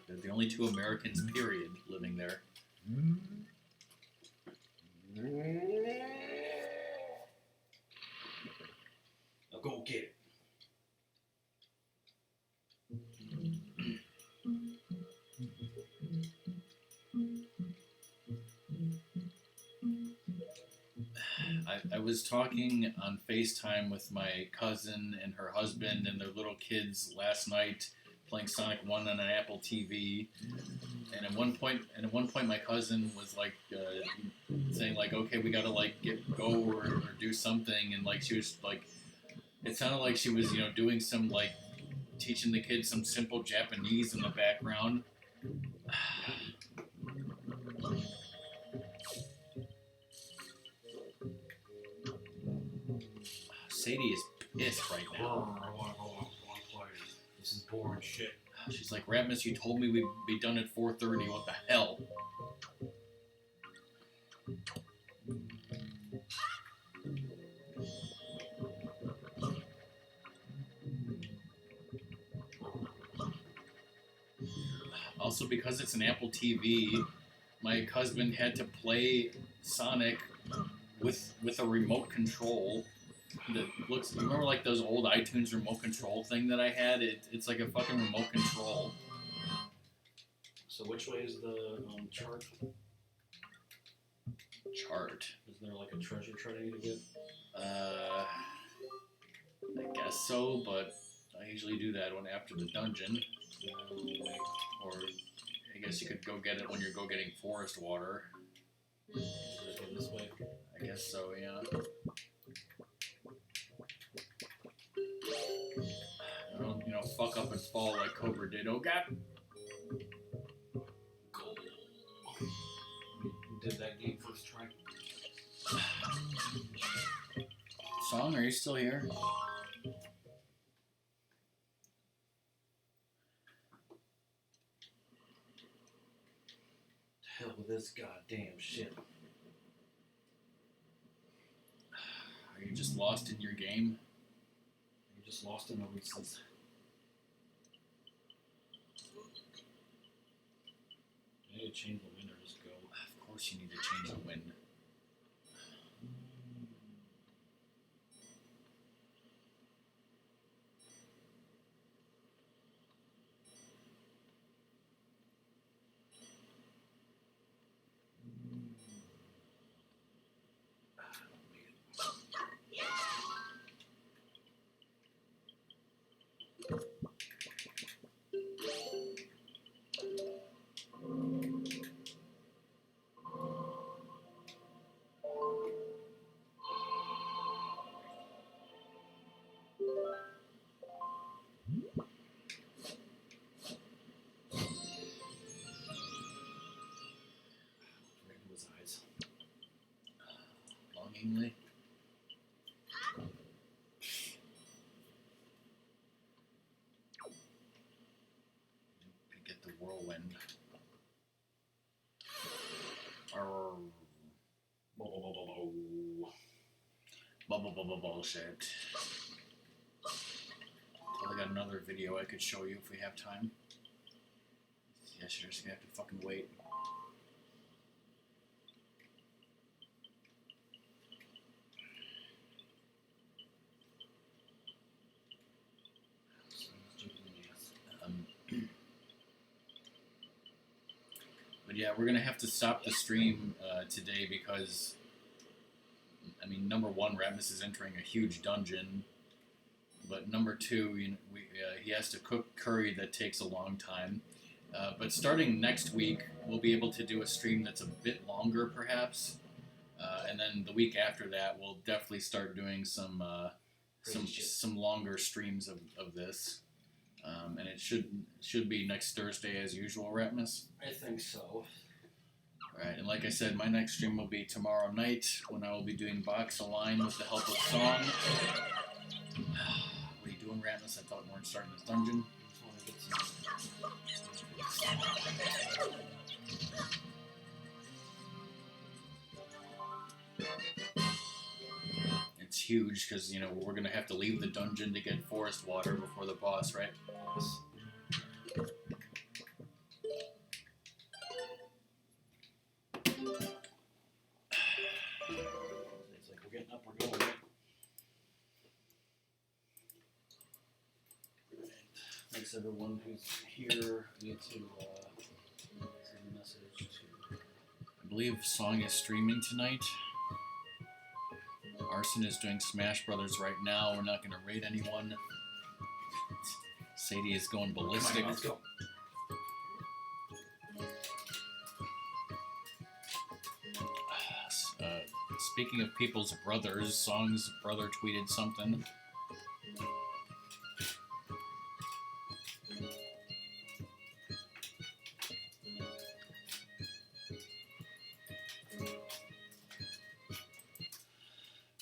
[SPEAKER 1] They're the only two Americans, period, living there.
[SPEAKER 2] Now go get it.
[SPEAKER 1] I was talking on FaceTime with my cousin and her husband and their little kids last night, playing Sonic 1 on an Apple TV. And at one point, my cousin was like saying like, "Okay, we gotta like go or do something," and like she was like, it sounded like she was doing some like teaching the kids some simple Japanese in the background. Sadie is pissed right now.
[SPEAKER 2] I want to play. This is boring shit.
[SPEAKER 1] She's like, Ratmus, you told me we'd be done at 4:30. What the hell? Also, because it's an Apple TV, my husband had to play Sonic with a remote control that looks. You remember like those old iTunes remote control thing that I had? It's like a fucking remote control.
[SPEAKER 2] So which way is the chart?
[SPEAKER 1] Chart.
[SPEAKER 2] Isn't there like a treasure chart I need to get?
[SPEAKER 1] I guess so, but I usually do that one after the dungeon. Or I guess you could go get it when you're getting forest water.
[SPEAKER 2] Is it this way?
[SPEAKER 1] I guess so, yeah. I don't, fuck up and fall like Cobra did. Oh god!
[SPEAKER 2] You did that game first try?
[SPEAKER 1] Song, are you still here?
[SPEAKER 2] Hell with this goddamn shit.
[SPEAKER 1] Are you just lost in your game?
[SPEAKER 2] You just lost in the reasons. I need to change the wind or just go.
[SPEAKER 1] Of course you need to change the wind. Longingly. You get the whirlwind. Bullshit. Well, I got another video I could show you if we have time. Yes, you're just gonna have to fucking wait. But yeah, we're gonna have to stop the stream today because, I mean, number one, Ratmus is entering a huge dungeon, but number two, he has to cook curry that takes a long time. But starting next week, we'll be able to do a stream that's a bit longer, perhaps, and then the week after that, we'll definitely start doing some longer streams of this. And it should be next Thursday as usual, Ratmus?
[SPEAKER 2] I think so.
[SPEAKER 1] Alright, and like I said, my next stream will be tomorrow night when I will be doing Box Align with the help of Song. What are you doing, Ratmus? I thought we weren't starting this dungeon. It's huge because, we're going to have to leave the dungeon to get forest water before the boss, right?
[SPEAKER 2] Yes. It's like we're getting up, we're going. Thanks everyone who's here. I need to send a message to.
[SPEAKER 1] I believe Song is streaming tonight. Arson is doing Smash Brothers right now. We're not going to raid anyone. Sadie is going ballistic.
[SPEAKER 2] Come on, let's go.
[SPEAKER 1] Speaking of people's brothers, Song's brother tweeted something.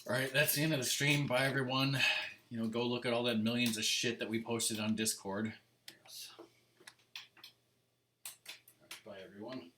[SPEAKER 1] Alright, that's the end of the stream. Bye, everyone. Go look at all that millions of shit that we posted on Discord.
[SPEAKER 2] Yes. Bye, everyone.